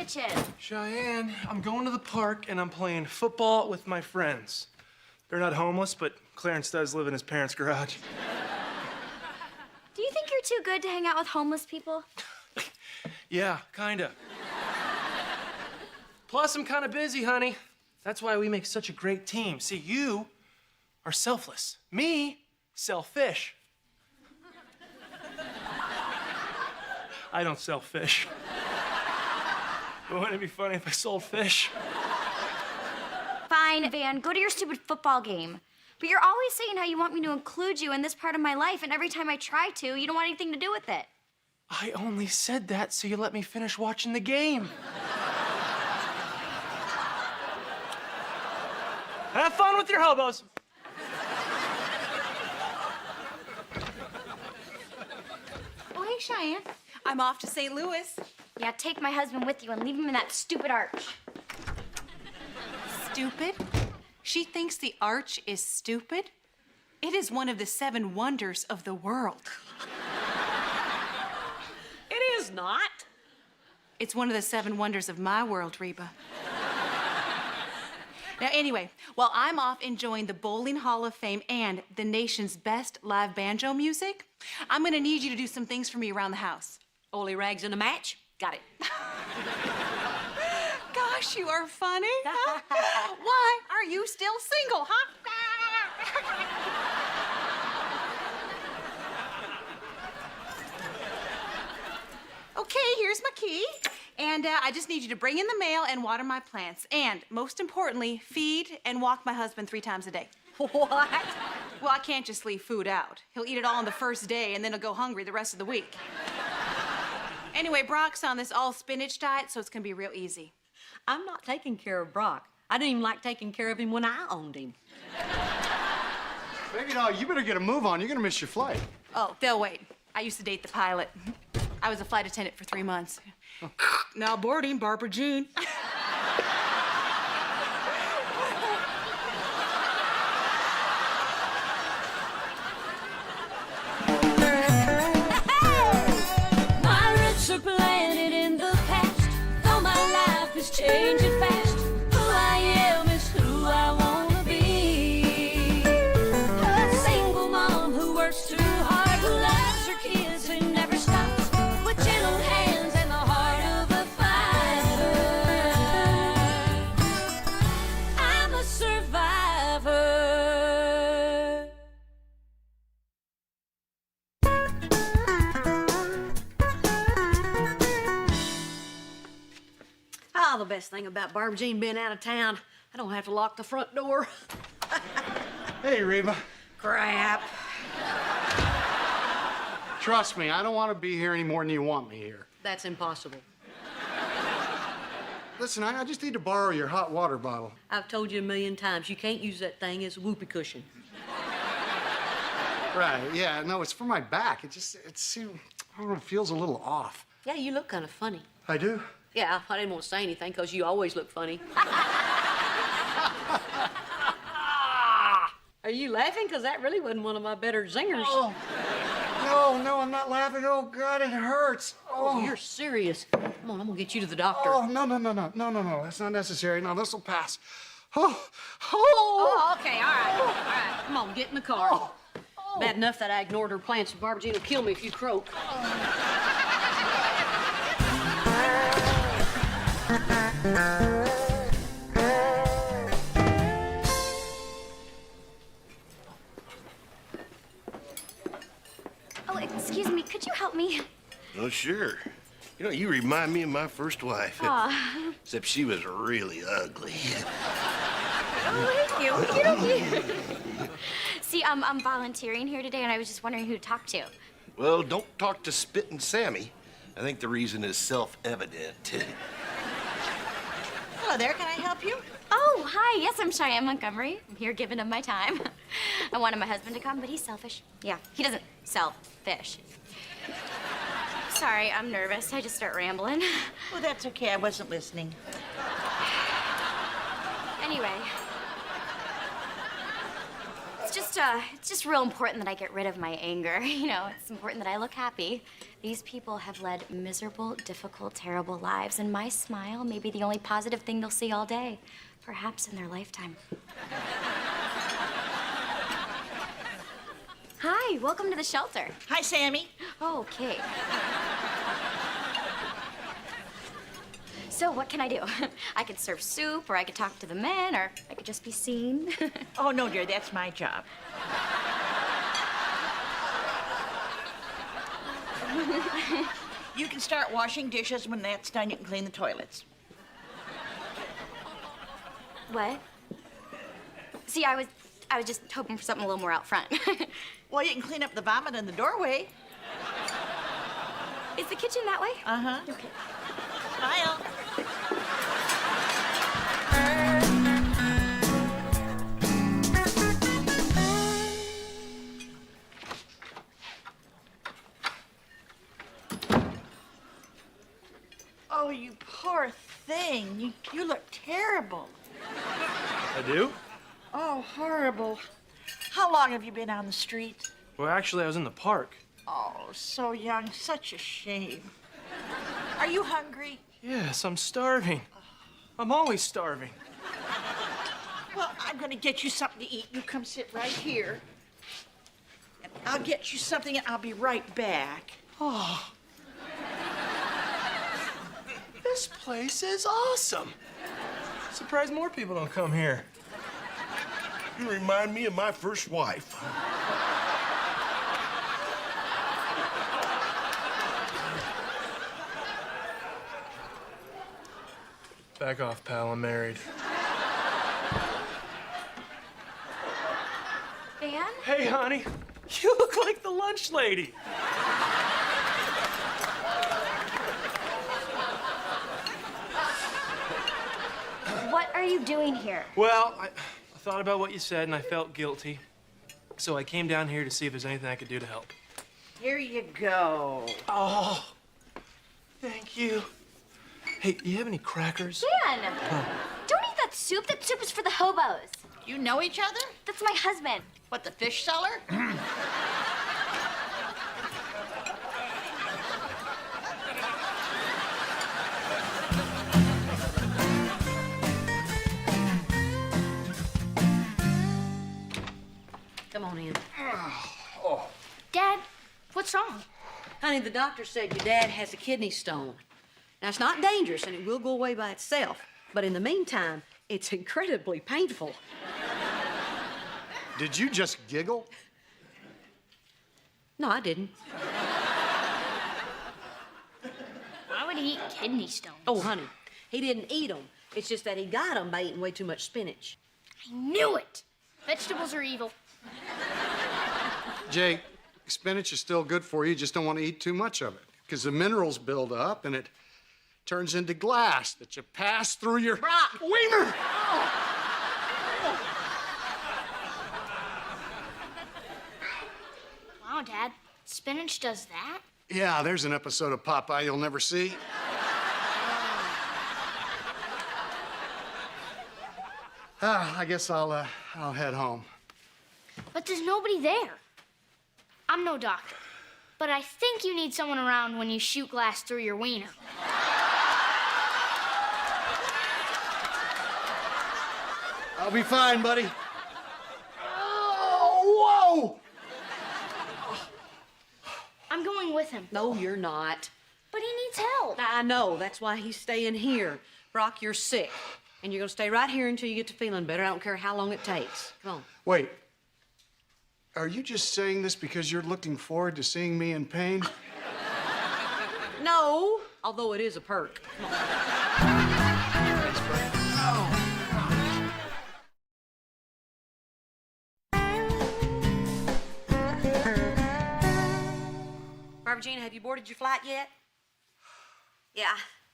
sandwiches. Cheyenne, I'm going to the park and I'm playing football with my friends. They're not homeless, but Clarence does live in his parents' garage. Do you think you're too good to hang out with homeless people? Yeah, kinda. Plus, I'm kinda busy, honey. That's why we make such a great team. See, you are selfless. Me, selfish. I don't sell fish. But wouldn't it be funny if I sold fish? Fine, Van, go to your stupid football game. But you're always saying how you want me to include you in this part of my life, and every time I try to, you don't want anything to do with it. I only said that so you let me finish watching the game. Have fun with your hobos. Oh, hey, Cheyenne. I'm off to St. Louis. Yeah, take my husband with you and leave him in that stupid arch. Stupid? She thinks the arch is stupid? It is one of the 7 wonders of the world. It is not. It's one of the 7 wonders of my world, Reba. Now, anyway, while I'm off enjoying the Bowling Hall of Fame and the nation's best live banjo music, I'm gonna need you to do some things for me around the house. Only rags in a match? Got it. Gosh, you are funny. Huh? Why are you still single, huh? Okay, here's my key. And I just need you to bring in the mail and water my plants. And most importantly, feed and walk my husband 3 times a day. What? Well, I can't just leave food out. He'll eat it all on the first day and then he'll go hungry the rest of the week. Anyway, Brock's on this all spinach diet, so it's gonna be real easy. I'm not taking care of Brock. I didn't even like taking care of him when I owned him. Baby doll, you better get a move on. You're gonna miss your flight. Oh, they'll wait. I used to date the pilot. I was a flight attendant for 3 months. Now boarding, Barbara Jean. My roots are planted in the past, though my life is changing fast. Who I am is who I wanna be. A single mom who works too hard, who loves her kids and never stops, with gentle hands and the heart of a fighter. I'm a survivor. Oh, the best thing about Barbara Jean being out of town, I don't have to lock the front door. Hey, Reba. Crap. Trust me, I don't want to be here any more than you want me here. That's impossible. Listen, I just need to borrow your hot water bottle. I've told you a million times, you can't use that thing as a whoopee cushion. Right, yeah, no, it's for my back. It seems, I don't know, it feels a little off. Yeah, you look kind of funny. I do? Yeah, I didn't want to say anything because you always look funny. Are you laughing? Because that really wasn't one of my better zingers. Oh, no, I'm not laughing. Oh, God, it hurts. Oh, you're serious. Come on, I'm going to get you to the doctor. Oh, no, that's not necessary. No, this will pass. Oh. Oh, okay, all right. Come on, get in the car. Bad enough that I ignored her plans, so Barbara Jean will kill me if you croak. Oh, excuse me, could you help me? Oh, sure. You know, you remind me of my first wife. Aw. Except she was really ugly. Oh, thank you. See, I'm volunteering here today, and I was just wondering who to talk to. Well, don't talk to Spittin' Sammy. I think the reason is self-evident. Hello there, can I help you? Oh, hi. Yes, I'm Cheyenne Montgomery. I'm here giving him my time. I wanted my husband to come, but he's selfish. Yeah, he doesn't sell fish. Sorry, I'm nervous. I just start rambling. Oh, that's okay. I wasn't listening. Anyway, it's just real important that I get rid of my anger. You know, it's important that I look happy. These people have led miserable, difficult, terrible lives, and my smile may be the only positive thing they'll see all day, perhaps in their lifetime. Hi, welcome to the shelter. Hi, Sammy. Oh, okay. So what can I do? I could serve soup, or I could talk to the men, or I could just be seen. Oh, no, dear, that's my job. You can start washing dishes. When that's done, you can clean the toilets. What? See, I was just hoping for something a little more out front. Well, you can clean up the vomit in the doorway. Is the kitchen that way? Uh-huh. Okay. Smile. Oh, you poor thing. You look terrible. I do? Oh, horrible. How long have you been on the street? Well, actually, I was in the park. Oh, so young. Such a shame. Are you hungry? Yes, I'm starving. I'm always starving. Well, I'm gonna get you something to eat. You come sit right here. And I'll get you something and I'll be right back. Oh. This place is awesome. Surprised more people don't come here. You remind me of my first wife. Back off, pal. I'm married. Dan? Hey, honey. You look like the lunch lady. What are you doing here? Well, I thought about what you said and I felt guilty. So I came down here to see if there's anything I could do to help. Here you go. Oh, thank you. Hey, do you have any crackers? Dan! Don't eat that soup. That soup is for the hobos. You know each other? That's my husband. What, the fish seller? Come on in. Dad, what's wrong? Honey, the doctor said your dad has a kidney stone. Now, it's not dangerous, and it will go away by itself. But in the meantime, it's incredibly painful. Did you just giggle? No, I didn't. Why would he eat kidney stones? Oh, honey, he didn't eat them. It's just that he got them by eating way too much spinach. I knew it. Vegetables are evil. Jay, spinach is still good for you. You just don't want to eat too much of it because the minerals build up and it turns into glass that you pass through your Brock! wiener. Wow, Dad, spinach does that? Yeah, there's an episode of Popeye you'll never see. I guess I'll head home. But there's nobody there. I'm no doctor, but I think you need someone around when you shoot glass through your wiener. I'll be fine, buddy. Oh, whoa! I'm going with him, No, you're not. but he needs help. I know. That's why he's staying here. Brock, you're sick, and you're gonna stay right here until you get to feeling better. I don't care how long it takes. Come on. Wait. Are you just saying this because you're looking forward to seeing me in pain? No, although it is a perk. Come on. Barbara Jean, have you boarded your flight yet? Yeah,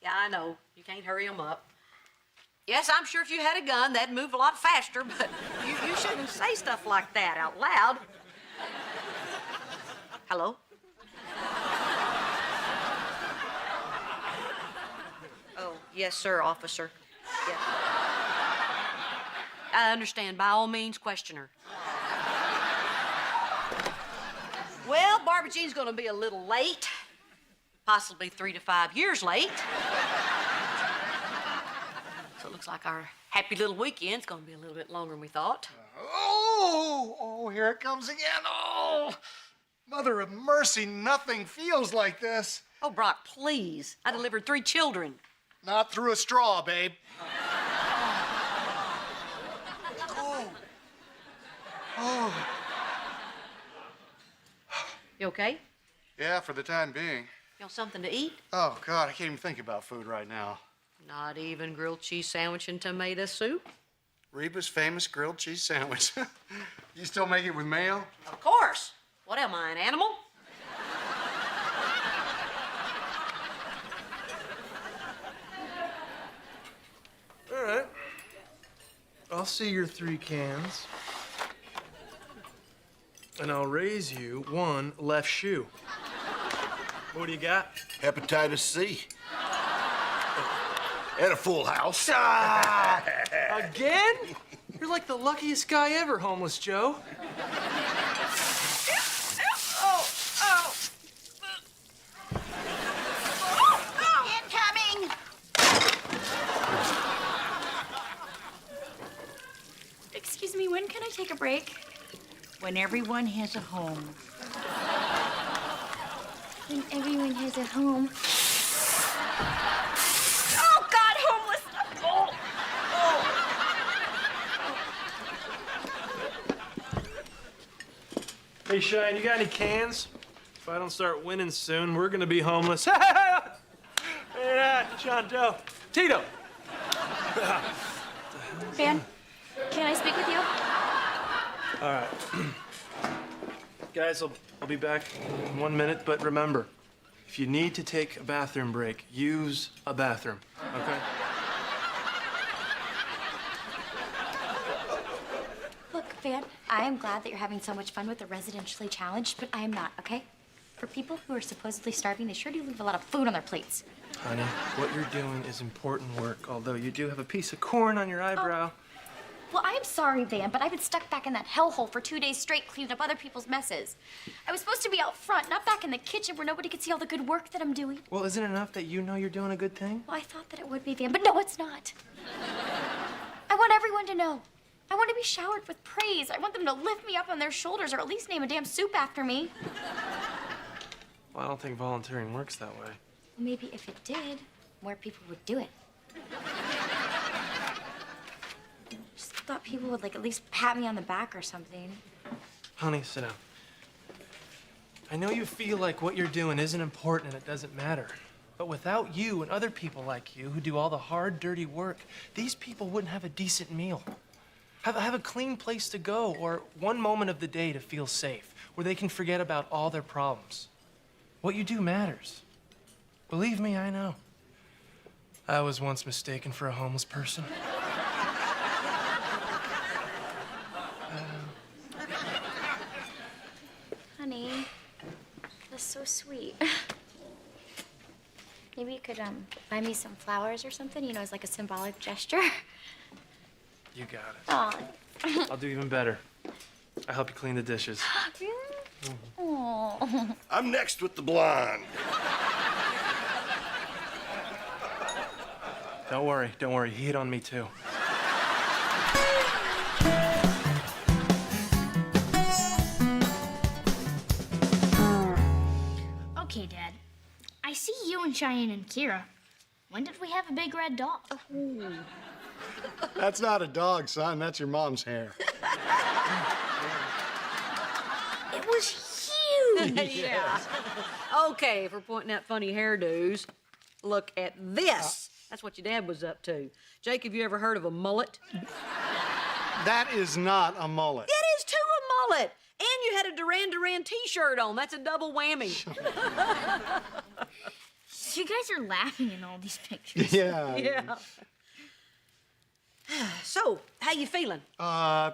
I know. You can't hurry them up. Yes, I'm sure if you had a gun, that'd move a lot faster, but you shouldn't say stuff like that out loud. Hello? Oh, yes, sir, officer. Yes. I understand. By all means, question her. Well, Barbara Jean's gonna be a little late. possibly 3 to 5 years late. So it looks like our happy little weekend's gonna be a little bit longer than we thought. Oh, here it comes again. Oh, mother of mercy, nothing feels like this. Oh, Brock, please. I delivered 3 children. Not through a straw, babe. You okay? Yeah, for the time being. You want something to eat? Oh, God, I can't even think about food right now. Not even grilled cheese sandwich and tomato soup? Reba's famous grilled cheese sandwich. You still make it with mayo? Of course. What am I, an animal? All right. I'll see your 3 cans. And I'll raise you 1 left shoe. What do you got? Hepatitis C. And a full house. Again? You're like the luckiest guy ever, homeless Joe. Incoming! Excuse me, when can I take a break? When everyone has a home. When everyone has a home. Oh, God, homeless! Oh. Hey, Shine, you got any cans? If I don't start winning soon, we're gonna be homeless. Hey, John Doe. Tito! Van, can I speak with you? All right. Guys, I'll be back in 1 minute, but remember, if you need to take a bathroom break, use a bathroom, okay? Look, Van, I am glad that you're having so much fun with the residentially challenged, but I am not, okay? For people who are supposedly starving, they sure do leave a lot of food on their plates. Honey, what you're doing is important work, although you do have a piece of corn on your eyebrow. Well, I am sorry, Van, but I've been stuck back in that hellhole for 2 days straight cleaning up other people's messes. I was supposed to be out front, not back in the kitchen where nobody could see all the good work that I'm doing. Well, isn't it enough that you know you're doing a good thing? Well, I thought that it would be, Van, but no, it's not. I want everyone to know. I want to be showered with praise. I want them to lift me up on their shoulders or at least name a damn soup after me. Well, I don't think volunteering works that way. Well, maybe if it did, more people would do it. Just thought people would, like, at least pat me on the back or something. Honey, sit down. I know you feel like what you're doing isn't important and it doesn't matter. But without you and other people like you who do all the hard, dirty work, these people wouldn't have a decent meal. Have a clean place to go or 1 moment of the day to feel safe, where they can forget about all their problems. What you do matters. Believe me, I know. I was once mistaken for a homeless person. Honey, that's so sweet. Maybe you could buy me some flowers or something, you know, as like a symbolic gesture. You got it. Aw. I'll do even better. I'll help you clean the dishes. Really? Oh. I'm next with the blonde. Don't worry. He hit on me too. Okay, Dad. I see you and Cheyenne and Kira. When did we have a big red dog? That's not a dog, son. That's your mom's hair. It was huge. Yeah. Okay, if we're pointing out funny hairdos, look at this. That's what your dad was up to. Jake, have you ever heard of a mullet? That is not a mullet. It is too a mullet. And you had a Duran Duran t-shirt on. That's a double whammy. You guys are laughing in all these pictures. Yeah. Yeah. So, how you feeling?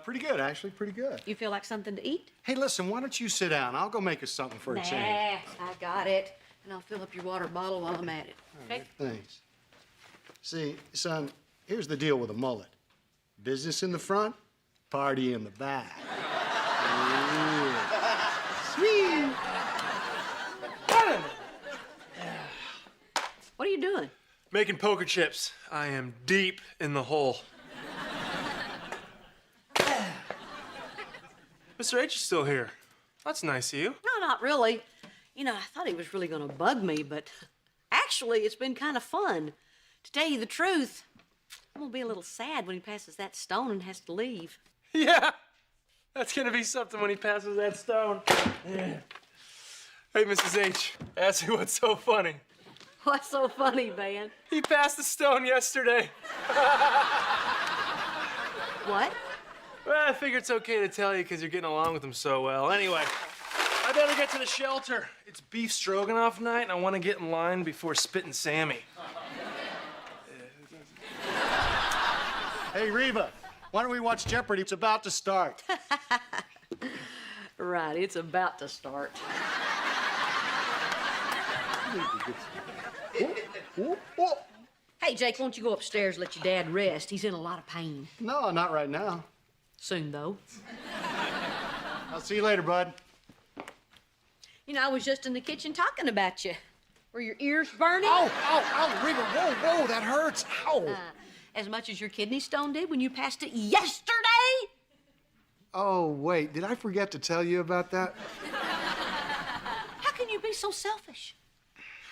Pretty good, actually, pretty good. You feel like something to eat? Hey, listen, why don't you sit down? I'll go make us something for a change. I got it. And I'll fill up your water bottle while I'm at it. Okay? Thanks. See, son, here's the deal with a mullet. Business in the front, party in the back. Ooh. Sweet. Making poker chips. I am deep in the hole. Mr. H is still here. That's nice of you. No, not really. You know, I thought he was really gonna bug me, but actually, it's been kind of fun. To tell you the truth, I'm gonna be a little sad when he passes that stone and has to leave. Yeah, that's gonna be something when he passes that stone. Yeah. Hey, Mrs. H, ask me what's so funny. What's so funny, man? He passed the stone yesterday. What? Well, I figure it's okay to tell you because you're getting along with him so well. Anyway, I better get to the shelter. It's beef stroganoff night, and I want to get in line before Spittin' Sammy. Hey, Reba, why don't we watch Jeopardy? It's about to start. Right, it's about to start. Hey, Jake, won't you go upstairs and let your dad rest? He's in a lot of pain. No, not right now. Soon, though. I'll see you later, bud. You know, I was just in the kitchen talking about you. Were your ears burning? Oh, Reba, whoa, that hurts. Ow. As much as your kidney stone did when you passed it yesterday? Oh, wait, did I forget to tell you about that? How can you be so selfish?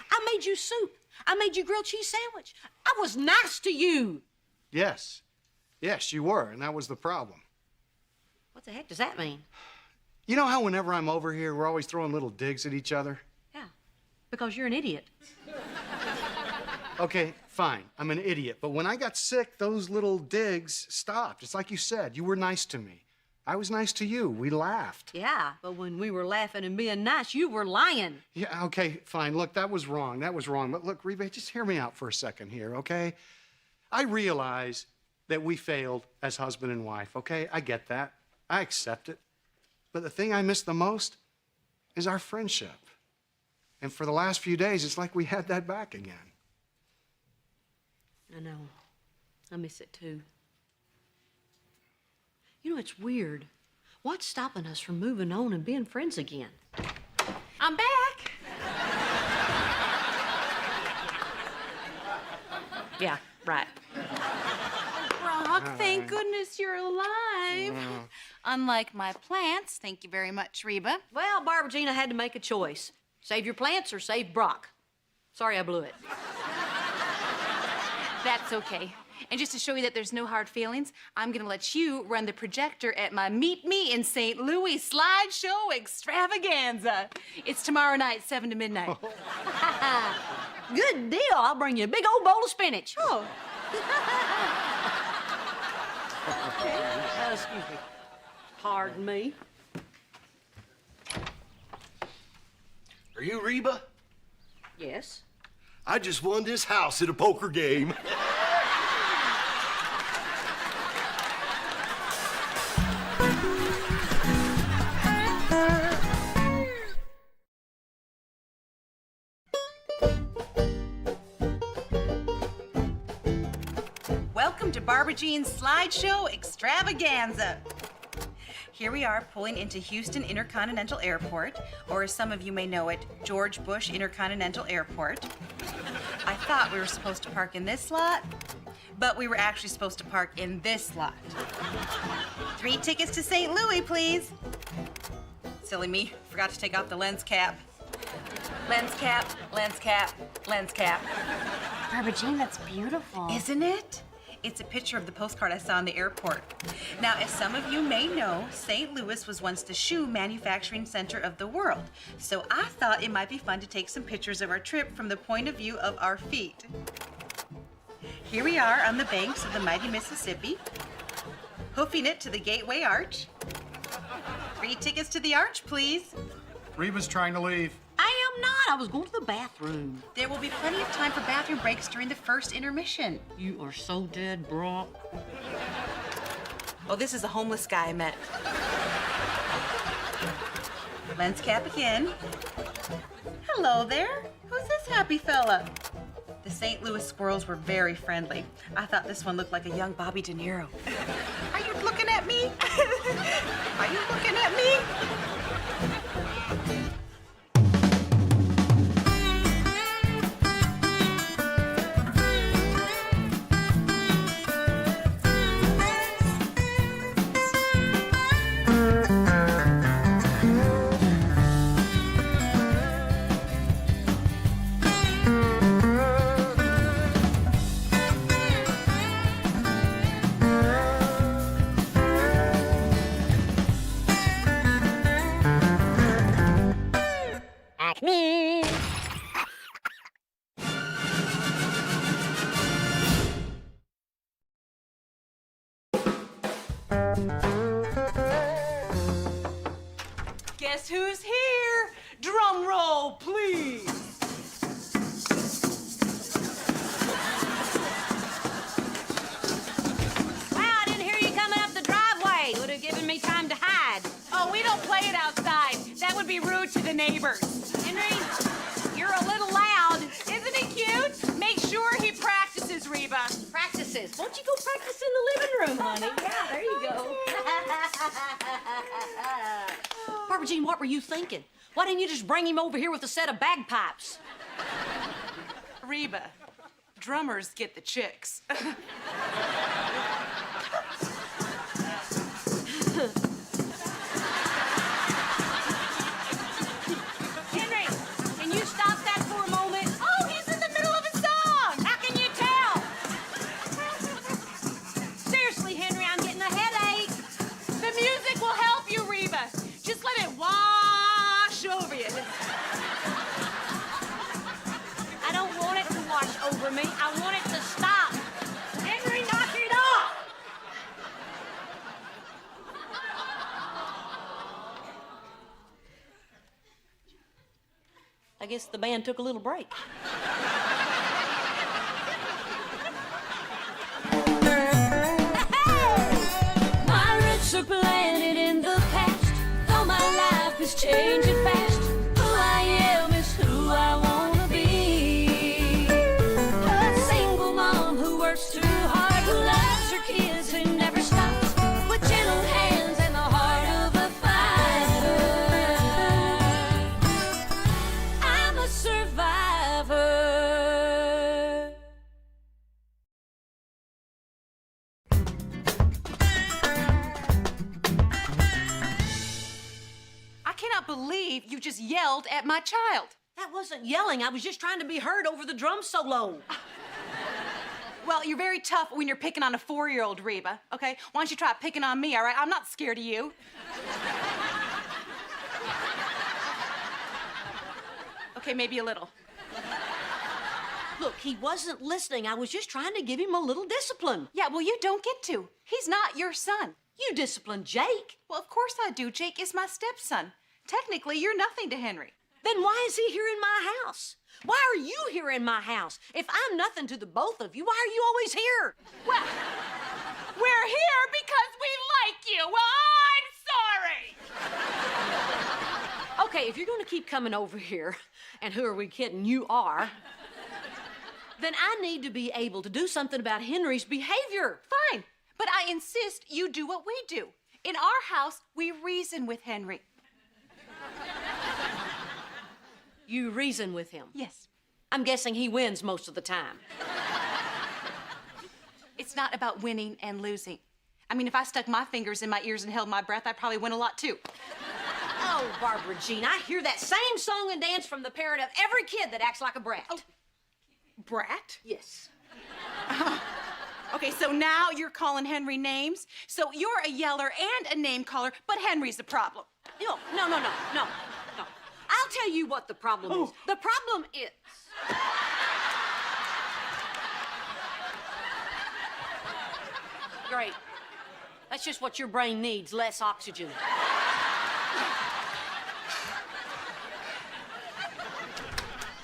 I made you soup. I made you grilled cheese sandwich. I was nice to you. Yes, you were, and that was the problem. What the heck does that mean? You know how whenever I'm over here, we're always throwing little digs at each other? Yeah, because you're an idiot. Okay, fine, I'm an idiot, but when I got sick, those little digs stopped. It's like you said, you were nice to me. I was nice to you. We laughed. Yeah, but when we were laughing and being nice, you were lying. Yeah, okay, fine. Look, that was wrong. But look, Reba, just hear me out for a second here, okay? I realize that we failed as husband and wife, okay? I get that. I accept it. But the thing I miss the most is our friendship. And for the last few days, it's like we had that back again. I know. I miss it too. You know, it's weird. What's stopping us from moving on and being friends again? I'm back. Yeah, right. Brock, thank goodness you're alive. Unlike my plants, thank you very much, Reba. Well, Barbara Jean, I had to make a choice. Save your plants or save Brock. Sorry I blew it. That's okay. And just to show you that there's no hard feelings, I'm gonna let you run the projector at my Meet Me in St. Louis slideshow extravaganza. It's tomorrow night, 7 to midnight. Good deal. I'll bring you a big old bowl of spinach. Oh. Excuse me. Pardon me. Are you Reba? Yes. I just won this house at a poker game. Welcome to Barbara Jean's slideshow extravaganza. Here we are pulling into Houston Intercontinental Airport, or as some of you may know it, George Bush Intercontinental Airport. I thought we were supposed to park in this lot, but we were actually supposed to park in this lot. 3 tickets to St. Louis, please. Silly me, forgot to take off the lens cap. Lens cap, lens cap, lens cap. Barbara Jean, that's beautiful. Isn't it? It's a picture of the postcard I saw in the airport. Now, as some of you may know, St. Louis was once the shoe manufacturing center of the world. So I thought it might be fun to take some pictures of our trip from the point of view of our feet. Here we are on the banks of the mighty Mississippi, hoofing it to the Gateway Arch. 3 tickets to the arch, please. Reba's trying to leave. I am not. I was going to the bathroom. There will be plenty of time for bathroom breaks during the first intermission. You are so dead, Brock. Oh, this is a homeless guy I met. Lens cap again. Hello there. Who's this happy fella? The St. Louis squirrels were very friendly. I thought this one looked like a young Bobby De Niro. Are you looking at me? Are you looking at me? Guess who's here? Drum roll, please. Wow, I didn't hear you coming up the driveway. Would have given me time to hide. Oh, we don't play it outside. That would be rude to the neighbors. Henry, you're a little loud. Isn't he cute? Make sure he practices, Reba. Practices. Won't you go practice in the living room, honey? Yeah, there you go. Barbara Jean, what were you thinking? Why didn't you just bring him over here with a set of bagpipes? Reba, drummers get the chicks. Henry, can you stop that for a moment? Oh, he's in the middle of a song. How can you tell? Seriously, Henry, I'm getting a headache. The music will help you, Reba. Just let it wash over you. I don't want it to wash over me. I want it to stop. Henry, knock it off! I guess the band took a little break. My roots are planted in the past, though my life is changing fast. Who I am is who I wanna be. A single mom who works too hard, who loves her kids and never stops, with gentle hands and the heart of a fighter. I'm a survivor. I cannot believe you just yelled at my child. That wasn't yelling. I was just trying to be heard over the drum solo. Well, you're very tough when you're picking on a 4-year-old, Reba, okay? Why don't you try picking on me, all right? I'm not scared of you. Okay, maybe a little. Look, he wasn't listening. I was just trying to give him a little discipline. Yeah, well, you don't get to. He's not your son. You disciplined Jake. Well, of course I do. Jake is my stepson. Technically, you're nothing to Henry. Then why is he here in my house? Why are you here in my house? If I'm nothing to the both of you, why are you always here? Well, we're here because we like you. Well, I'm sorry. Okay, if you're going to keep coming over here, and who are we kidding? You are. Then I need to be able to do something about Henry's behavior. Fine, but I insist you do what we do. In our house, we reason with Henry. You reason with him. Yes. I'm guessing he wins most of the time. It's not about winning and losing. I mean, if I stuck my fingers in my ears and held my breath, I'd probably win a lot too. Oh, Barbara Jean, I hear that same song and dance from the parent of every kid that acts like a brat. Oh. Brat? Yes. Okay, so now you're calling Henry names. So you're a yeller and a name caller, but Henry's the problem. No. I'll tell you what the problem is. The problem is... Great. That's just what your brain needs, less oxygen.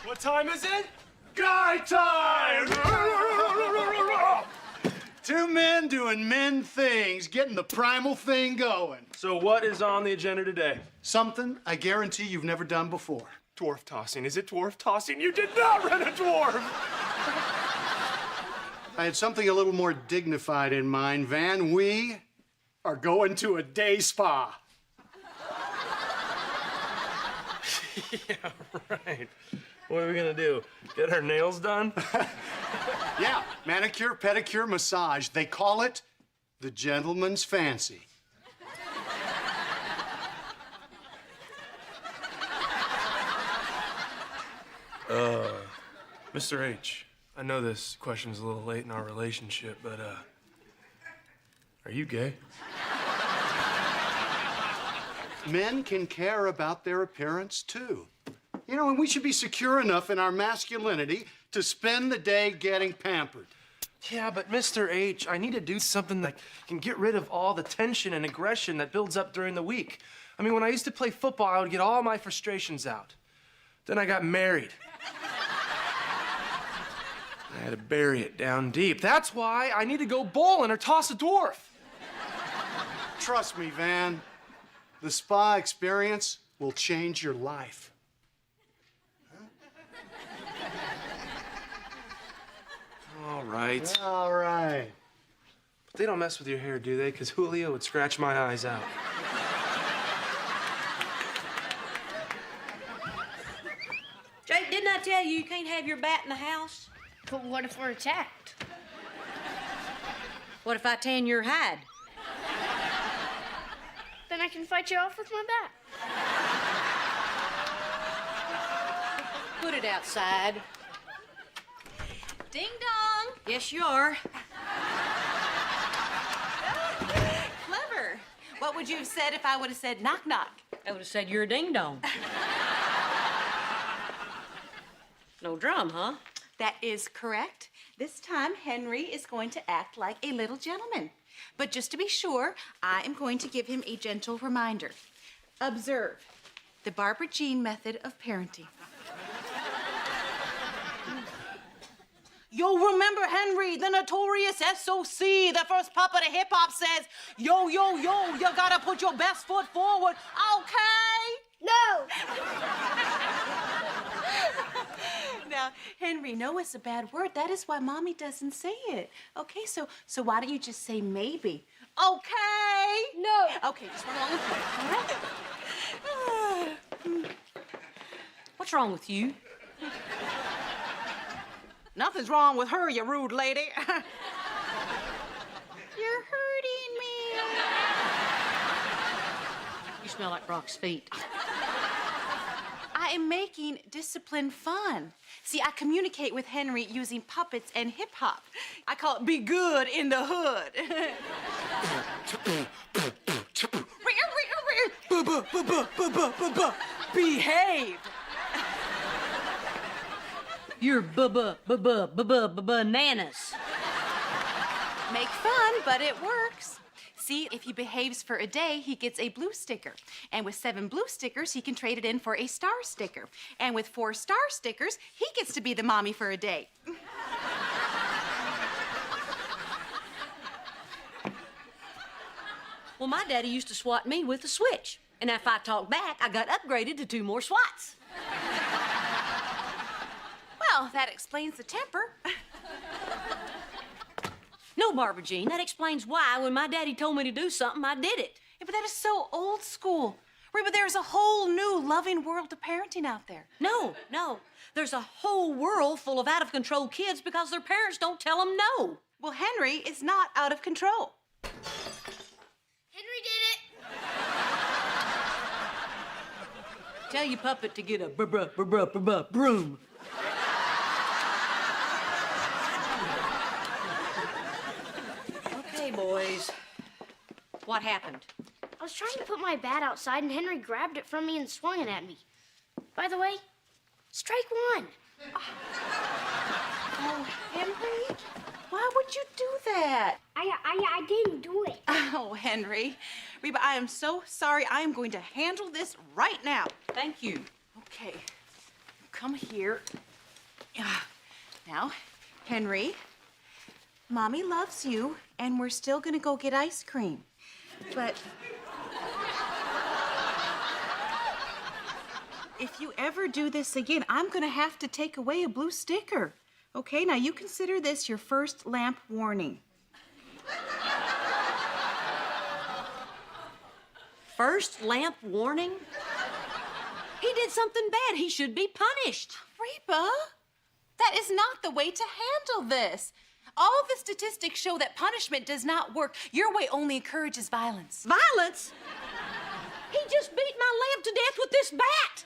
What time is it? Guy time! Two men doing men things, getting the primal thing going. So what is on the agenda today? Something I guarantee you've never done before. Dwarf tossing. Is it dwarf tossing? You did not rent a dwarf! I had something a little more dignified in mind, Van. We are going to a day spa. Yeah, right. What are we gonna do? Get our nails done? Yeah, manicure, pedicure, massage. They call it the gentleman's fancy. Mr. H, I know this question's a little late in our relationship, but, are you gay? Men can care about their appearance, too. You know, and we should be secure enough in our masculinity to spend the day getting pampered. Yeah, but Mr. H, I need to do something that can get rid of all the tension and aggression that builds up during the week. I mean, when I used to play football, I would get all my frustrations out. Then I got married. I had to bury it down deep. That's why I need to go bowling or toss a dwarf. Trust me, Van. The spa experience will change your life. All right. All right. But they don't mess with your hair, do they? Because Julio would scratch my eyes out. Jake, didn't I tell you you can't have your bat in the house? But what if we're attacked? What if I tan your hide? Then I can fight you off with my bat. Put it outside. Ding dong. Yes, you are. Clever. What would you have said if I would have said knock knock? I would have said you're a ding-dong. No drum, huh? That is correct. This time, Henry is going to act like a little gentleman. But just to be sure, I am going to give him a gentle reminder. Observe the Barbara Jean method of parenting. Yo, remember Henry, the notorious SOC, the first puppet of hip-hop says, yo, yo, yo, you gotta put your best foot forward, okay? No! Now, Henry, no is a bad word. That is why Mommy doesn't say it. Okay, so why don't you just say maybe? Okay? No! Okay, just one long thing, all right? What's wrong with you? Nothing's wrong with her, you rude lady. You're hurting me. You smell like Brock's feet. I am making discipline fun. See, I communicate with Henry using puppets and hip-hop. I call it be good in the hood. Behave. You're bananas. Make fun, but it works. See, if he behaves for a day, he gets a blue sticker. And with 7 blue stickers, he can trade it in for a star sticker. And with 4 star stickers, he gets to be the mommy for a day. Well, my daddy used to swat me with a switch. And if I talked back, I got upgraded to 2 more swats. Well, that explains the temper. No, Barbara Jean, that explains why when my daddy told me to do something, I did it. Yeah, but that is so old school. Reba, there's a whole new loving world of parenting out there. No. There's a whole world full of out-of-control kids because their parents don't tell them no. Well, Henry is not out of control. Henry did it! Tell your puppet to get a broom. Okay, boys. What happened? I was trying to put my bat outside and Henry grabbed it from me and swung it at me. By the way, strike 1. Oh, Henry, why would you do that? I didn't do it. Oh, Henry. Reba, I am so sorry. I am going to handle this right now. Thank you. Okay, come here. Now, Henry, Mommy loves you, and we're still gonna go get ice cream. But if you ever do this again, I'm gonna have to take away a blue sticker. Okay, now you consider this your first lamp warning. First lamp warning? He did something bad. He should be punished. Reba, that is not the way to handle this. All of the statistics show that punishment does not work. Your way only encourages violence. Violence? He just beat my lamp to death with this bat.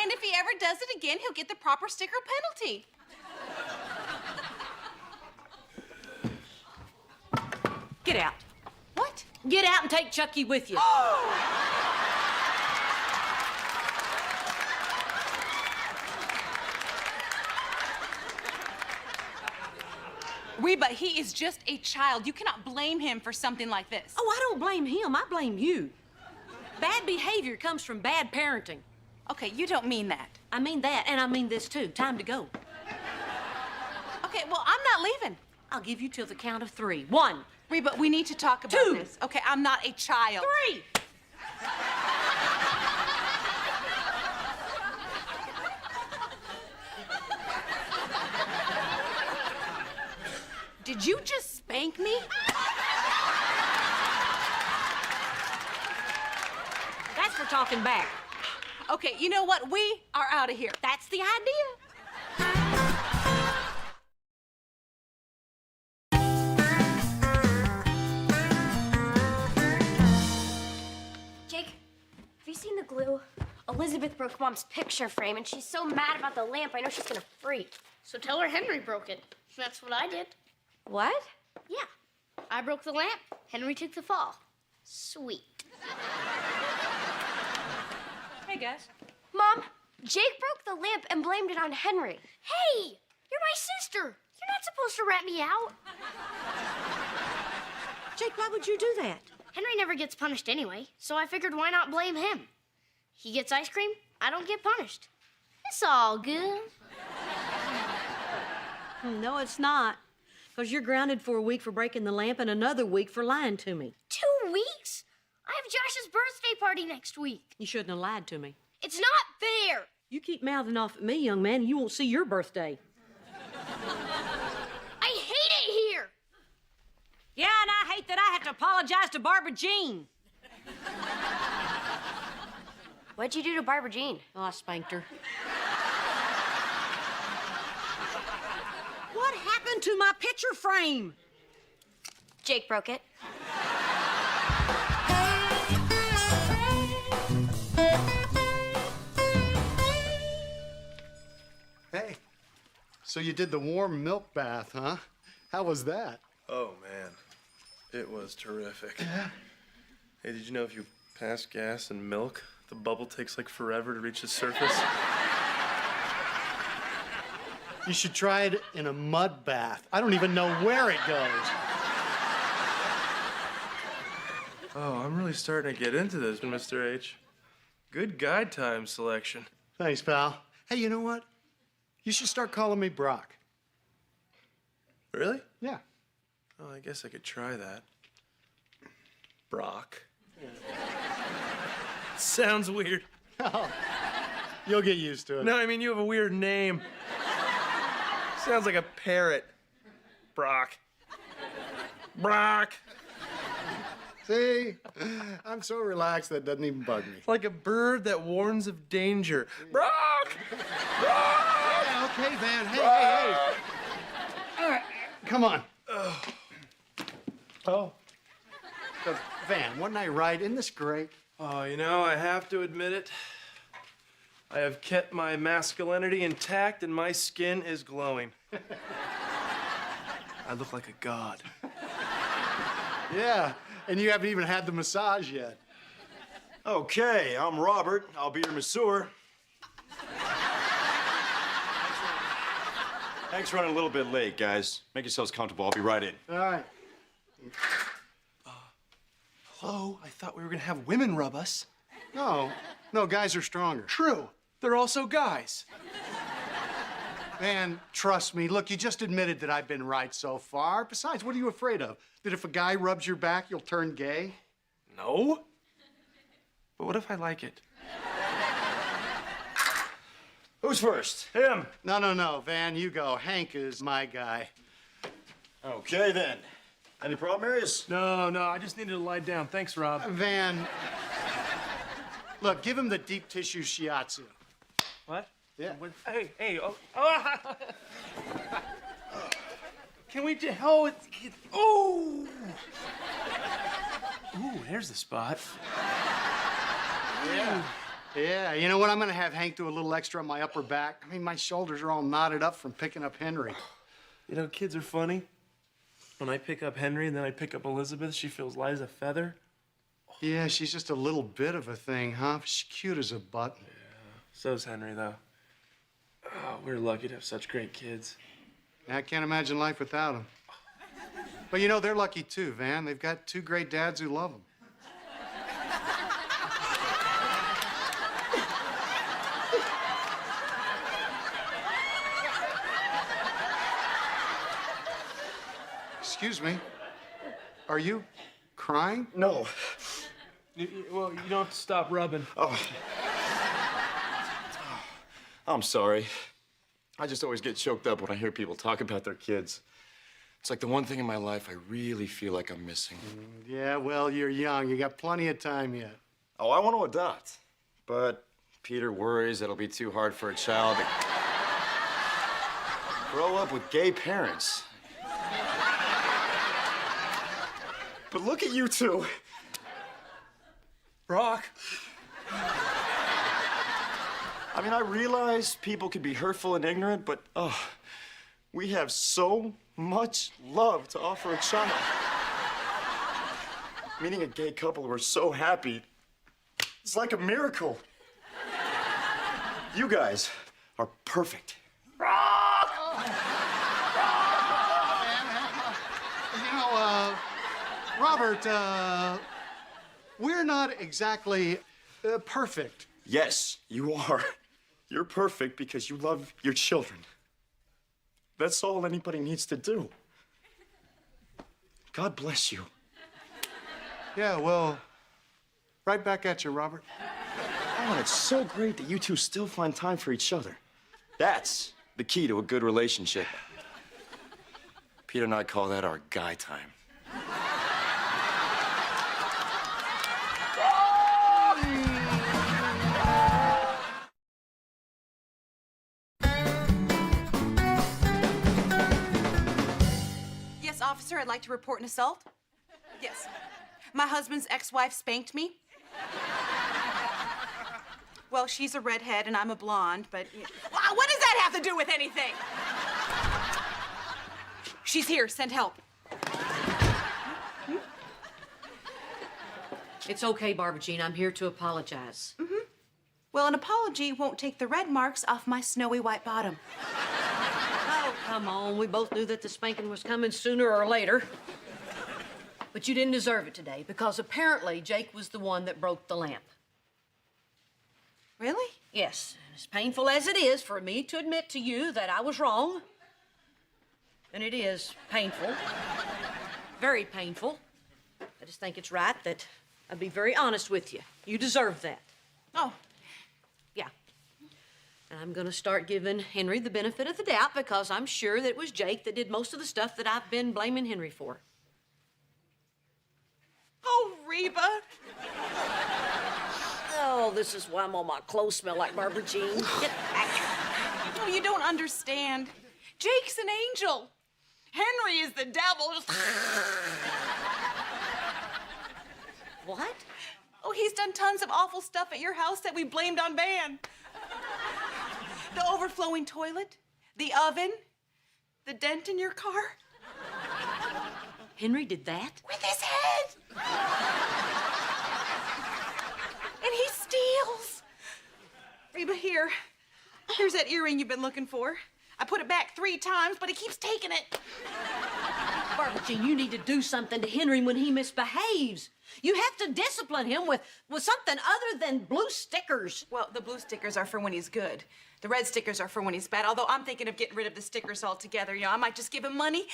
And if he ever does it again, he'll get the proper sticker penalty. Get out. What? Get out and take Chucky with you. Reba, he is just a child. You cannot blame him for something like this. Oh, I don't blame him. I blame you. Bad behavior comes from bad parenting. Okay, you don't mean that. I mean that, and I mean this too. Time to go. Okay, well, I'm not leaving. I'll give you till the count of 3. 1, Reba, we need to talk about 2. this. Okay, I'm not a child. 3. Did you just spank me? That's for talking back. Okay, you know what? We are out of here. That's the idea. Jake, have you seen the glue? Elizabeth broke Mom's picture frame, and she's so mad about the lamp, I know she's gonna freak. So tell her Henry broke it. That's what I did. What? Yeah. I broke the lamp. Henry took the fall. Sweet. Hey, guys. Mom, Jake broke the lamp and blamed it on Henry. Hey, you're my sister. You're not supposed to rat me out. Jake, why would you do that? Henry never gets punished anyway, so I figured why not blame him? He gets ice cream, I don't get punished. It's all good. No, it's not. Because you're grounded for a week for breaking the lamp and another week for lying to me. 2 weeks? I have Josh's birthday party next week. You shouldn't have lied to me. It's not fair. You keep mouthing off at me, young man, and you won't see your birthday. I hate it here. Yeah, and I hate that I have to apologize to Barbara Jean. What'd you do to Barbara Jean? Oh, I spanked her. What happened to my picture frame? Jake broke it. Hey, so you did the warm milk bath, huh? How was that? Oh, man. It was terrific. Yeah? Hey, did you know if you pass gas and milk, the bubble takes like forever to reach the surface? You should try it in a mud bath. I don't even know where it goes. Oh, I'm really starting to get into this, Mr. H. Good guide time selection. Thanks, pal. Hey, you know what? You should start calling me Brock. Really? Yeah. Oh, I guess I could try that. Brock. Sounds weird. Oh, you'll get used to it. No, I mean, you have a weird name. Sounds like a parrot. Brock. Brock. See? I'm so relaxed that doesn't even bug me. Like a bird that warns of danger. Brock! Brock! Yeah, okay, Van. Hey, hey, hey. All right, come on. Oh. Van, wasn't I right? Isn't this great? Oh, you know, I have to admit it. I have kept my masculinity intact and my skin is glowing. I look like a god. Yeah, and you haven't even had the massage yet. Okay, I'm Robert. I'll be your masseur. Thanks for running a little bit late, guys. Make yourselves comfortable. I'll be right in. All right. Hello? I thought we were gonna have women rub us. No, guys are stronger. True. They're also guys. Man, trust me. Look, you just admitted that I've been right so far. Besides, what are you afraid of? That if a guy rubs your back, you'll turn gay? No. But what if I like it? Who's first? Him. No, Van, you go. Hank is my guy. Okay, then. Any problem areas? No, I just needed to lie down. Thanks, Rob. Van, look, give him the deep tissue shiatsu. What? Yeah. Hey, oh. Can we just, oh, ooh, there's the spot. Yeah, you know what? I'm gonna have Hank do a little extra on my upper back. I mean, my shoulders are all knotted up from picking up Henry. You know, kids are funny. When I pick up Henry and then I pick up Elizabeth, she feels light as a feather. Yeah, she's just a little bit of a thing, huh? She's cute as a button. Yeah, so's Henry, though. Oh, we're lucky to have such great kids. I can't imagine life without them. But you know, they're lucky too, Van. They've got 2 great dads who love them. Excuse me. Are you crying? No. Well, you don't have to stop rubbing. Oh. I'm sorry. I just always get choked up when I hear people talk about their kids. It's like the one thing in my life I really feel like I'm missing. Yeah, well, you're young. You got plenty of time yet. Oh, I want to adopt. But Peter worries it'll be too hard for a child to grow up with gay parents. But look at you two. Brock. I mean, I realize people can be hurtful and ignorant, but, we have so much love to offer a child. Meeting a gay couple who are so happy, it's like a miracle. You guys are perfect. You know, Robert, we're not exactly perfect. Yes, you are. You're perfect because you love your children. That's all anybody needs to do. God bless you. Yeah, well, right back at you, Robert. Oh, and it's so great that you two still find time for each other. That's the key to a good relationship. Peter and I call that our guy time. Yes, officer, I'd like to report an assault. Yes. My husband's ex-wife spanked me. Well, she's a redhead and I'm a blonde, but... What does that have to do with anything? She's here. Send help. It's okay, Barbara Jean. I'm here to apologize. Well, an apology won't take the red marks off my snowy white bottom. Oh, come on. We both knew that the spanking was coming sooner or later. But you didn't deserve it today because apparently Jake was the one that broke the lamp. Really? Yes. As painful as it is for me to admit to you that I was wrong, and it is painful, very painful, I just think it's right that I'd be very honest with you. You deserve that. Oh. Yeah. And I'm gonna start giving Henry the benefit of the doubt because I'm sure that it was Jake that did most of the stuff that I've been blaming Henry for. Oh, Reba. Oh, this is why all my clothes smell like Barbara Jean. Get back. Oh, you don't understand. Jake's an angel. Henry is the devil. What? Oh, he's done tons of awful stuff at your house that we blamed on Van. The overflowing toilet, the oven, the dent in your car. Henry did that? With his head. And he steals. Reba, here's that earring you've been looking for. I put it back 3 times, but he keeps taking it. Barbara Jean, you need to do something to Henry when he misbehaves. You have to discipline him with something other than blue stickers. Well, the blue stickers are for when he's good. The red stickers are for when he's bad, although I'm thinking of getting rid of the stickers altogether. You know, I might just give him money.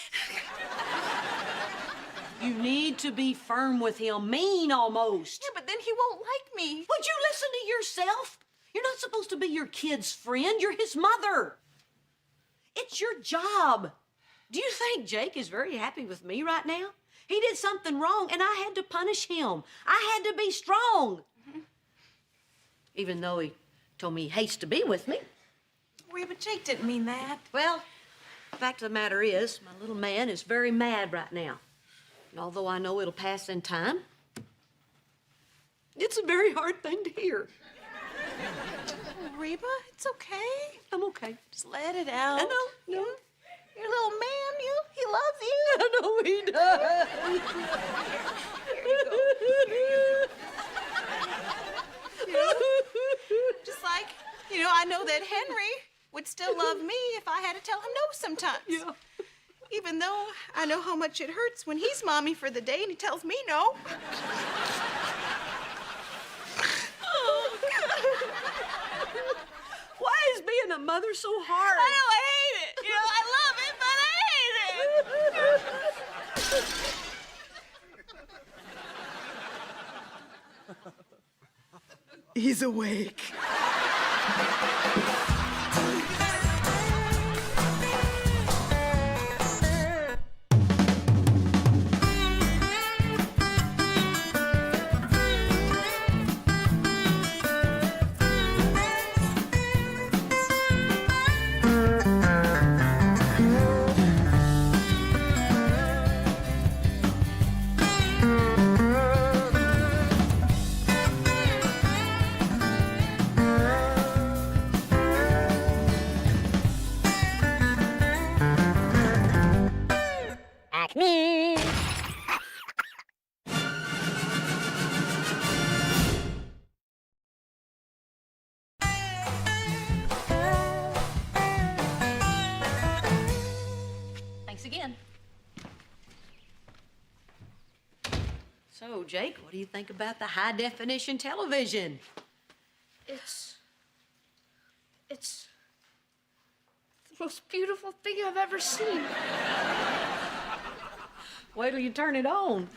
You need to be firm with him, mean almost. Yeah, but then he won't like me. Would you listen to yourself? You're not supposed to be your kid's friend. You're his mother. It's your job. Do you think Jake is very happy with me right now? He did something wrong, and I had to punish him. I had to be strong. Even though he told me he hates to be with me. Reba, Jake didn't mean that. Well, the fact of the matter is, my little man is very mad right now. And although I know it'll pass in time, it's a very hard thing to hear. Oh, Reba, it's okay. I'm okay. Just let it out. I know. No. Your little man, he loves you. I know he does. Just like, I know that Henry would still love me if I had to tell him no sometimes. Yeah. Even though I know how much it hurts when he's mommy for the day and he tells me no. Oh, God. Why is being a mother so hard? I know, I hate it. I love it, but I hate it. He's awake. Thanks again. So, Jake, what do you think about the high-definition television? It's the most beautiful thing I've ever seen. Wait till you turn it on.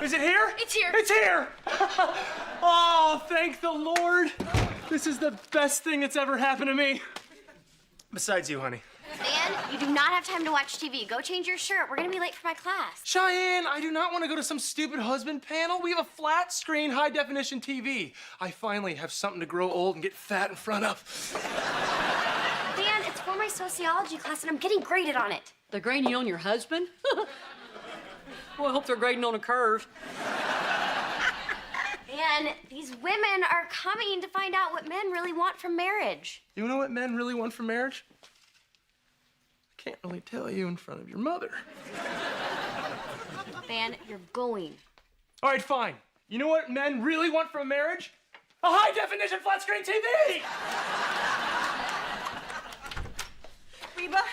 Is it here? It's here. It's here! Oh, thank the Lord. This is the best thing that's ever happened to me. Besides you, honey. Dan, you do not have time to watch TV. Go change your shirt. We're gonna be late for my class. Cheyenne, I do not want to go to some stupid husband panel. We have a flat screen, high definition TV. I finally have something to grow old and get fat in front of. Dan, it's for my sociology class and I'm getting graded on it. They're grading on your husband? Well, I hope they're grading on a curve. Dan, these women are coming to find out what men really want from marriage. You know what men really want from marriage? I can't really tell you in front of your mother. Dan, you're going. All right, fine. You know what men really want from marriage? A high definition flat screen TV! Reba,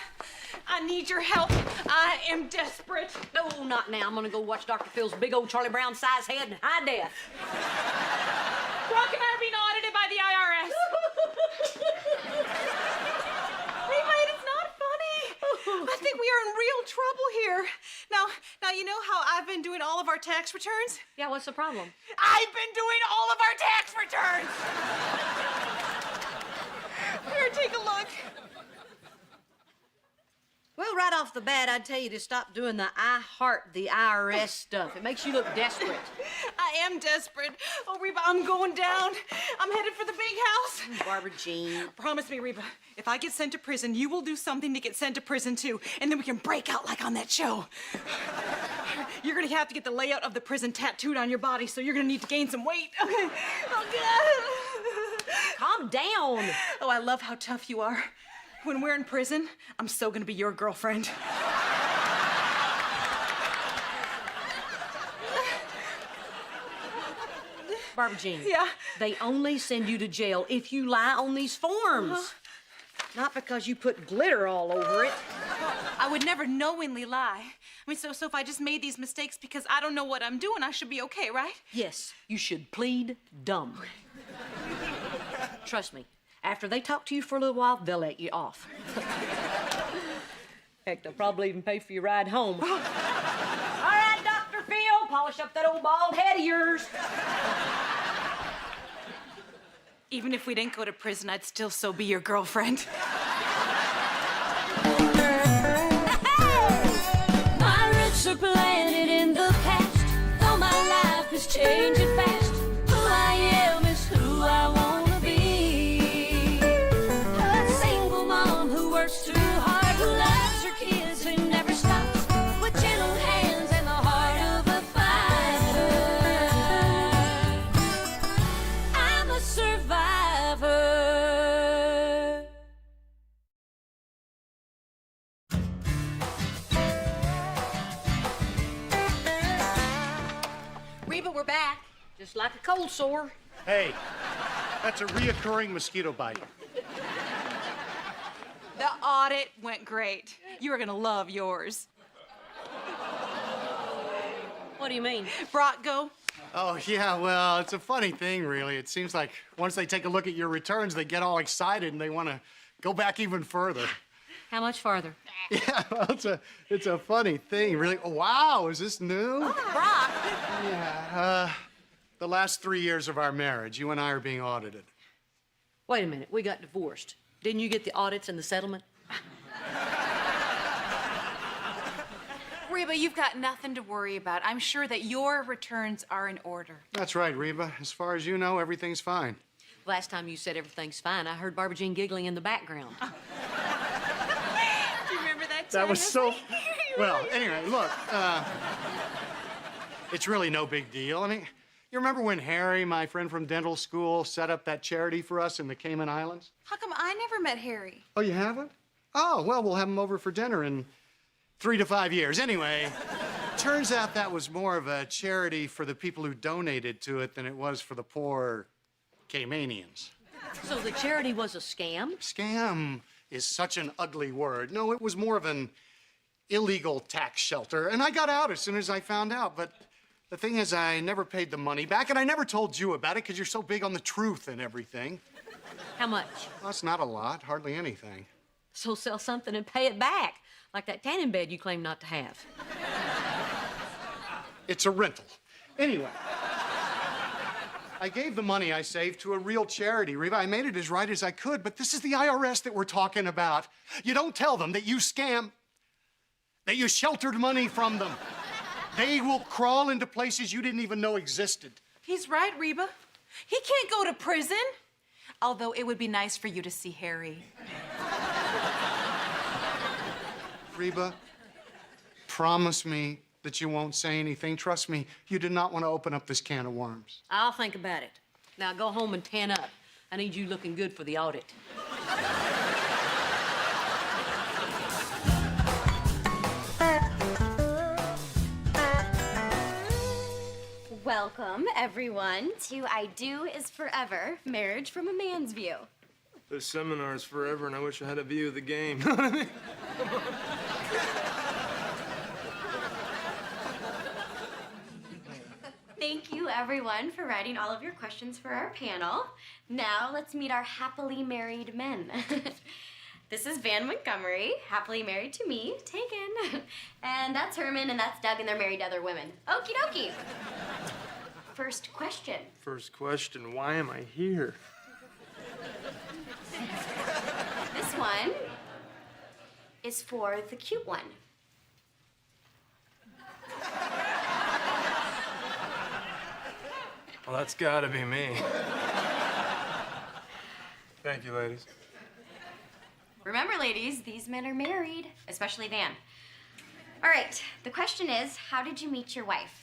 I need your help. I am desperate. No, not now. I'm gonna go watch Dr. Phil's big old Charlie Brown size head in high def. Brock and I are being audited by the IRS. Reba, it is not funny. I think we are in real trouble here. Now you know how I've been doing all of our tax returns? Yeah, what's the problem? I've been doing all of our tax returns. Here, take a look. Well, right off the bat, I'd tell you to stop doing the I heart the IRS stuff. It makes you look desperate. I am desperate. Oh, Reba, I'm going down. I'm headed for the big house. Barbara Jean. Promise me, Reba, if I get sent to prison, you will do something to get sent to prison too, and then we can break out like on that show. You're gonna have to get the layout of the prison tattooed on your body, so you're gonna need to gain some weight. Okay. Oh, God. Calm down. Oh, I love how tough you are. When we're in prison, I'm so gonna be your girlfriend. Barbara Jean. Yeah? They only send you to jail if you lie on these forms. Not because you put glitter all over it. I would never knowingly lie. I mean, so if I just made these mistakes because I don't know what I'm doing, I should be okay, right? Yes, you should plead dumb. Trust me, after they talk to you for a little while, they'll let you off. Heck, they'll probably even pay for your ride home. All right, Dr. Phil, polish up that old bald head of yours. Even if we didn't go to prison, I'd still so be your girlfriend. My roots are planted in the past, though my life is changing fast. Who I am is who I wanna be. A single mom who works too hard, who loves her kids, who never stops, with gentle hands and the heart of a fighter. I'm a survivor. Reba, we're back. Just like a cold sore. Hey, that's a reoccurring mosquito bite. The audit went great. You are gonna love yours. What do you mean? Brock, go. Oh, yeah, well, it's a funny thing, really. It seems like once they take a look at your returns, they get all excited and they want to go back even further. How much farther? Yeah, well, it's a funny thing, really. Oh, wow, is this new? Brock, Yeah, the last 3 years of our marriage, you and I are being audited. Wait a minute, we got divorced. Didn't you get the audits and the settlement? Reba, you've got nothing to worry about. I'm sure that your returns are in order. That's right, Reba. As far as you know, everything's fine. Last time you said everything's fine, I heard Barbara Jean giggling in the background. Do you remember that time? That was so... Well, anyway, look, it's really no big deal. I mean, you remember when Harry, my friend from dental school, set up that charity for us in the Cayman Islands? How come I never met Harry? Oh, you haven't? Oh, well, we'll have him over for dinner in 3 to 5 years. Anyway, turns out that was more of a charity for the people who donated to it than it was for the poor Caymanians. So the charity was a scam? Scam is such an ugly word. No, it was more of an illegal tax shelter, and I got out as soon as I found out, but the thing is, I never paid the money back, and I never told you about it because you're so big on the truth and everything. How much? Well, that's not a lot, hardly anything. So sell something and pay it back, like that tanning bed you claim not to have. It's a rental. Anyway, I gave the money I saved to a real charity, Reba. I made it as right as I could, but this is the IRS that we're talking about. You don't tell them that you scam, that you sheltered money from them. They will crawl into places you didn't even know existed. He's right, Reba. He can't go to prison. Although it would be nice for you to see Harry. Reba, promise me that you won't say anything. Trust me, you did not want to open up this can of worms. I'll think about it. Now go home and tan up. I need you looking good for the audit. Welcome, everyone, to I Do Is Forever, Marriage from a Man's View. This seminar is forever, and I wish I had a view of the game. Thank you, everyone, for writing all of your questions for our panel. Now, let's meet our happily married men. This is Van Montgomery, happily married to me, taken. And that's Herman, and that's Doug, and they're married to other women. Okie dokie. First question. First question, why am I here? This one is for the cute one. Well, that's gotta be me. Thank you, ladies. Remember, ladies, these men are married, especially Van. All right, the question is, how did you meet your wife?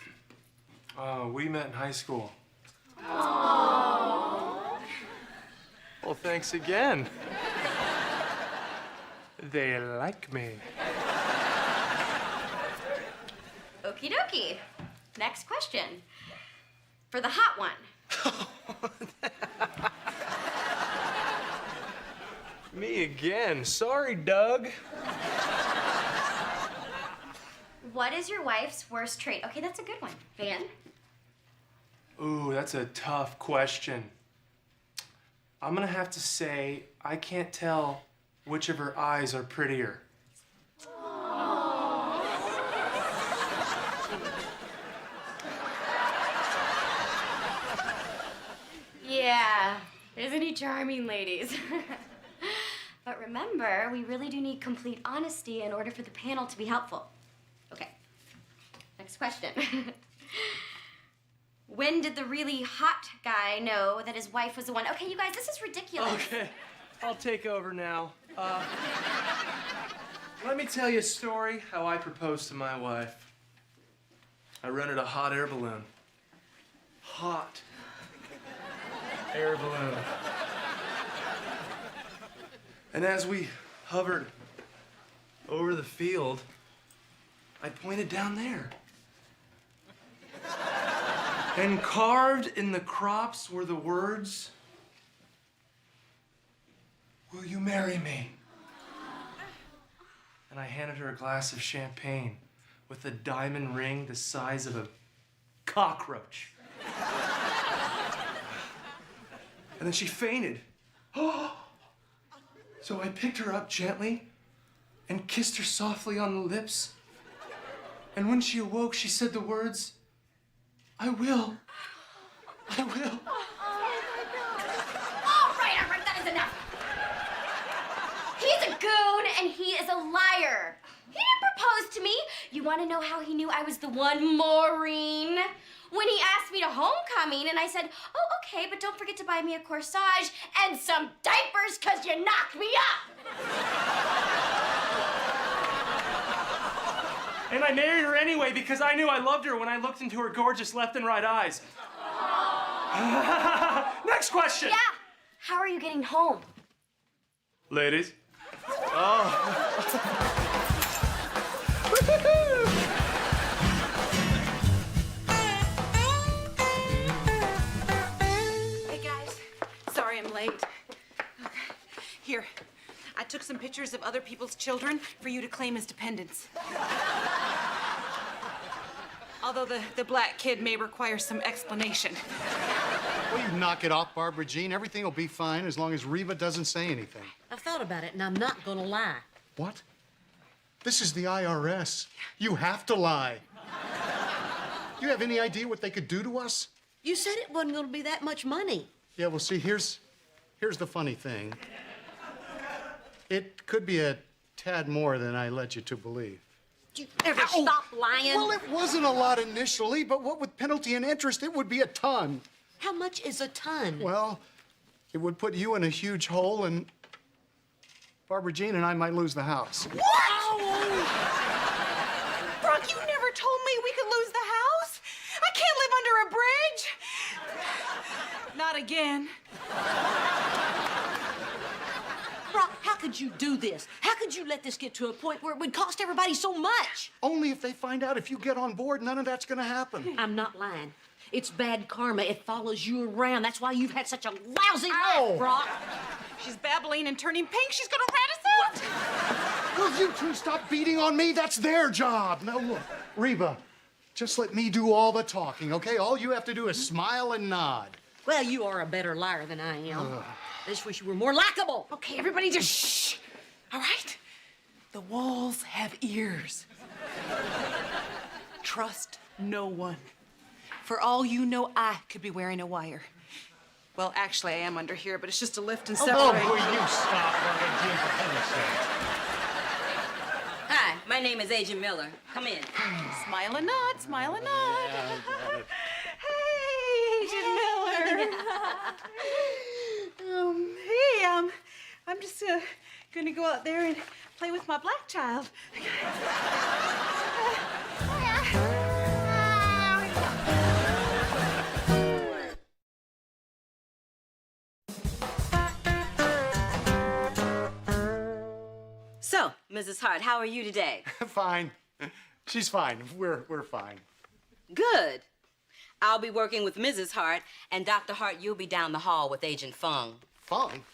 We met in high school. Aww. Well, thanks again. They like me. Okie dokie. Next question. For the hot one. Me again. Sorry, Doug. What is your wife's worst trait? Okay, that's a good one. Van? Ooh, that's a tough question. I'm gonna have to say I can't tell which of her eyes are prettier. Yeah, isn't he charming, ladies? But remember, we really do need complete honesty in order for the panel to be helpful. Okay, next question. When did the really hot guy know that his wife was the one? Okay, you guys, this is ridiculous. Okay, I'll take over now. Let me tell you a story how I proposed to my wife. I rented a hot air balloon. Hot air balloon. And as we hovered over the field, I pointed down there. And carved in the crops were the words, "Will you marry me?" And I handed her a glass of champagne with a diamond ring the size of a cockroach. And then she fainted. So I picked her up gently and kissed her softly on the lips. And when she awoke, she said the words, "I will. I will." All right, that is enough. He's a goon and he is a liar. He didn't propose to me. You want to know how he knew I was the one, Maureen? When he asked me to homecoming and I said, "Oh, okay, but don't forget to buy me a corsage and some diapers because you knocked me up." And I married her anyway because I knew I loved her when I looked into her gorgeous left and right eyes. Next question. Yeah. How are you getting home? Ladies. Hey guys, sorry I'm late. Okay. Here, I took some pictures of other people's children for you to claim as dependents. Although the black kid may require some explanation. Well, you knock it off, Barbara Jean. Everything will be fine as long as Reba doesn't say anything. I've thought about it, and I'm not gonna lie. What? This is the IRS. You have to lie. Do you have any idea what they could do to us? You said it wasn't gonna be that much money. Yeah, well, see, here's the funny thing. It could be a tad more than I led you to believe. Did you ever stop lying? Well, it wasn't a lot initially, but what with penalty and interest, it would be a ton. How much is a ton? Well, it would put you in a huge hole, and Barbara Jean and I might lose the house. What? Brock, you never told me we could lose the house. I can't live under a bridge. Not again. Brock, how could you do this? How could you let this get to a point where it would cost everybody so much? Only if they find out if you get on board, none of that's gonna happen. I'm not lying. It's bad karma. It follows you around. That's why you've had such a lousy life, Brock. She's babbling and turning pink. She's gonna rat us out. Will you two stop beating on me? That's their job. Now, look, Reba, just let me do all the talking, okay? All you have to do is smile and nod. Well, you are a better liar than I am. I just wish you were more likable. Okay, everybody just shh. All right? The walls have ears. Trust no one. For all you know, I could be wearing a wire. Well, actually, I am under here, but it's just a lift and separate. Oh, will you stop, Barbara Jean, for heaven's sake? Hi, my name is Agent Miller. Come in. Smile and nod, smile and nod. Hey, Agent Miller. Hey, I'm just gonna go out there and play with my black child. So, Mrs. Hart, how are you today? Fine. She's fine. We're fine. Good. I'll be working with Mrs. Hart, and Dr. Hart, you'll be down the hall with Agent Fung. Fun?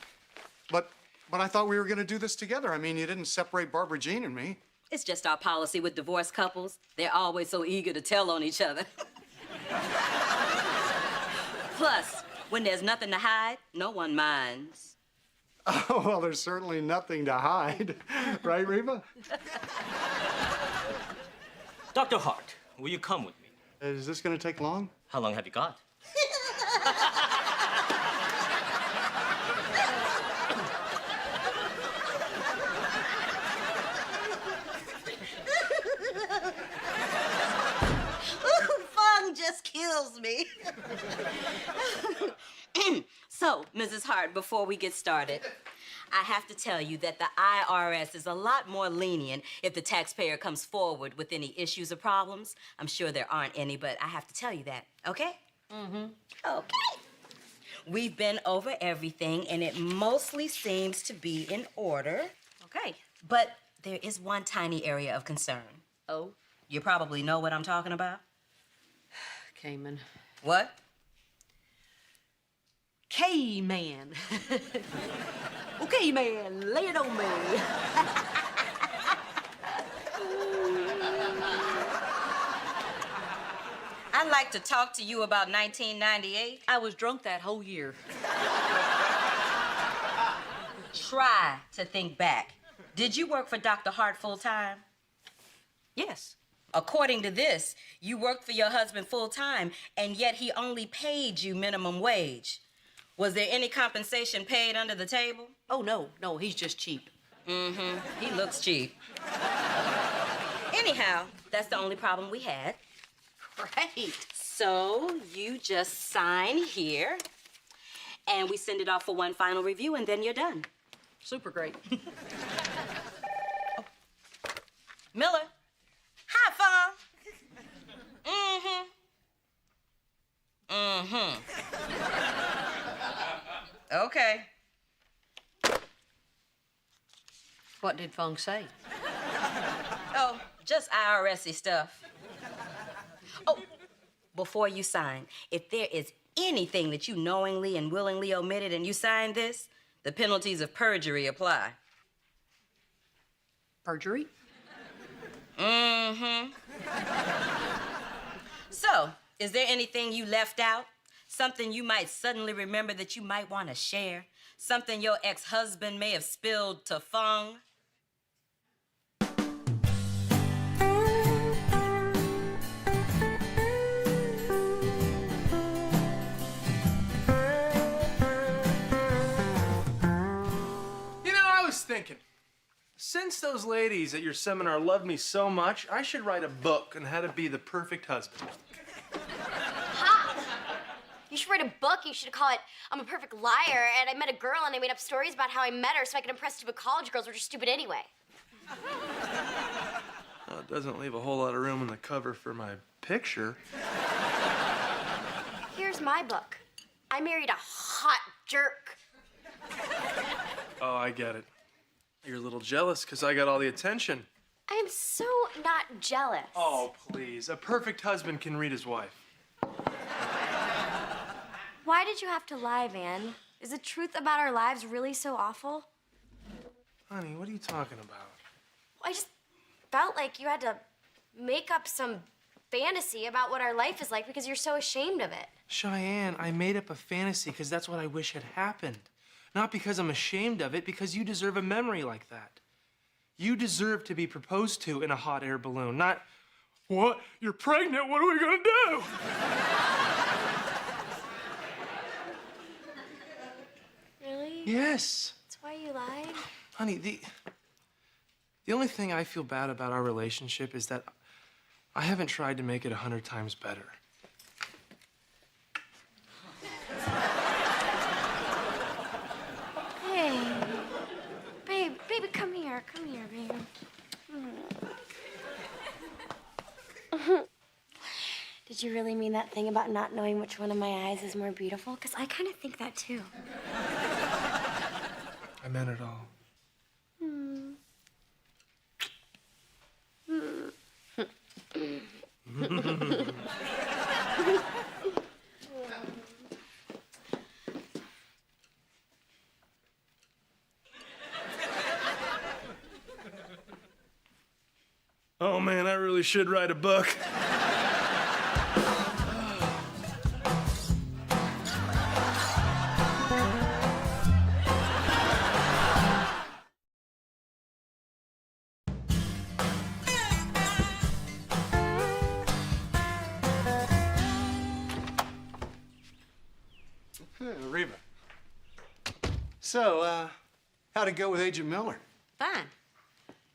But I thought we were gonna do this together. I mean, you didn't separate Barbara Jean and me. It's just our policy with divorced couples. They're always so eager to tell on each other. Plus, when there's nothing to hide, no one minds. Oh, well, there's certainly nothing to hide. Right, Reba? Dr. Hart, will you come with me? Is this gonna take long? How long have you got? Fung just kills me. So, Mrs. Hart, before we get started, I have to tell you that the IRS is a lot more lenient if the taxpayer comes forward with any issues or problems. I'm sure there aren't any, but I have to tell you that, okay? Mm-hmm. Okay. We've been over everything, and it mostly seems to be in order. Okay. But there is one tiny area of concern. Oh? You probably know what I'm talking about. Cayman. What? K-Man. Okay, man, lay it on me. I'd like to talk to you about 1998. I was drunk that whole year. try to think back. Did you work for Dr. Hart full-time? Yes. According to this, you worked for your husband full-time, and yet he only paid you minimum wage. Was there any compensation paid under the table? Oh, no, he's just cheap. Mm-hmm. He looks cheap. Anyhow, that's the only problem we had. Great. So you just sign here, and we send it off for one final review, and then you're done. Super great. Miller, high five. Okay. What did Fung say? Oh, just IRS-y stuff. Oh, before you sign, if there is anything that you knowingly and willingly omitted and you sign this, the penalties of perjury apply. Perjury? Mm-hmm. So, is there anything you left out? Something you might suddenly remember that you might want to share? Something your ex-husband may have spilled to Fung? Thinking, since those ladies at your seminar loved me so much, I should write a book on how to be the perfect husband. Ha! You should write a book. You should call it I'm a Perfect Liar, and I met a girl and I made up stories about how I met her so I could impress stupid college girls, which are stupid anyway. Well, it doesn't leave a whole lot of room on the cover for my picture. Here's my book. I married a hot jerk. Oh, I get it. You're a little jealous because I got all the attention. I am so not jealous. Oh, please. A perfect husband can read his wife. Why did you have to lie, Van? Is the truth about our lives really so awful? Honey, what are you talking about? I just felt like you had to make up some fantasy about what our life is like because you're so ashamed of it. Cheyenne, I made up a fantasy because that's what I wish had happened. Not because I'm ashamed of it, because you deserve a memory like that. You deserve to be proposed to in a hot air balloon, not, what? You're pregnant, what are we gonna do? Really? Yes. That's why you lied? Honey, the only thing I feel bad about our relationship is that I haven't tried to make it 100 times better. Hey, baby, come here, baby. Did you really mean that thing about not knowing which one of my eyes is more beautiful? Because I kind of think that too. I meant it all. Oh man, I really should write a book. Reba. So, how'd it go with Agent Miller? Fine.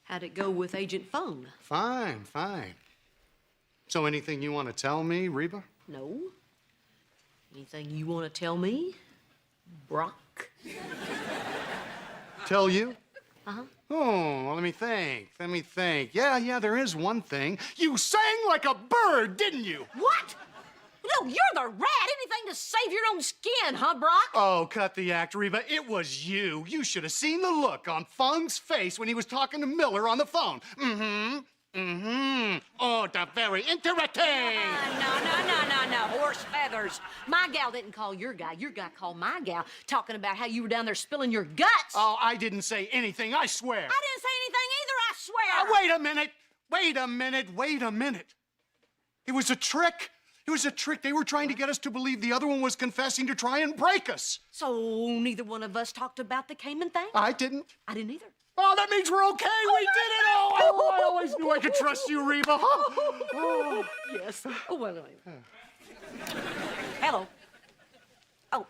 How'd it go with Agent Fung? Fine, fine. So anything you want to tell me, Reba? No. Anything you want to tell me, Brock? Tell you? Uh-huh. Oh, well, let me think. Yeah, there is one thing. You sang like a bird, didn't you? What? No, you're the rat. Anything to save your own skin, huh, Brock? Oh, cut the act, Reba. It was you. You should have seen the look on Fung's face when he was talking to Miller on the phone. Oh, the very interesting. No. Horse feathers. My gal didn't call your guy. Your guy called my gal, talking about how you were down there spilling your guts. Oh, I didn't say anything, I swear. I didn't say anything either, I swear. Wait a minute. It was a trick. It was a trick. They were trying to get us to believe the other one was confessing to try and break us. So neither one of us talked about the Cayman thing? I didn't. I didn't either. Oh, that means we're okay. We did it. Oh, I always knew I could trust you, Reba. Oh. Yes. Oh, well, hello. Oh,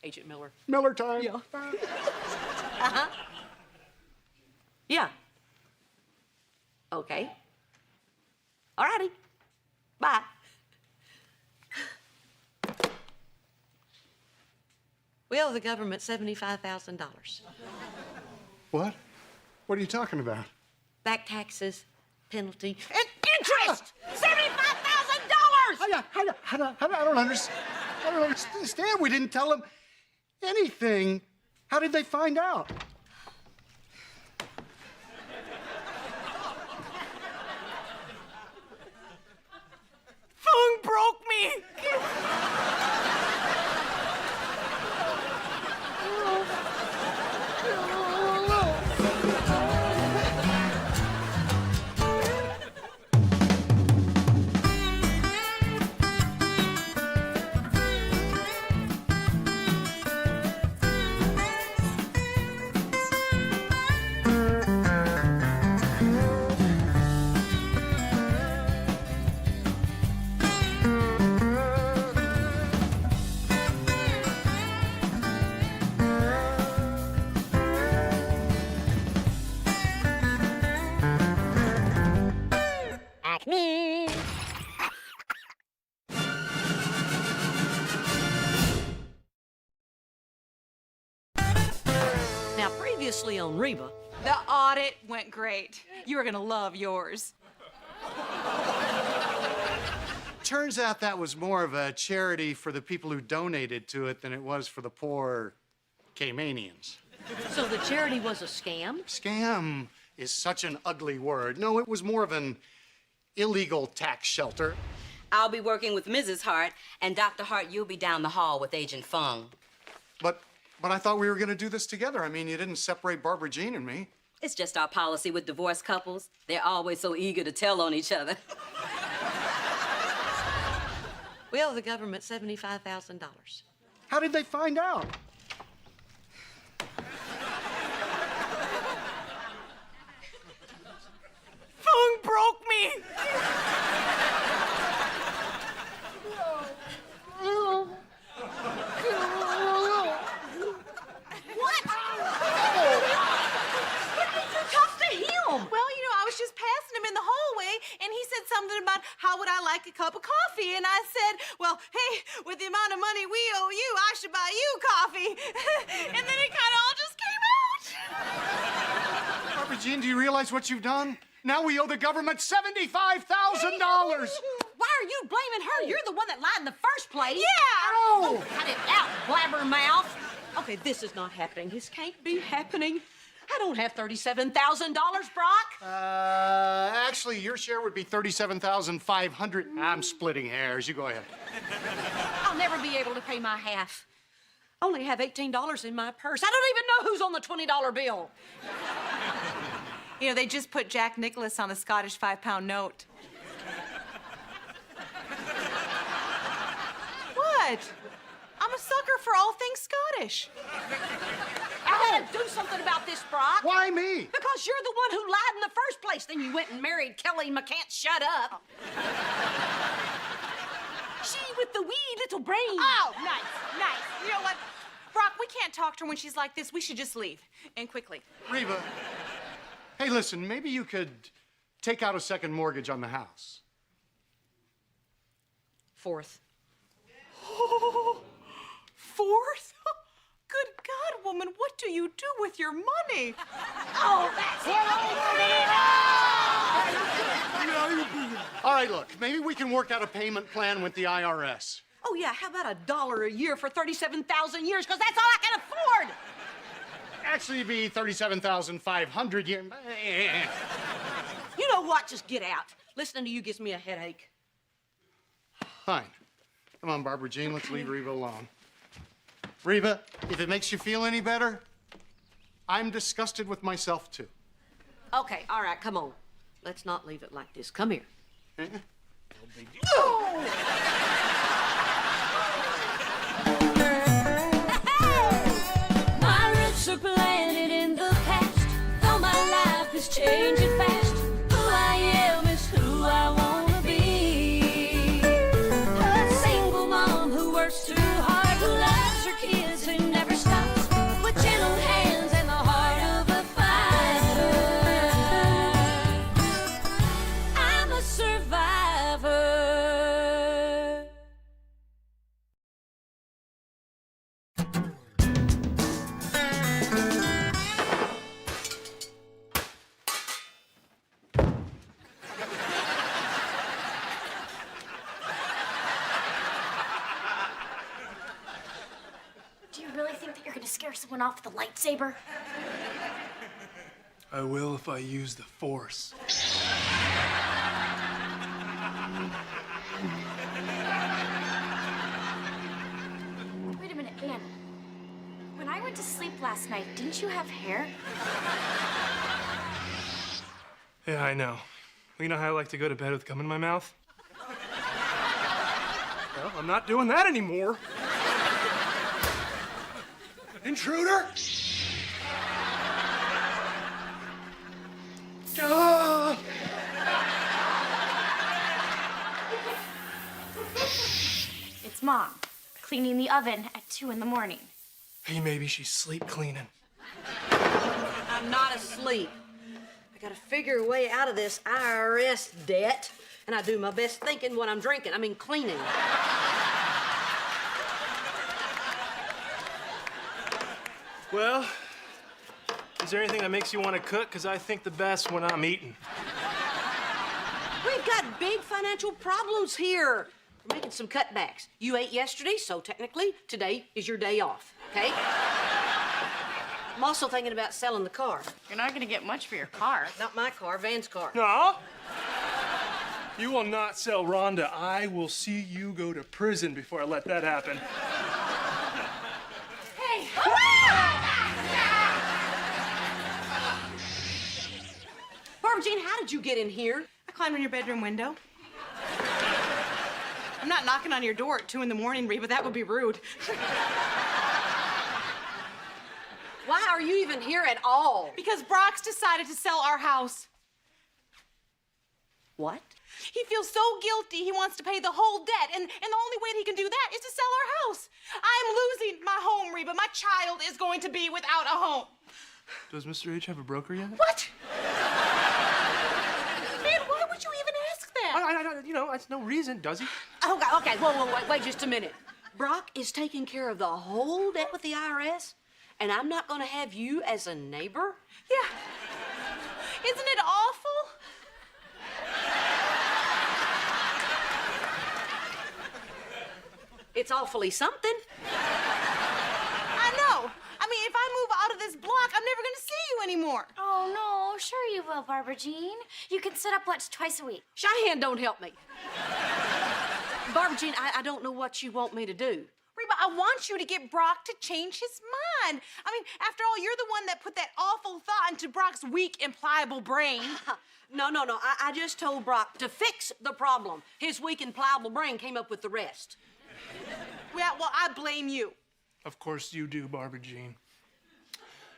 Agent Miller. Miller time. Yeah. Uh-huh. Yeah. Okay. All righty. Bye. We owe the government $75,000. What? What are you talking about? Back taxes, penalty, and interest! $75,000! I don't understand. I don't understand. We didn't tell them anything. How did they find out? Phone broke me. Now, previously on Reba. The audit went great. You are gonna love yours. Turns out that was more of a charity for the people who donated to it than it was for the poor Caymanians. So the charity was a scam? Scam is such an ugly word. No, it was more of an illegal tax shelter. I'll be working with Mrs. Hart, and Dr. Hart, you'll be down the hall with Agent Fung. But I thought we were going to do this together. I mean, you didn't separate Barbara Jean and me. It's just our policy with divorced couples. They're always so eager to tell on each other. We owe the government $75,000. How did they find out? Phone broke me. Just passing him in the hallway, and he said something about how would I like a cup of coffee, and I said, well, hey, with the amount of money we owe you, I should buy you coffee. And then it kind of all just came out. Barbara Jean, do you realize what you've done? Now we owe the government $75,000. Why are you blaming her? You're the one that lied in the first place. Yeah. Oh, cut it out, blabbermouth. Okay, this is not happening. This can't be happening. I don't have $37,000, Brock. Actually, your share would be $37,500. I'm splitting hairs. You go ahead. I'll never be able to pay my half. I only have $18 in my purse. I don't even know who's on the $20 bill. You know, they just put Jack Nicholas on a Scottish 5-pound note. What? I'm a sucker for all things Scottish. I gotta do something about this, Brock. Why me? Because you're the one who lied in the first place. Then you went and married Kelly McCan't Shut Up. She with the wee little brain. Oh, nice, nice. You know what? Brock, we can't talk to her when she's like this. We should just leave, and quickly. Reba, hey, listen, maybe you could take out a second mortgage on the house. Fourth. Fourth? Good God, woman, what do you do with your money? Oh, that's it. All right, look, maybe we can work out a payment plan with the IRS. Oh, yeah, how about $1 a year for 37,000 years? Because that's all I can afford. Actually, it'd be 37,500 years. You know what? Just get out. Listening to you gives me a headache. Fine. Come on, Barbara Jean, let's leave Reba alone. Reba, if it makes you feel any better, I'm disgusted with myself, too. Okay, all right, come on. Let's not leave it like this. Come here. My roots are planted in the past, though my life is changing fast. Who I am is who I wanna be. A single mom who works too hard, who loves her kids and never stops, with gentle hands and the heart of a fighter. I'm a survivor. Do you really think that you're gonna scare someone off with a lightsaber? I will if I use the Force. Wait a minute, Van. When I went to sleep last night, didn't you have hair? Yeah, I know. You know how I like to go to bed with gum in my mouth? Well, I'm not doing that anymore. Intruder! Ah! It's Mom, cleaning the oven at 2 in the morning. Hey, maybe she's sleep cleaning. I'm not asleep. I gotta figure a way out of this IRS debt, and I do my best thinking when I'm drinking. I mean, cleaning. Well, is there anything that makes you want to cook? Because I think the best when I'm eating. We've got big financial problems here. We're making some cutbacks. You ate yesterday, so technically today is your day off, okay? I'm also thinking about selling the car. You're not gonna get much for your car. Not my car, Van's car. No. You will not sell Rhonda. I will see you go to prison before I let that happen. Hey! Barbara Jean, how did you get in here? I climbed in your bedroom window. I'm not knocking on your door at 2 in the morning, Reba. That would be rude. Why are you even here at all? Because Brock's decided to sell our house. What? He feels so guilty he wants to pay the whole debt, and the only way that he can do that is to sell our house. I'm losing my home, Reba. My child is going to be without a home. Does Mr. H have a broker yet? What? Man, why would you even ask that? You know, that's no reason, does he? Okay, whoa, wait just a minute. Brock is taking care of the whole debt with the IRS, and I'm not gonna have you as a neighbor? Yeah. Isn't it awful? It's awfully something. I know. I mean, if I move out of this block, I'm never gonna see you anymore. Oh, no. Sure you will, Barbara Jean. You can set up lunch twice a week. Cheyenne, don't help me. Barbara Jean, I don't know what you want me to do. Reba, I want you to get Brock to change his mind. I mean, after all, you're the one that put that awful thought into Brock's weak and pliable brain. No. I just told Brock to fix the problem. His weak and pliable brain came up with the rest. Yeah, well, I blame you. Of course you do, Barbara Jean.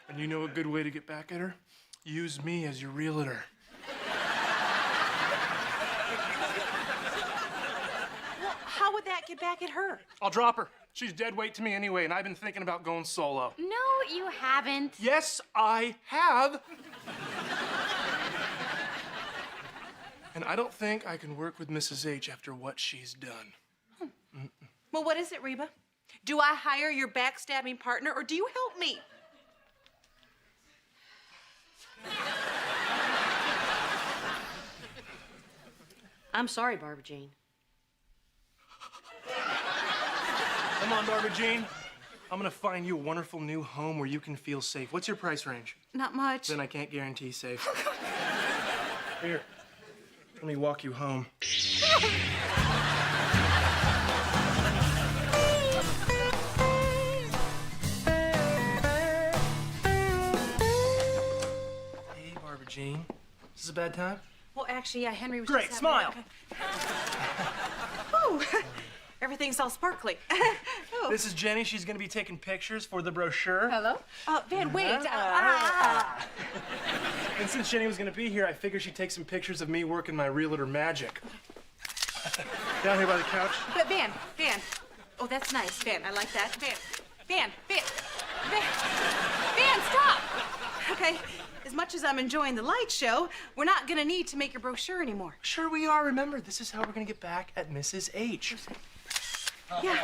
And you know a good way to get back at her? Use me as your realtor. Well, how would that get back at her? I'll drop her. She's dead weight to me anyway, and I've been thinking about going solo. No, you haven't. Yes, I have. And I don't think I can work with Mrs. H after what she's done. Well, what is it, Reba? Do I hire your backstabbing partner, or do you help me? I'm sorry, Barbara Jean. Come on, Barbara Jean. I'm gonna find you a wonderful new home where you can feel safe. What's your price range? Not much. Then I can't guarantee safe. Here, let me walk you home. Hey, Barbara Jean. Is this a bad time? Well, actually, yeah, Henry was Great, just smile. Oh, everything's all sparkly. Oh. This is Jenny. She's going to be taking pictures for the brochure. Hello? Van, wait. And since Jenny was going to be here, I figured she'd take some pictures of me working my realtor magic. Down here by the couch. But Van. Oh, that's nice, Van. I like that. Van, stop! Okay, as much as I'm enjoying the light show, we're not gonna need to make your brochure anymore. Sure we are. Remember, this is how we're going to get back at Mrs. H. Yeah.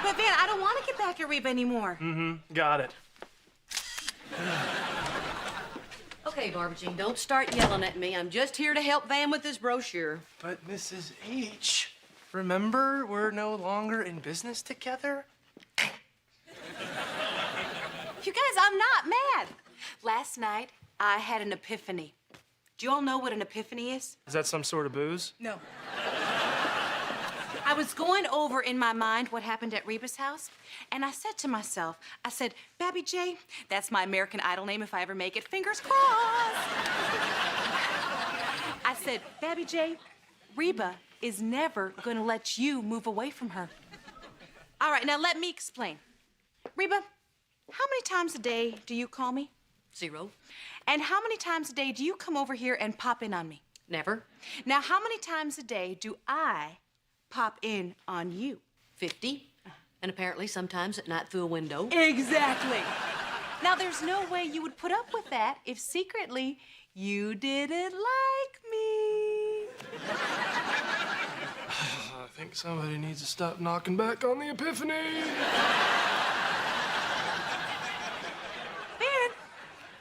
But Van, I don't want to get back at Reba anymore. Mm-hmm. Got it. Okay, Barbara Jean, don't start yelling at me. I'm just here to help Van with this brochure. But Mrs. H, remember, we're no longer in business together? You guys, I'm not mad. Last night, I had an epiphany. Do you all know what an epiphany is? Is that some sort of booze? No. I was going over in my mind what happened at Reba's house, and I said to myself, Babby J, that's my American Idol name if I ever make it, fingers crossed. I said, Babby J, Reba is never gonna let you move away from her. All right, now let me explain. Reba, how many times a day do you call me? 0. And how many times a day do you come over here and pop in on me? Never. Now, how many times a day do I pop in on you? 50. And apparently sometimes at night through a window. Exactly. Now, there's no way you would put up with that if secretly you didn't like me. I think somebody needs to stop knocking back on the epiphany. Man,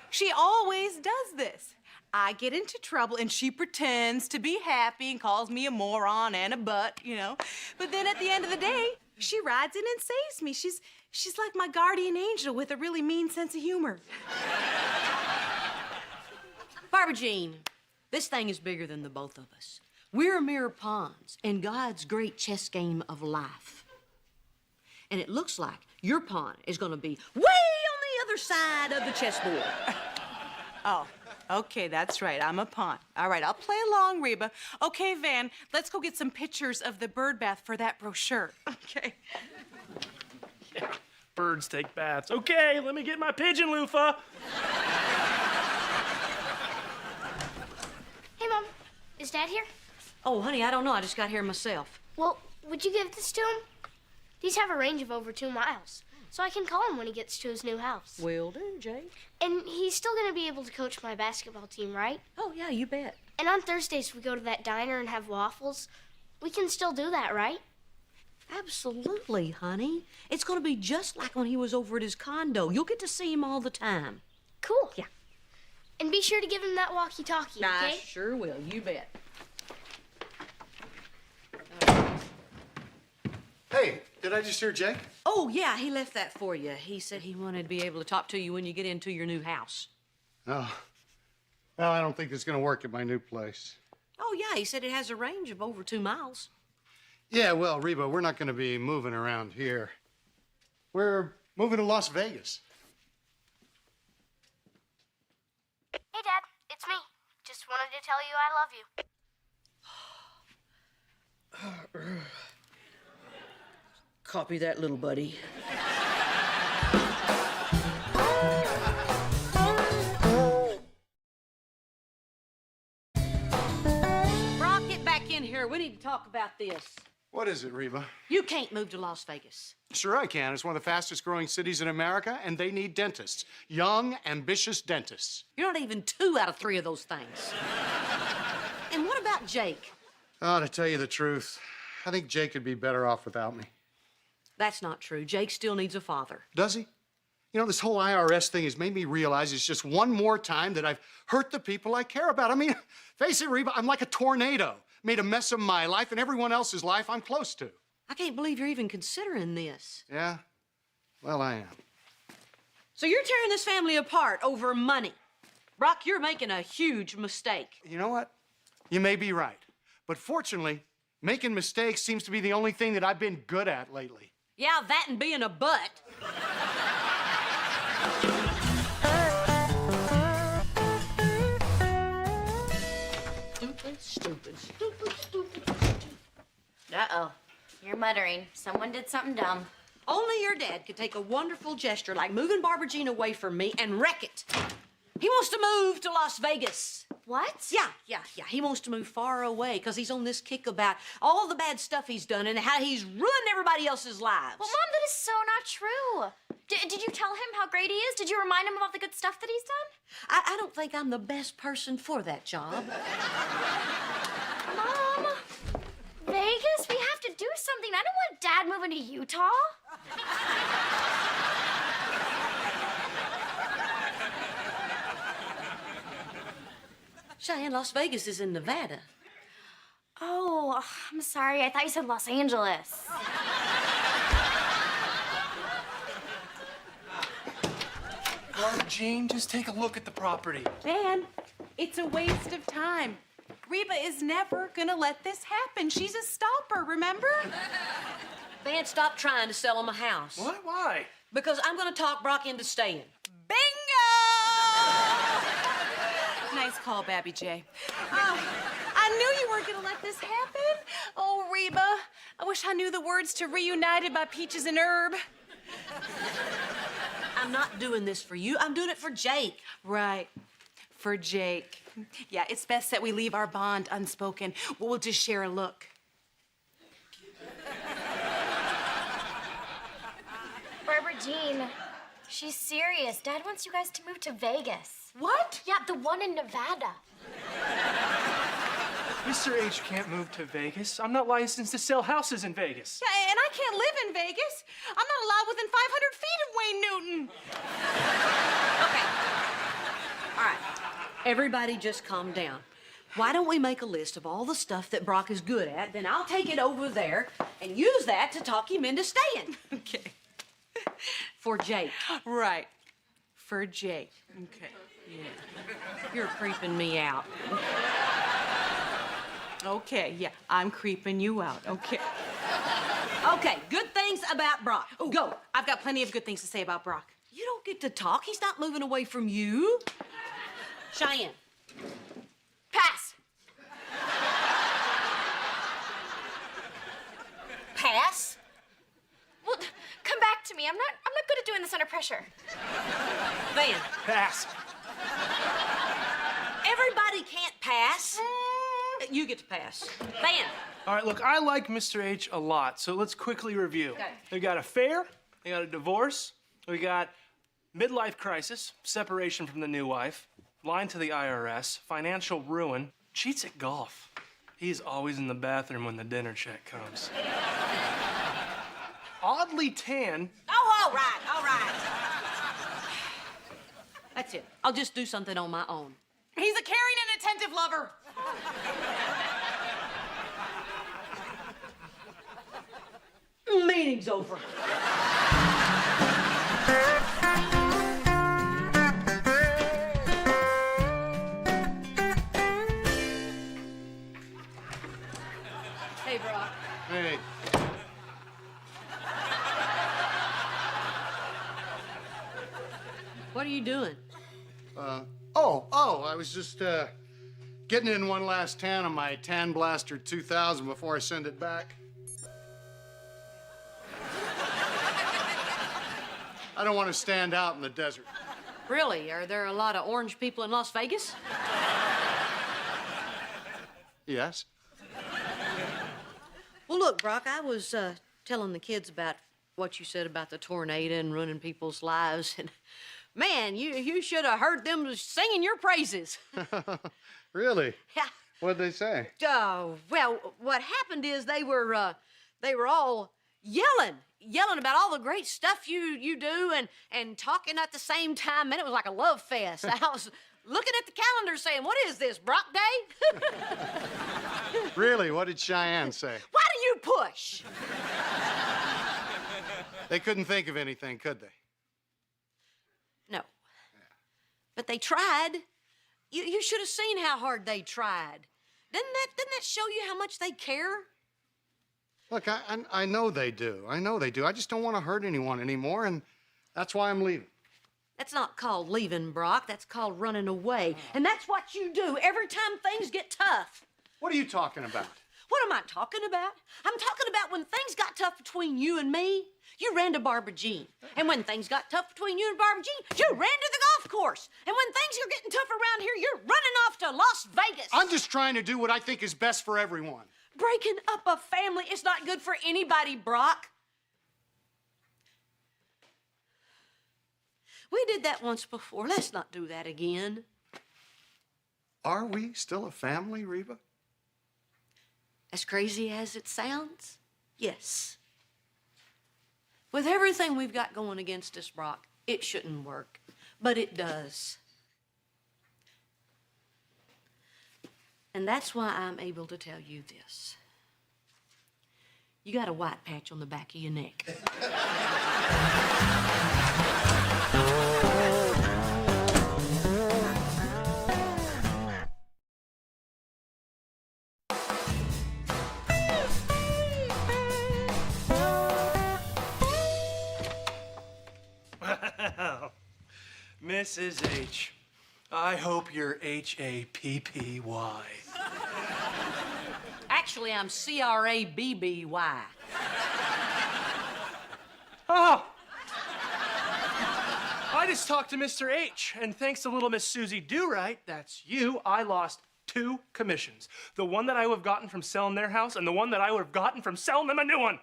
she always does this. I get into trouble and she pretends to be happy and calls me a moron and a butt, you know. But then at the end of the day, she rides in and saves me. She's like my guardian angel with a really mean sense of humor. Barbara Jean, this thing is bigger than the both of us. We're mere pawns in God's great chess game of life. And it looks like your pawn is gonna be way on the other side of the chessboard. Oh, okay, that's right. I'm a pawn. All right, I'll play along, Reba. Okay, Van, let's go get some pictures of the bird bath for that brochure. Okay. Yeah, birds take baths. Okay, let me get my pigeon loofah. Hey, Mom. Is Dad here? Oh, honey, I don't know. I just got here myself. Well, would you give this to him? These have a range of over 2 miles, so I can call him when he gets to his new house. Will do, Jake. And he's still gonna be able to coach my basketball team, right? Oh, yeah, you bet. And on Thursdays, we go to that diner and have waffles. We can still do that, right? Absolutely, honey. It's gonna be just like when he was over at his condo. You'll get to see him all the time. Cool. Yeah. And be sure to give him that walkie-talkie, okay? I sure will. You bet. Hey, did I just hear Jake? Oh, yeah, he left that for you. He said he wanted to be able to talk to you when you get into your new house. Oh. Well, I don't think it's going to work at my new place. Oh, yeah, he said it has a range of over 2 miles. Yeah, well, Reba, we're not going to be moving around here. We're moving to Las Vegas. Hey, Dad. It's me. Just wanted to tell you I love you. Copy that, little buddy. Brock, get back in here. We need to talk about this. What is it, Reba? You can't move to Las Vegas. Sure I can. It's one of the fastest growing cities in America, and they need dentists. Young, ambitious dentists. You're not even 2 out of 3 of those things. And what about Jake? Oh, to tell you the truth, I think Jake would be better off without me. That's not true. Jake still needs a father. Does he? You know, this whole IRS thing has made me realize it's just one more time that I've hurt the people I care about. I mean, face it, Reba, I'm like a tornado. Made a mess of my life and everyone else's life I'm close to. I can't believe you're even considering this. Yeah? Well, I am. So you're tearing this family apart over money. Brock, you're making a huge mistake. You know what? You may be right. But fortunately, making mistakes seems to be the only thing that I've been good at lately. Yeah, that and being a butt. Uh-oh. You're muttering. Someone did something dumb. Only your dad could take a wonderful gesture like moving Barbara Jean away from me and wreck it. He wants to move to Las Vegas. What? Yeah. He wants to move far away because he's on this kick about all the bad stuff he's done and how he's ruined everybody else's lives. Well, Mom, that is so not true. Did you tell him how great he is? Did you remind him of all the good stuff that he's done? I don't think I'm the best person for that job. Mom, Vegas? We have to do something. I don't want Dad moving to Utah. Cheyenne, Las Vegas is in Nevada. Oh, I'm sorry. I thought you said Los Angeles. Barbara Jean, just take a look at the property. Van, it's a waste of time. Reba is never gonna let this happen. She's a stopper, remember? Van, stop trying to sell him a house. What? Why? Because I'm gonna talk Brock into staying. Bingo! Nice call, Babby J. I knew you weren't gonna let this happen. Oh, Reba, I wish I knew the words to Reunited by Peaches and Herb. I'm not doing this for you. I'm doing it for Jake. Right, for Jake. Yeah, it's best that we leave our bond unspoken. We'll just share a look. Barbara Jean, she's serious. Dad wants you guys to move to Vegas. What? Yeah, the one in Nevada. Mr. H can't move to Vegas. I'm not licensed to sell houses in Vegas. Yeah, and I can't live in Vegas. I'm not allowed within 500 feet of Wayne Newton. Okay. All right. Everybody just calm down. Why don't we make a list of all the stuff that Brock is good at, then I'll take it over there and use that to talk him into staying. Okay. For Jake. Right. For Jake. Okay. Yeah. You're creeping me out. Okay, yeah, I'm creeping you out. Okay. Okay, good things about Brock. Oh, Go. I've got plenty of good things to say about Brock. You don't get to talk. He's not moving away from you. Cheyenne. Pass. Pass. Well, come back to me. I'm not good at doing this under pressure. Van. Pass. Everybody can't pass. You get to pass. Van. All right, look, I like Mr. H a lot, so let's quickly review. Okay. We got affair, we got a divorce, we got midlife crisis, separation from the new wife, line to the IRS, financial ruin, cheats at golf. He's always in the bathroom when the dinner check comes. Oddly tan. Oh, all right. That's it. I'll just do something on my own. He's a caring and attentive lover. Meeting's over. Hey, Brock. Hey, What are you doing? I was just getting in one last tan on my Tan Blaster 2000 before I send it back. I don't want to stand out in the desert. Really? Are there a lot of orange people in Las Vegas? Yes? Well, look, Brock, I was telling the kids about what you said about the tornado and ruining people's lives, and man, you should have heard them singing your praises. Really? Yeah. What'd they say? Well, what happened is they were all yelling about all the great stuff you do and talking at the same time. Man, it was like a love fest. I was looking at the calendar saying, what is this, Brock Day? Really? What did Cheyenne say? Why do you push? They couldn't think of anything, could they? No. But they tried. You should have seen how hard they tried. Didn't that show you how much they care? Look, I know they do. I know they do. I just don't want to hurt anyone anymore, and that's why I'm leaving. That's not called leaving, Brock. That's called running away. And that's what you do every time things get tough. What are you talking about? What am I talking about? I'm talking about when things got tough between you and me, you ran to Barbara Jean. And when things got tough between you and Barbara Jean, you ran to the golf course. And when things are getting tough around here, you're running off to Las Vegas. I'm just trying to do what I think is best for everyone. Breaking up a family is not good for anybody, Brock. We did that once before. Let's not do that again. Are we still a family, Reba? As crazy as it sounds, yes. With everything we've got going against us, Brock, it shouldn't work, but it does. And that's why I'm able to tell you this. You got a white patch on the back of your neck. Mrs. H, I hope you're H-A-P-P-Y. Actually, I'm C-R-A-B-B-Y. Oh! I just talked to Mr. H, and thanks to little Miss Susie Do-Right, that's you, I lost 2 commissions. The one that I would have gotten from selling their house, and the one that I would have gotten from selling them a new one.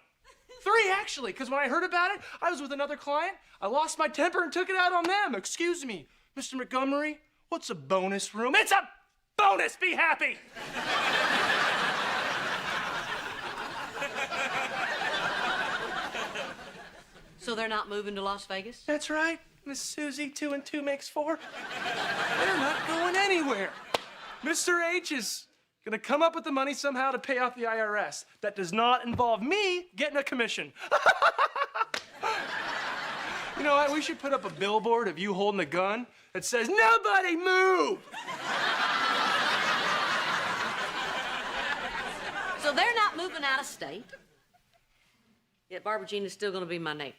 3, actually, because when I heard about it, I was with another client, I lost my temper and took it out on them. Excuse me, Mr. Montgomery, what's a bonus room? It's a bonus, be happy! So they're not moving to Las Vegas? That's right, Miss Susie, 2 and 2 makes 4. They're not going anywhere. Mr. H is gonna come up with the money somehow to pay off the IRS. That does not involve me getting a commission. You know what, we should put up a billboard of you holding a gun that says, "Nobody move!" So they're not moving out of state. Yet Barbara Jean is still gonna be my neighbor.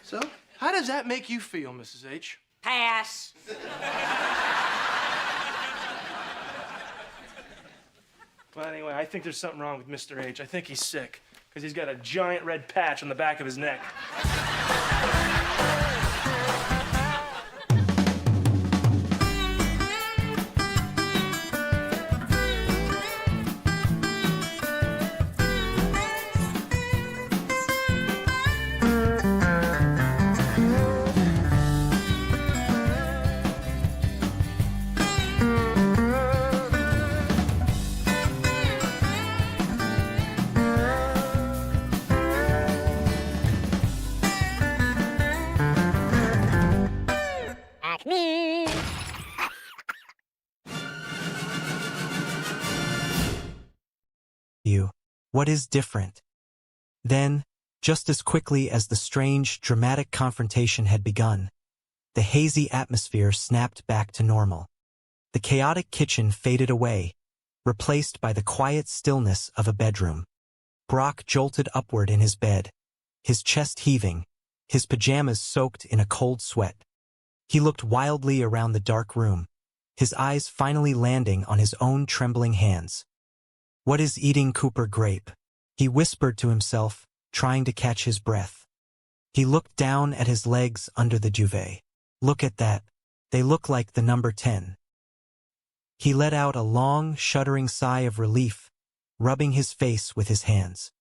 So, how does that make you feel, Mrs. H? Pass. Well, anyway, I think there's something wrong with Mr. H. I think he's sick, because he's got a giant red patch on the back of his neck. What is different? Then, just as quickly as the strange, dramatic confrontation had begun, the hazy atmosphere snapped back to normal. The chaotic kitchen faded away, replaced by the quiet stillness of a bedroom. Brock jolted upward in his bed, his chest heaving, his pajamas soaked in a cold sweat. He looked wildly around the dark room, his eyes finally landing on his own trembling hands. "What is eating Cooper grape?" he whispered to himself, trying to catch his breath. He looked down at his legs under the duvet. "Look at that. They look like the number 10. He let out a long, shuddering sigh of relief, rubbing his face with his hands.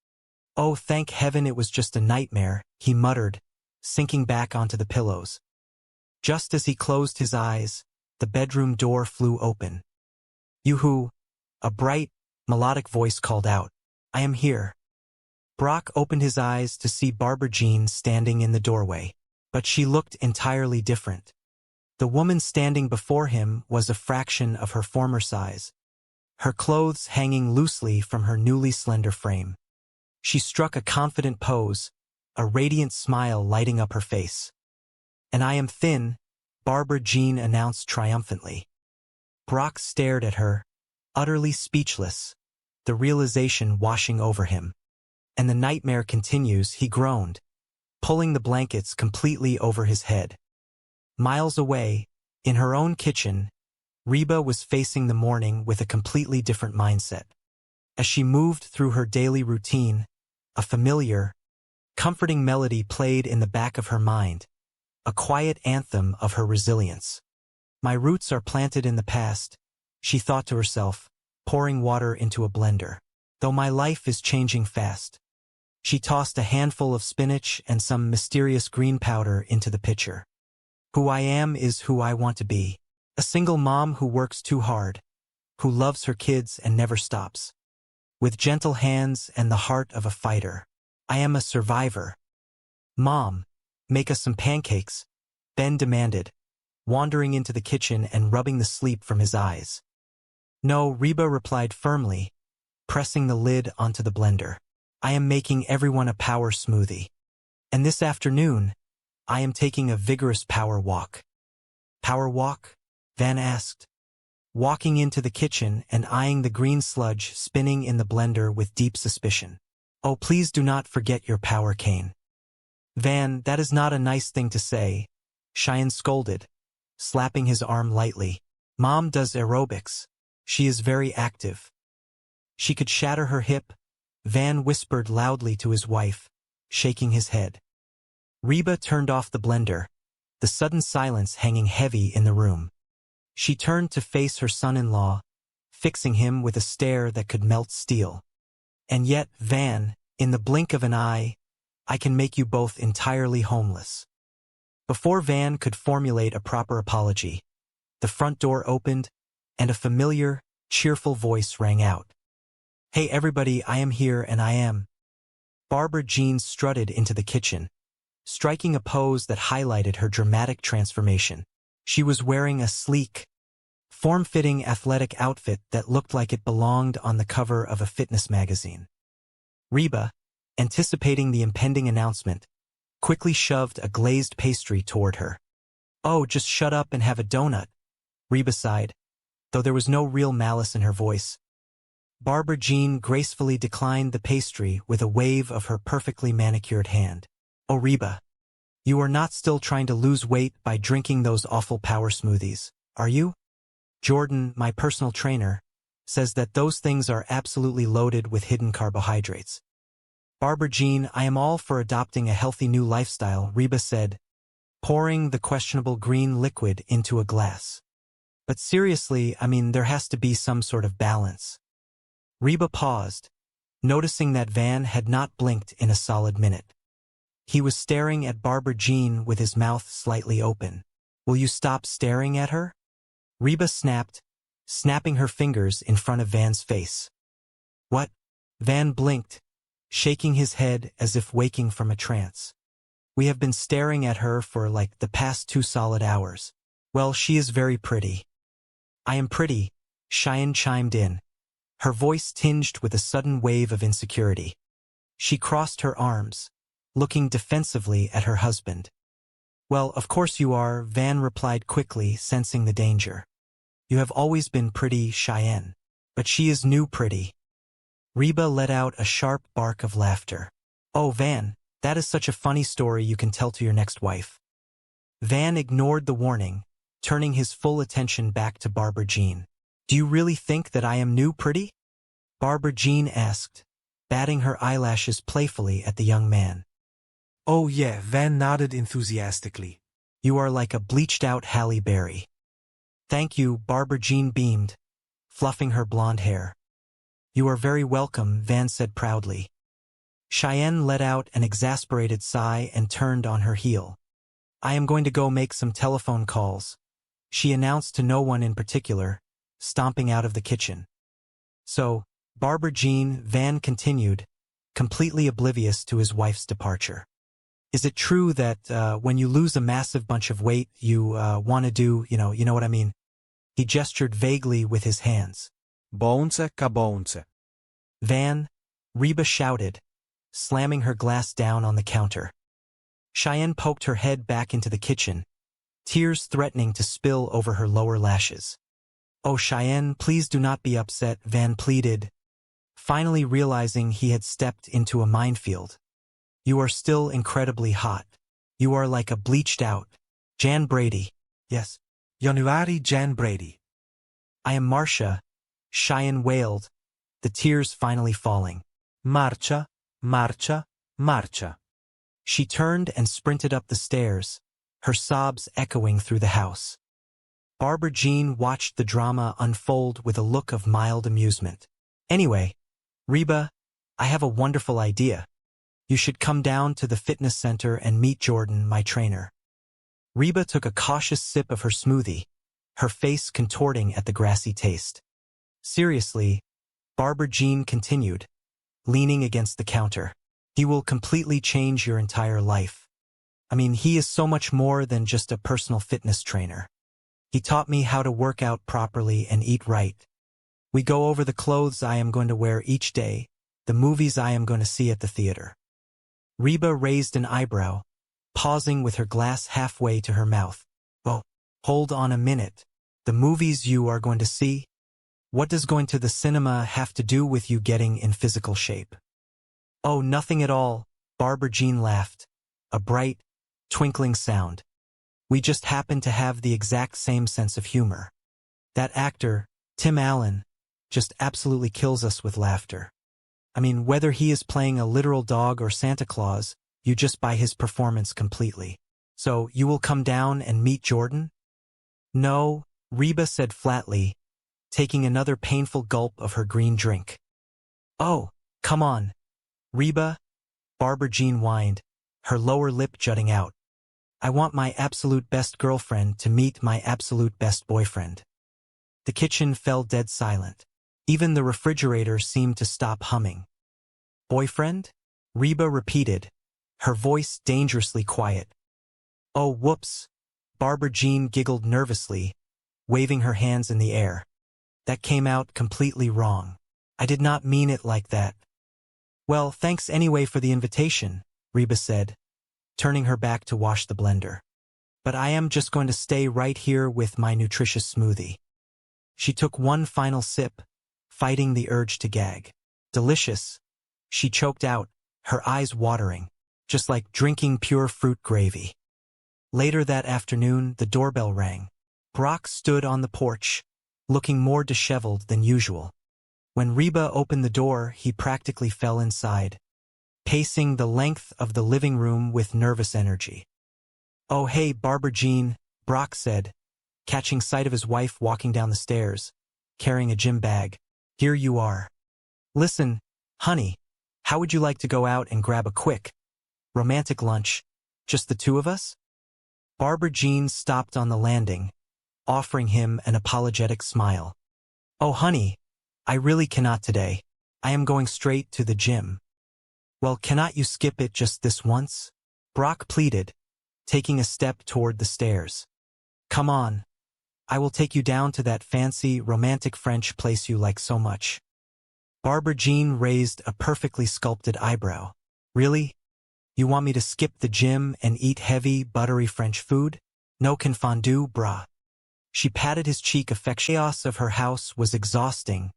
"Oh, thank heaven it was just a nightmare," he muttered, sinking back onto the pillows. Just as he closed his eyes, the bedroom door flew open. "Yoo-hoo," a bright, melodic voice called out. "I am here." Brock opened his eyes to see Barbara Jean standing in the doorway, but she looked entirely different. The woman standing before him was a fraction of her former size, her clothes hanging loosely from her newly slender frame. She struck a confident pose, a radiant smile lighting up her face. "And I am thin," Barbara Jean announced triumphantly. Brock stared at her, utterly speechless, the realization washing over him. "And the nightmare continues," he groaned, pulling the blankets completely over his head. Miles away, in her own kitchen, Reba was facing the morning with a completely different mindset. As she moved through her daily routine, a familiar, comforting melody played in the back of her mind, a quiet anthem of her resilience. My roots are planted in the past, she thought to herself, pouring water into a blender. Though my life is changing fast. She tossed a handful of spinach and some mysterious green powder into the pitcher. Who I am is who I want to be. A single mom who works too hard, who loves her kids and never stops. With gentle hands and the heart of a fighter. I am a survivor. Mom, make us some pancakes, Ben demanded, wandering into the kitchen and rubbing the sleep from his eyes. No, Reba replied firmly, pressing the lid onto the blender. I am making everyone a power smoothie. And this afternoon, I am taking a vigorous power walk. Power walk? Van asked, walking into the kitchen and eyeing the green sludge spinning in the blender with deep suspicion. Oh, please do not forget your power cane. Van, that is not a nice thing to say, Cheyenne scolded, slapping his arm lightly. Mom does aerobics. She is very active. She could shatter her hip, Van whispered loudly to his wife, shaking his head. Reba turned off the blender, the sudden silence hanging heavy in the room. She turned to face her son-in-law, fixing him with a stare that could melt steel. And yet, Van, in the blink of an eye, I can make you both entirely homeless. Before Van could formulate a proper apology, the front door opened, and a familiar, cheerful voice rang out. Hey everybody, I am here and I am. Barbara Jean strutted into the kitchen, striking a pose that highlighted her dramatic transformation. She was wearing a sleek, form-fitting athletic outfit that looked like it belonged on the cover of a fitness magazine. Reba, anticipating the impending announcement, quickly shoved a glazed pastry toward her. Oh, just shut up and have a donut, Reba sighed, though there was no real malice in her voice. Barbara Jean gracefully declined the pastry with a wave of her perfectly manicured hand. Oh, Reba, you are not still trying to lose weight by drinking those awful power smoothies, are you? Jordan, my personal trainer, says that those things are absolutely loaded with hidden carbohydrates. Barbara Jean, I am all for adopting a healthy new lifestyle, Reba said, pouring the questionable green liquid into a glass. But seriously, I mean, there has to be some sort of balance. Reba paused, noticing that Van had not blinked in a solid minute. He was staring at Barbara Jean with his mouth slightly open. Will you stop staring at her? Reba snapped, snapping her fingers in front of Van's face. What? Van blinked, shaking his head as if waking from a trance. We have been staring at her for like the past 2 solid hours. Well, she is very pretty. I am pretty, Cheyenne chimed in, her voice tinged with a sudden wave of insecurity. She crossed her arms, looking defensively at her husband. Well, of course you are, Van replied quickly, sensing the danger. You have always been pretty, Cheyenne. But she is new pretty. Reba let out a sharp bark of laughter. Oh, Van, that is such a funny story you can tell to your next wife. Van ignored the warning, turning his full attention back to Barbara Jean. Do you really think that I am new pretty? Barbara Jean asked, batting her eyelashes playfully at the young man. Oh yeah, Van nodded enthusiastically. You are like a bleached-out Halle Berry. Thank you, Barbara Jean beamed, fluffing her blonde hair. You are very welcome, Van said proudly. Cheyenne let out an exasperated sigh and turned on her heel. I am going to go make some telephone calls, she announced to no one in particular, stomping out of the kitchen. So, Barbara Jean, Van continued, completely oblivious to his wife's departure. Is it true that when you lose a massive bunch of weight, you want to do, you know what I mean? He gestured vaguely with his hands. Bounce ka bounce. Van, Reba shouted, slamming her glass down on the counter. Cheyenne poked her head back into the kitchen, tears threatening to spill over her lower lashes. Oh, Cheyenne, please do not be upset, Van pleaded, finally realizing he had stepped into a minefield. You are still incredibly hot. You are like a bleached-out, Jan Brady. Yes. Januari Jan Brady. I am Marcia, Cheyenne wailed, the tears finally falling. Marcia, Marcia, Marcia. She turned and sprinted up the stairs, her sobs echoing through the house. Barbara Jean watched the drama unfold with a look of mild amusement. Anyway, Reba, I have a wonderful idea. You should come down to the fitness center and meet Jordan, my trainer. Reba took a cautious sip of her smoothie, her face contorting at the grassy taste. Seriously, Barbara Jean continued, leaning against the counter. He will completely change your entire life. I mean, he is so much more than just a personal fitness trainer. He taught me how to work out properly and eat right. We go over the clothes I am going to wear each day, the movies I am going to see at the theater. Reba raised an eyebrow, pausing with her glass halfway to her mouth. Oh, hold on a minute. The movies you are going to see? What does going to the cinema have to do with you getting in physical shape? Oh, nothing at all, Barbara Jean laughed. A bright, twinkling sound. We just happen to have the exact same sense of humor. That actor, Tim Allen, just absolutely kills us with laughter. I mean, whether he is playing a literal dog or Santa Claus, you just buy his performance completely. So, you will come down and meet Jordan? No, Reba said flatly, taking another painful gulp of her green drink. Oh, come on. Reba, Barbara Jean whined, her lower lip jutting out. I want my absolute best girlfriend to meet my absolute best boyfriend. The kitchen fell dead silent. Even the refrigerator seemed to stop humming. Boyfriend? Reba repeated, her voice dangerously quiet. Oh, whoops. Barbara Jean giggled nervously, waving her hands in the air. That came out completely wrong. I did not mean it like that. Well, thanks anyway for the invitation, Reba said, turning her back to wash the blender. But I am just going to stay right here with my nutritious smoothie. She took one final sip, fighting the urge to gag. Delicious, she choked out, her eyes watering, just like drinking pure fruit gravy. Later that afternoon, the doorbell rang. Brock stood on the porch, looking more disheveled than usual. When Reba opened the door, he practically fell inside, pacing the length of the living room with nervous energy. Oh, hey, Barbara Jean, Brock said, catching sight of his wife walking down the stairs, carrying a gym bag. Here you are. Listen, honey, how would you like to go out and grab a quick, romantic lunch, just the two of us? Barbara Jean stopped on the landing, offering him an apologetic smile. Oh, honey, I really cannot today. I am going straight to the gym. Well, cannot you skip it just this once? Brock pleaded, taking a step toward the stairs. Come on. I will take you down to that fancy, romantic French place you like so much. Barbara Jean raised a perfectly sculpted eyebrow. Really? You want me to skip the gym and eat heavy, buttery French food? No confondu, brah. She patted his cheek affectionately. The chaos of her house was exhausting,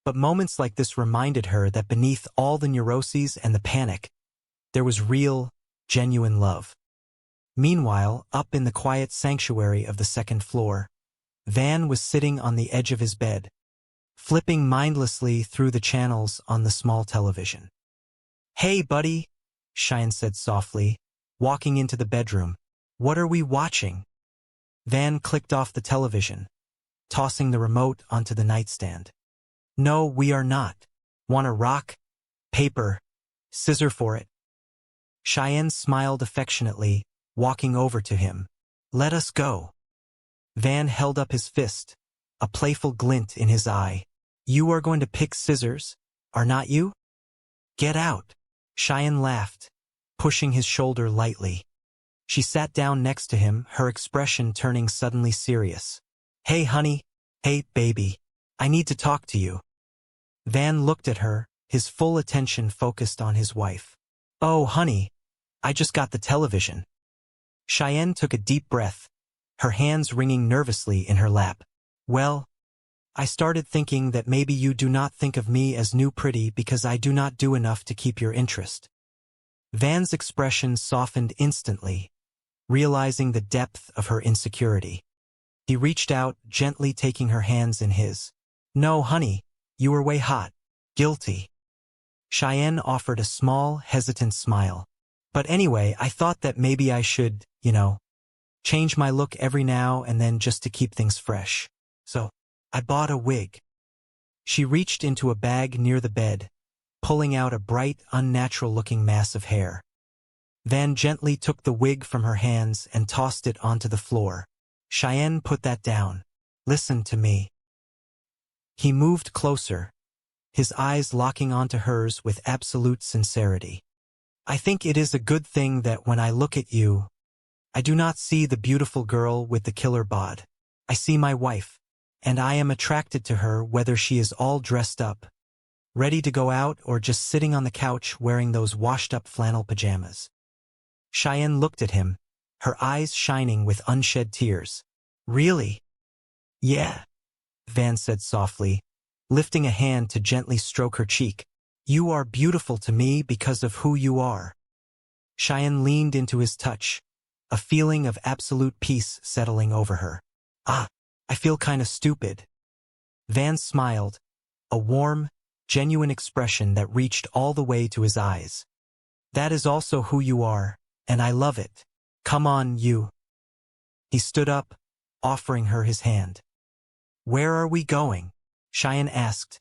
but moments like this reminded her that beneath all the neuroses and the panic, there was real, genuine love. Meanwhile, up in the quiet sanctuary of the second floor, Van was sitting on the edge of his bed, flipping mindlessly through the channels on the small television. Hey, buddy, Cheyenne said softly, walking into the bedroom. What are we watching? Van clicked off the television, tossing the remote onto the nightstand. No, we are not. Want a rock? Paper? Scissor for it? Cheyenne smiled affectionately, walking over to him. Let us go. Van held up his fist, a playful glint in his eye. You are going to pick scissors, are not you? Get out. Cheyenne laughed, pushing his shoulder lightly. She sat down next to him, her expression turning suddenly serious. Hey, honey. Hey, baby. I need to talk to you. Van looked at her, his full attention focused on his wife. Oh, honey. I just got the television. Cheyenne took a deep breath, her hands ringing nervously in her lap. Well, I started thinking that maybe you do not think of me as new pretty because I do not do enough to keep your interest. Van's expression softened instantly, realizing the depth of her insecurity. He reached out, gently taking her hands in his. No, honey, you were way hot. Guilty. Cheyenne offered a small, hesitant smile. But anyway, I thought that maybe I should, change my look every now and then just to keep things fresh. So, I bought a wig. She reached into a bag near the bed, pulling out a bright, unnatural-looking mass of hair. Van gently took the wig from her hands and tossed it onto the floor. Cheyenne, put that down. Listen to me. He moved closer, his eyes locking onto hers with absolute sincerity. I think it is a good thing that when I look at you, I do not see the beautiful girl with the killer bod. I see my wife, and I am attracted to her whether she is all dressed up, ready to go out, or just sitting on the couch wearing those washed-up flannel pajamas. Cheyenne looked at him, her eyes shining with unshed tears. Really? Yeah, Van said softly, lifting a hand to gently stroke her cheek. You are beautiful to me because of who you are. Cheyenne leaned into his touch, a feeling of absolute peace settling over her. I feel kind of stupid. Van smiled, a warm, genuine expression that reached all the way to his eyes. That is also who you are, and I love it. Come on, you. He stood up, offering her his hand. Where are we going? Cheyenne asked,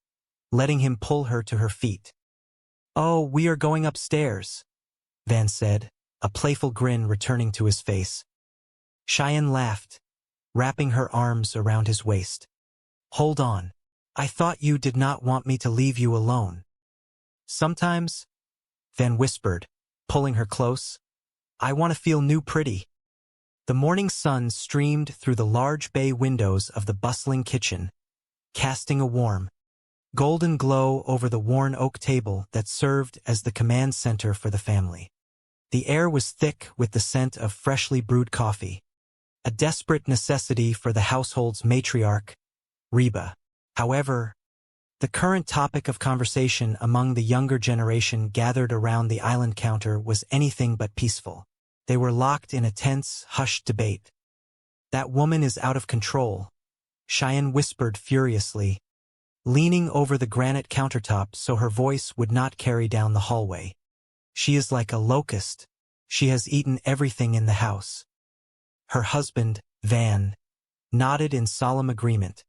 letting him pull her to her feet. Oh, we are going upstairs, Van said, a playful grin returning to his face. Cheyenne laughed, wrapping her arms around his waist. Hold on. I thought you did not want me to leave you alone. Sometimes, Van whispered, pulling her close, I want to feel new pretty. The morning sun streamed through the large bay windows of the bustling kitchen, casting a warm, golden glow over the worn oak table that served as the command center for the family. The air was thick with the scent of freshly brewed coffee, a desperate necessity for the household's matriarch, Reba. However, the current topic of conversation among the younger generation gathered around the island counter was anything but peaceful. They were locked in a tense, hushed debate. That woman is out of control, Cheyenne whispered furiously, leaning over the granite countertop so her voice would not carry down the hallway. She is like a locust. She has eaten everything in the house. Her husband, Van, nodded in solemn agreement,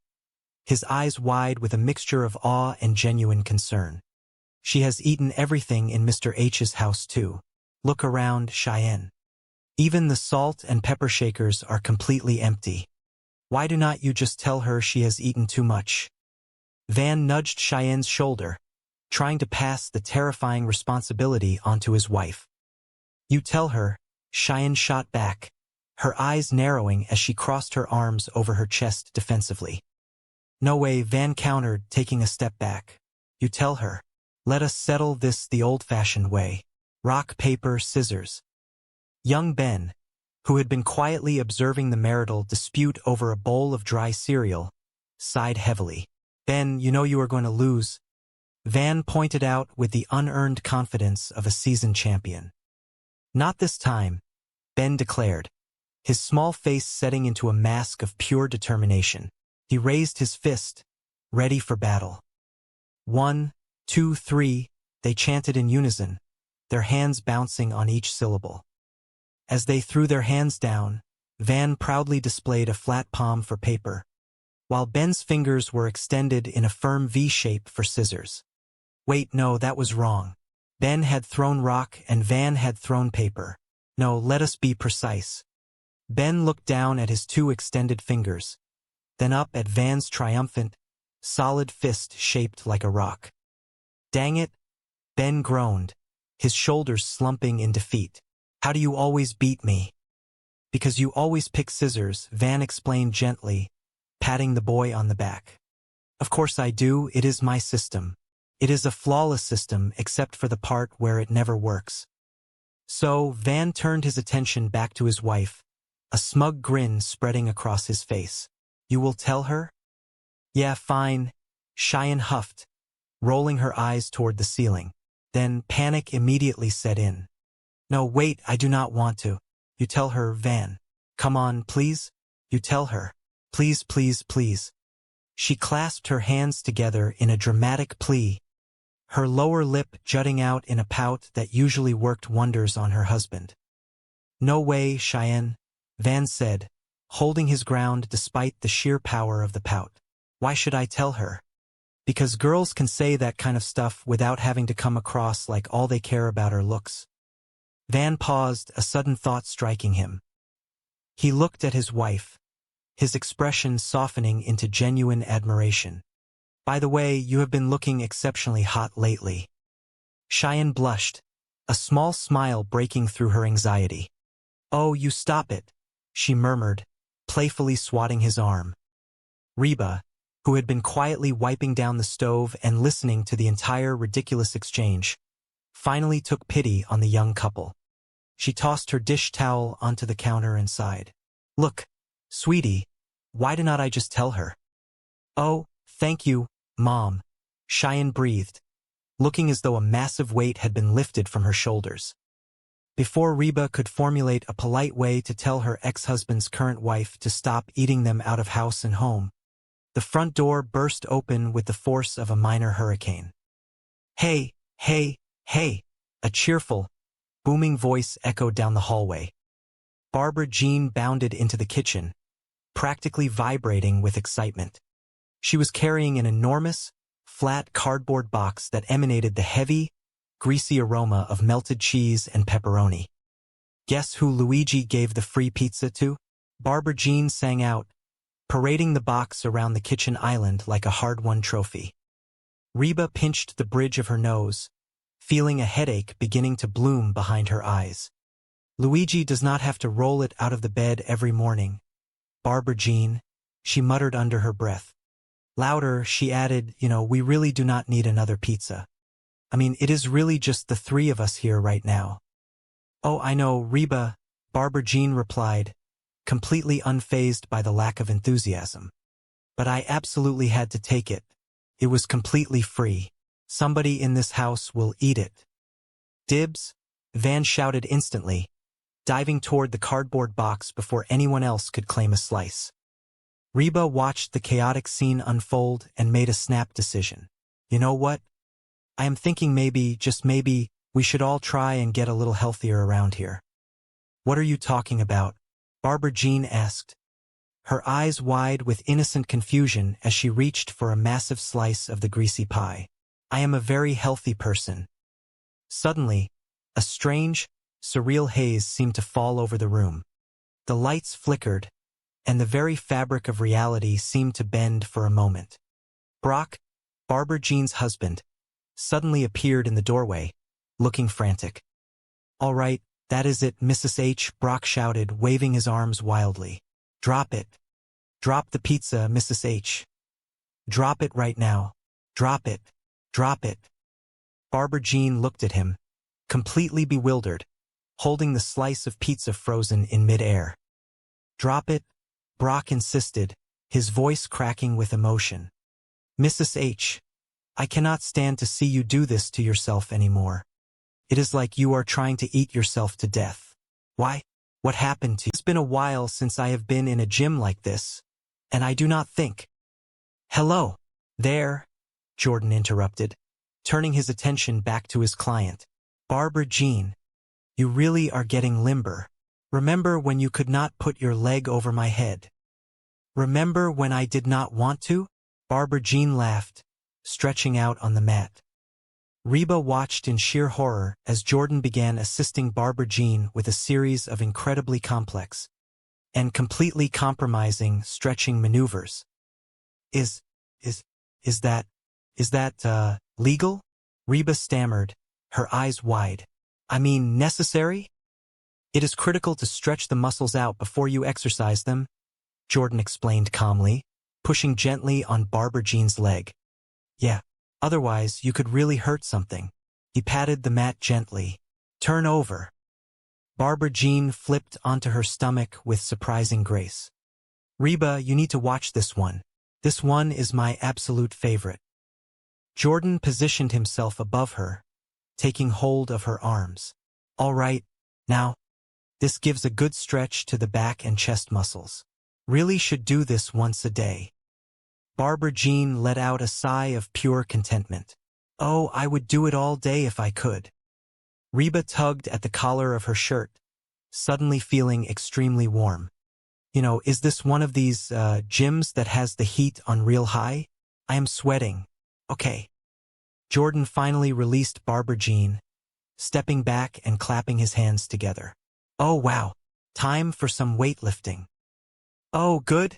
his eyes wide with a mixture of awe and genuine concern. She has eaten everything in Mr. H's house too. Look around, Cheyenne. Even the salt and pepper shakers are completely empty. Why do not you just tell her she has eaten too much? Van nudged Cheyenne's shoulder, trying to pass the terrifying responsibility onto his wife. You tell her, Cheyenne shot back, her eyes narrowing as she crossed her arms over her chest defensively. No way, Van countered, taking a step back. You tell her. Let us settle this the old-fashioned way. Rock, paper, scissors. Young Ben, who had been quietly observing the marital dispute over a bowl of dry cereal, sighed heavily. Ben, you know you are going to lose, Van pointed out with the unearned confidence of a seasoned champion. Not this time, Ben declared, his small face setting into a mask of pure determination. He raised his fist, ready for battle. 1, 2, 3, they chanted in unison, their hands bouncing on each syllable. As they threw their hands down, Van proudly displayed a flat palm for paper, while Ben's fingers were extended in a firm V shape for scissors. Wait, no, that was wrong. Ben had thrown rock and Van had thrown paper. No, let us be precise. Ben looked down at his 2 extended fingers, then up at Van's triumphant, solid fist shaped like a rock. Dang it, Ben groaned, his shoulders slumping in defeat. How do you always beat me? Because you always pick scissors, Van explained gently, patting the boy on the back. Of course I do, it is my system. It is a flawless system except for the part where it never works. So, Van turned his attention back to his wife, a smug grin spreading across his face. You will tell her? Yeah, fine, Cheyenne huffed, rolling her eyes toward the ceiling. Then panic immediately set in. No, wait, I do not want to. You tell her, Van. Come on, please. You tell her. Please, please, please. She clasped her hands together in a dramatic plea, her lower lip jutting out in a pout that usually worked wonders on her husband. No way, Cheyenne, Van said, holding his ground despite the sheer power of the pout. Why should I tell her? Because girls can say that kind of stuff without having to come across like all they care about are looks. Van paused, a sudden thought striking him. He looked at his wife, his expression softening into genuine admiration. By the way, you have been looking exceptionally hot lately. Cheyenne blushed, a small smile breaking through her anxiety. Oh, you stop it, she murmured, playfully swatting his arm. Reba, who had been quietly wiping down the stove and listening to the entire ridiculous exchange, finally took pity on the young couple. She tossed her dish towel onto the counter and sighed. Look, sweetie, why did not I just tell her? Oh, thank you, Mom, Cheyenne breathed, looking as though a massive weight had been lifted from her shoulders. Before Reba could formulate a polite way to tell her ex-husband's current wife to stop eating them out of house and home, the front door burst open with the force of a minor hurricane. Hey, hey, hey, a cheerful, booming voice echoed down the hallway. Barbara Jean bounded into the kitchen, practically vibrating with excitement. She was carrying an enormous, flat cardboard box that emanated the heavy, greasy aroma of melted cheese and pepperoni. Guess who Luigi gave the free pizza to? Barbara Jean sang out, parading the box around the kitchen island like a hard-won trophy. Reba pinched the bridge of her nose, feeling a headache beginning to bloom behind her eyes. Luigi does not have to roll it out of the bed every morning. Barbara Jean, she muttered under her breath. Louder, she added, we really do not need another pizza. I mean, it is really just the three of us here right now. Oh, I know, Reba, Barbara Jean replied, completely unfazed by the lack of enthusiasm. But I absolutely had to take it. It was completely free. Somebody in this house will eat it. Dibs, Van shouted instantly, diving toward the cardboard box before anyone else could claim a slice. Reba watched the chaotic scene unfold and made a snap decision. You know what? I am thinking maybe, just maybe, we should all try and get a little healthier around here. What are you talking about? Barbara Jean asked, her eyes wide with innocent confusion as she reached for a massive slice of the greasy pie. I am a very healthy person. Suddenly, a strange, surreal haze seemed to fall over the room. The lights flickered, and the very fabric of reality seemed to bend for a moment. Brock, Barbara Jean's husband, suddenly appeared in the doorway, looking frantic. All right, that is it, Mrs. H., Brock shouted, waving his arms wildly. Drop it. Drop the pizza, Mrs. H. Drop it right now. Drop it. Drop it. Barbara Jean looked at him, completely bewildered, holding the slice of pizza frozen in midair. Drop it, Brock insisted, his voice cracking with emotion. Mrs. H., I cannot stand to see you do this to yourself anymore. It is like you are trying to eat yourself to death. Why? What happened to you? It's been a while since I have been in a gym like this, and I do not think. Hello, there, Jordan interrupted, turning his attention back to his client. Barbara Jean, you really are getting limber. Remember when you could not put your leg over my head? Remember when I did not want to? Barbara Jean laughed, stretching out on the mat. Reba watched in sheer horror as Jordan began assisting Barbara Jean with a series of incredibly complex and completely compromising stretching maneuvers. Is that legal? Reba stammered, her eyes wide. I mean, necessary? It is critical to stretch the muscles out before you exercise them, Jordan explained calmly, pushing gently on Barbara Jean's leg. Yeah, otherwise you could really hurt something. He patted the mat gently. Turn over. Barbara Jean flipped onto her stomach with surprising grace. Reba, you need to watch this one. This one is my absolute favorite. Jordan positioned himself above her, taking hold of her arms. All right, now, This gives a good stretch to the back and chest muscles. Really should do this once a day. Barbara Jean let out a sigh of pure contentment. Oh, I would do it all day if I could. Reba tugged at the collar of her shirt, suddenly feeling extremely warm. You know, is this one of these gyms that has the heat on real high? I am sweating. Okay. Jordan finally released Barbara Jean, stepping back and clapping his hands together. Oh, wow. Time for some weightlifting. Oh, good.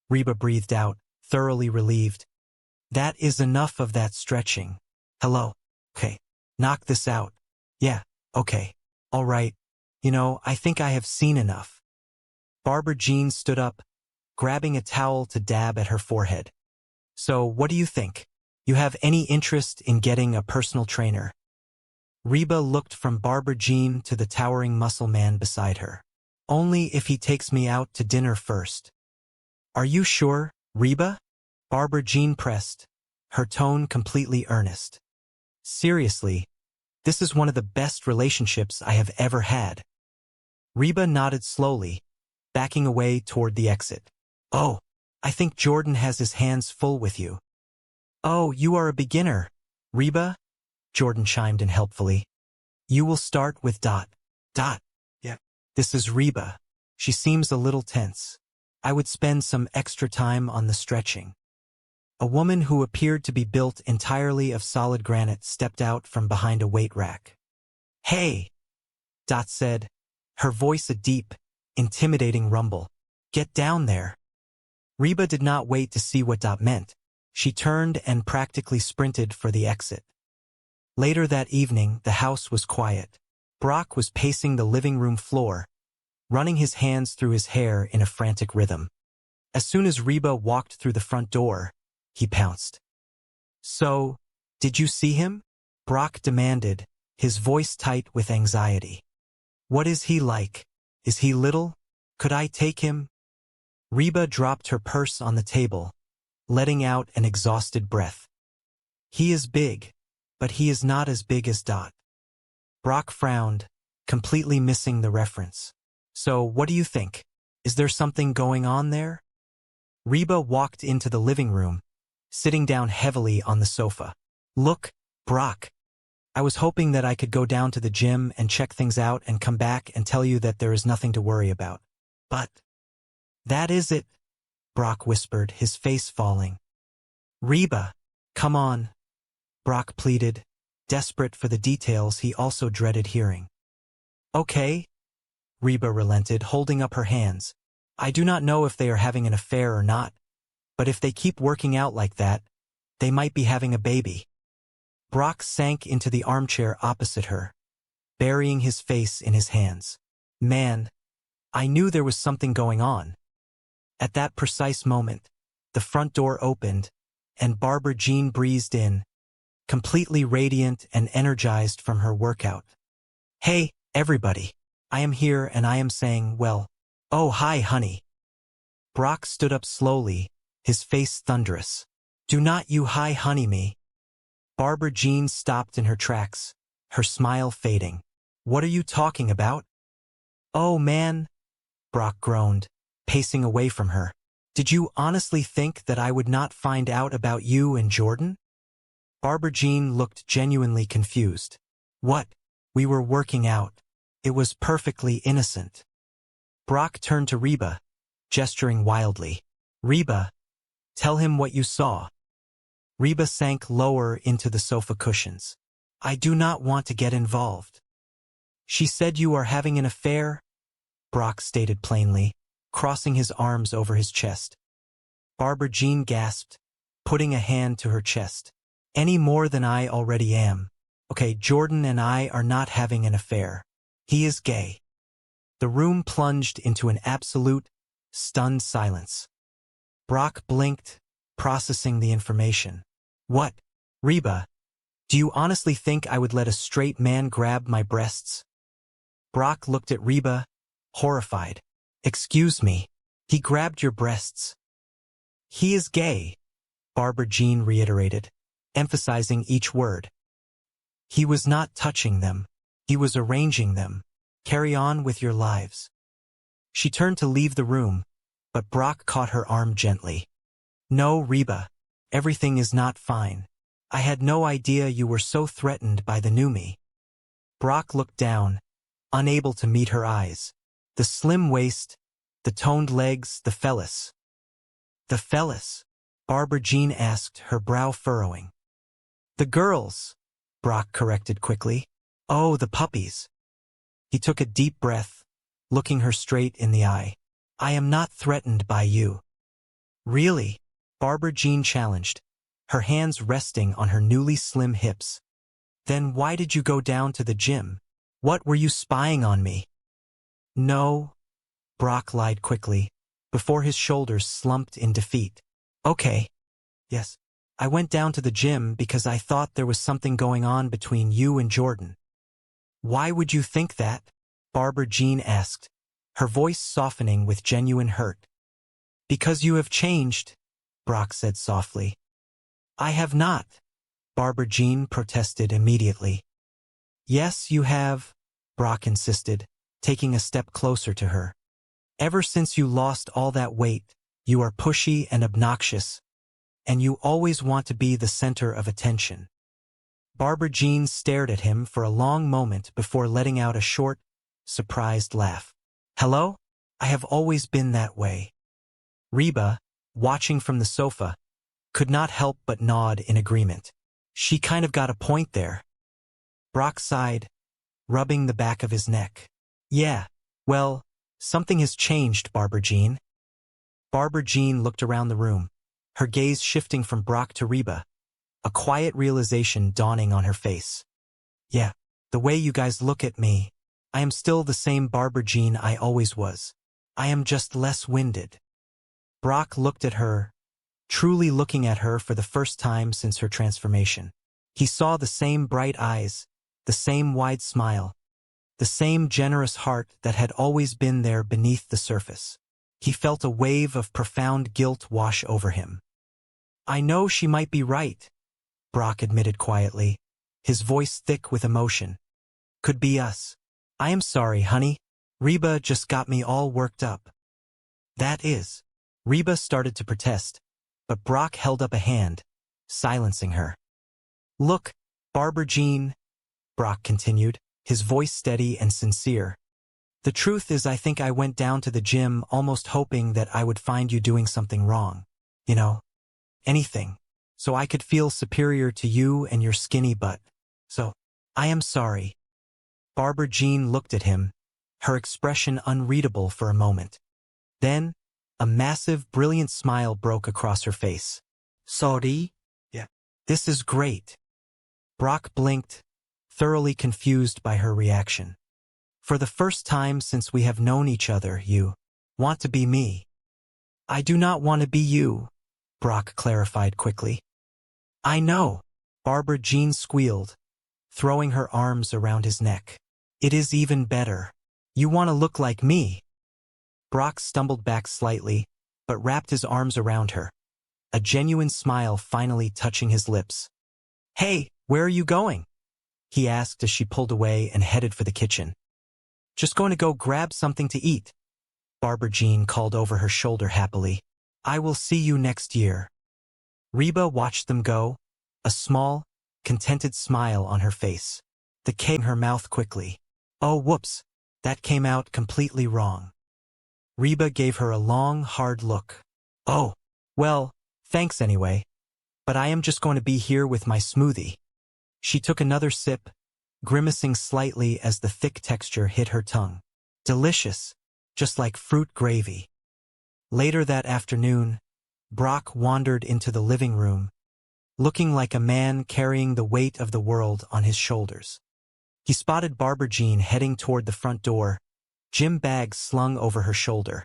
Reba breathed out, thoroughly relieved. That is enough of that stretching. Hello. Okay. Knock this out. Yeah. Okay. All right. You know, I think I have seen enough. Barbara Jean stood up, grabbing a towel to dab at her forehead. So, what do you think? You have any interest in getting a personal trainer? Reba looked from Barbara Jean to the towering muscle man beside her. Only if he takes me out to dinner first. Are you sure, Reba? Barbara Jean pressed, her tone completely earnest. Seriously, this is one of the best relationships I have ever had. Reba nodded slowly, backing away toward the exit. Oh, I think Jordan has his hands full with you. Oh, you are a beginner, Reba? Jordan chimed in helpfully. You will start with Dot. Dot. Yeah. This is Reba. She seems a little tense. I would spend some extra time on the stretching. A woman who appeared to be built entirely of solid granite stepped out from behind a weight rack. Hey, Dot said, her voice a deep, intimidating rumble. Get down there. Reba did not wait to see what Dot meant. She turned and practically sprinted for the exit. Later that evening, the house was quiet. Brock was pacing the living room floor, running his hands through his hair in a frantic rhythm. As soon as Reba walked through the front door, he pounced. So, did you see him? Brock demanded, his voice tight with anxiety. What is he like? Is he little? Could I take him? Reba dropped her purse on the table, letting out an exhausted breath. He is big, but he is not as big as Dot. Brock frowned, completely missing the reference. So, what do you think? Is there something going on there? Reba walked into the living room, sitting down heavily on the sofa. Look, Brock. I was hoping that I could go down to the gym and check things out and come back and tell you that there is nothing to worry about. But that is it, Brock whispered, his face falling. Reba, come on, Brock pleaded, desperate for the details he also dreaded hearing. Okay, Reba relented, holding up her hands. I do not know if they are having an affair or not, but if they keep working out like that, they might be having a baby. Brock sank into the armchair opposite her, burying his face in his hands. Man, I knew there was something going on. At that precise moment, the front door opened, and Barbara Jean breezed in, completely radiant and energized from her workout. Hey, everybody. I am here and I am saying, well, oh hi, honey. Brock stood up slowly, his face thunderous. Do not you hi honey me. Barbara Jean stopped in her tracks, her smile fading. What are you talking about? Oh man, Brock groaned, pacing away from her. Did you honestly think that I would not find out about you and Jordan? Barbara Jean looked genuinely confused. What? We were working out. It was perfectly innocent. Brock turned to Reba, gesturing wildly. Reba, tell him what you saw. Reba sank lower into the sofa cushions. I do not want to get involved. She said you are having an affair, Brock stated plainly, crossing his arms over his chest. Barbara Jean gasped, putting a hand to her chest. Any more than I already am. Okay, Jordan and I are not having an affair. He is gay. The room plunged into an absolute, stunned silence. Brock blinked, processing the information. What? Reba, do you honestly think I would let a straight man grab my breasts? Brock looked at Reba, horrified. Excuse me, he grabbed your breasts. He is gay, Barbara Jean reiterated, emphasizing each word. He was not touching them. He was arranging them. Carry on with your lives. She turned to leave the room, but Brock caught her arm gently. No, Reba. Everything is not fine. I had no idea you were so threatened by the new me. Brock looked down, unable to meet her eyes. The slim waist, the toned legs, the phallus. The phallus? Barbara Jean asked, her brow furrowing. The girls, Brock corrected quickly. Oh, the puppies. He took a deep breath, looking her straight in the eye. I am not threatened by you. Really? Barbara Jean challenged, her hands resting on her newly slim hips. Then why did you go down to the gym? What were you spying on me? No, Brock lied quickly, before his shoulders slumped in defeat. Okay. Yes, I went down to the gym because I thought there was something going on between you and Jordan. Why would you think that? Barbara Jean asked, her voice softening with genuine hurt. Because you have changed, Brock said softly. I have not, Barbara Jean protested immediately. Yes, you have, Brock insisted, taking a step closer to her. Ever since you lost all that weight, you are pushy and obnoxious, and you always want to be the center of attention. Barbara Jean stared at him for a long moment before letting out a short, surprised laugh. Hello? I have always been that way. Reba, watching from the sofa, could not help but nod in agreement. She kind of got a point there. Brock sighed, rubbing the back of his neck. Yeah, well, something has changed, Barbara Jean. Barbara Jean looked around the room, her gaze shifting from Brock to Reba, a quiet realization dawning on her face. Yeah, the way you guys look at me, I am still the same Barbara Jean I always was. I am just less winded. Brock looked at her, truly looking at her for the first time since her transformation. He saw the same bright eyes, the same wide smile, the same generous heart that had always been there beneath the surface. He felt a wave of profound guilt wash over him. I know she might be right, Brock admitted quietly, his voice thick with emotion. Could be us. I am sorry, honey. Reba just got me all worked up. That is. Reba started to protest, but Brock held up a hand, silencing her. Look, Barbara Jean, Brock continued, his voice steady and sincere. The truth is I think I went down to the gym almost hoping that I would find you doing something wrong. You know, anything. So I could feel superior to you and your skinny butt. So, I am sorry. Barbara Jean looked at him, her expression unreadable for a moment. Then, a massive, brilliant smile broke across her face. Sorry? Yeah. This is great. Brock blinked, thoroughly confused by her reaction. For the first time since we have known each other, you want to be me. I do not want to be you, Brock clarified quickly. I know, Barbara Jean squealed, throwing her arms around his neck. It is even better. You want to look like me. Brock stumbled back slightly, but wrapped his arms around her, a genuine smile finally touching his lips. Hey, where are you going? He asked as she pulled away and headed for the kitchen. Just going to go grab something to eat, Barbara Jean called over her shoulder happily. I will see you next year. Reba watched them go, a small, contented smile on her face. The cake in her mouth quickly. Oh, whoops, that came out completely wrong. Reba gave her a long, hard look. Oh, well, thanks anyway. But I am just going to be here with my smoothie. She took another sip, grimacing slightly as the thick texture hit her tongue. Delicious, just like fruit gravy. Later that afternoon, Brock wandered into the living room, looking like a man carrying the weight of the world on his shoulders. He spotted Barbara Jean heading toward the front door, gym bag slung over her shoulder.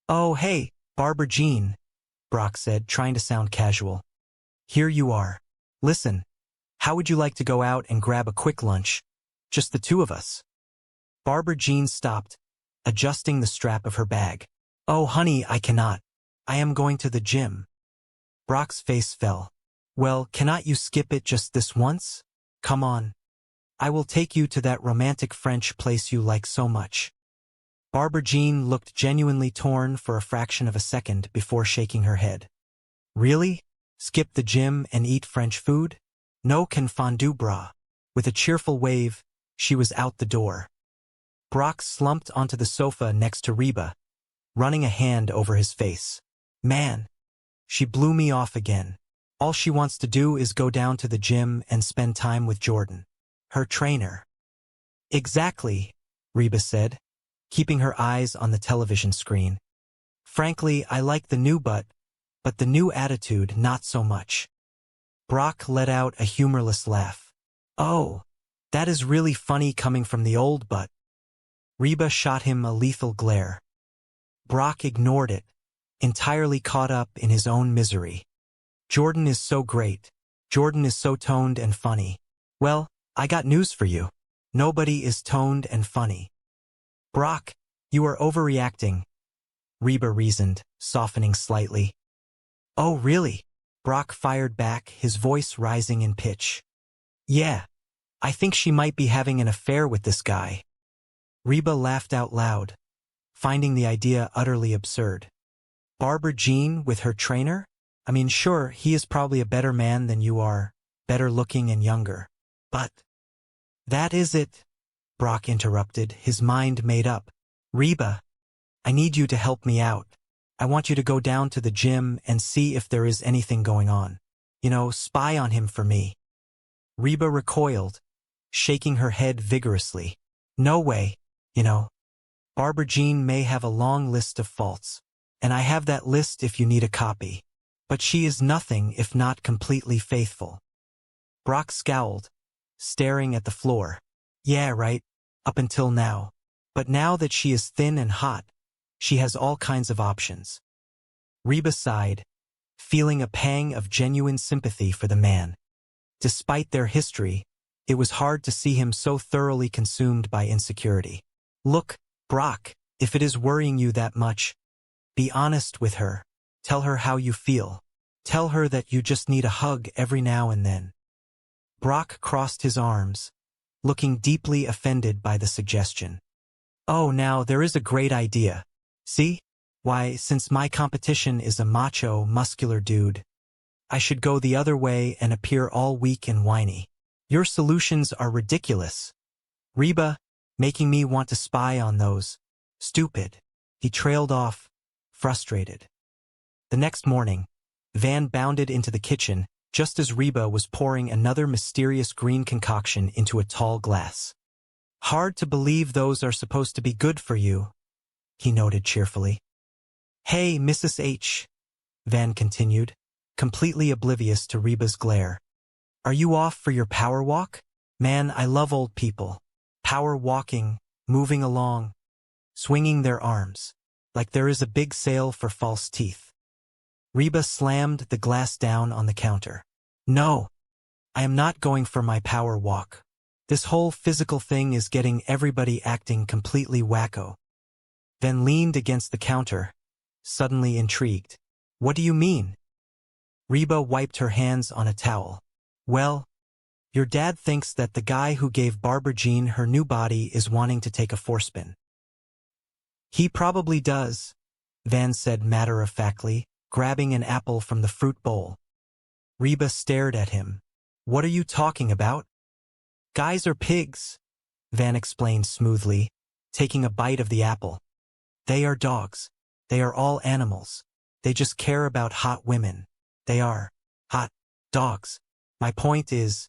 Oh, hey, Barbara Jean, Brock said, trying to sound casual. Here you are. Listen, how would you like to go out and grab a quick lunch? Just the two of us. Barbara Jean stopped, adjusting the strap of her bag. Oh, honey, I cannot. I am going to the gym. Brock's face fell. Well, cannot you skip it just this once? Come on. I will take you to that romantic French place you like so much. Barbara Jean looked genuinely torn for a fraction of a second before shaking her head. Really? Skip the gym and eat French food? No can fondue bras. With a cheerful wave, she was out the door. Brock slumped onto the sofa next to Reba, running a hand over his face. Man, she blew me off again. All she wants to do is go down to the gym and spend time with Jordan, her trainer. Exactly, Reba said, keeping her eyes on the television screen. Frankly, I like the new but the new attitude not so much. Brock let out a humorless laugh. Oh, that is really funny coming from the old but. Reba shot him a lethal glare. Brock ignored it, entirely caught up in his own misery. Jordan is so great. Jordan is so toned and funny. Well, I got news for you. Nobody is toned and funny. Brock, you are overreacting, Reba reasoned, softening slightly. Oh, really? Brock fired back, his voice rising in pitch. Yeah, I think she might be having an affair with this guy. Reba laughed out loud, finding the idea utterly absurd. Barbara Jean with her trainer? I mean, sure, he is probably a better man than you are, better looking and younger. But that is it, Brock interrupted, his mind made up. Reba, I need you to help me out. I want you to go down to the gym and see if there is anything going on. You know, spy on him for me. Reba recoiled, shaking her head vigorously. No way, you know. Barbara Jean may have a long list of faults, and I have that list if you need a copy. But she is nothing if not completely faithful. Brock scowled, staring at the floor. Yeah, right, up until now. But now that she is thin and hot, she has all kinds of options. Reba sighed, feeling a pang of genuine sympathy for the man. Despite their history, it was hard to see him so thoroughly consumed by insecurity. Look, Brock, if it is worrying you that much, be honest with her. Tell her how you feel. Tell her that you just need a hug every now and then. Brock crossed his arms, looking deeply offended by the suggestion. Oh, now there is a great idea. See? Why, since my competition is a macho, muscular dude, I should go the other way and appear all weak and whiny. Your solutions are ridiculous. Reba, making me want to spy on those. Stupid. He trailed off, frustrated. The next morning, Van bounded into the kitchen just as Reba was pouring another mysterious green concoction into a tall glass. Hard to believe those are supposed to be good for you, he noted cheerfully. Hey, Mrs. H, Van continued, completely oblivious to Reba's glare. Are you off for your power walk? Man, I love old people. Power walking, moving along, swinging their arms, like there is a big sale for false teeth. Reba slammed the glass down on the counter. No, I am not going for my power walk. This whole physical thing is getting everybody acting completely wacko. Van leaned against the counter, suddenly intrigued. What do you mean? Reba wiped her hands on a towel. Well, your dad thinks that the guy who gave Barbara Jean her new body is wanting to take a forespin. He probably does, Van said matter-of-factly, grabbing an apple from the fruit bowl. Reba stared at him. What are you talking about? Guys are pigs, Van explained smoothly, taking a bite of the apple. They are dogs. They are all animals. They just care about hot women. They are hot dogs. My point is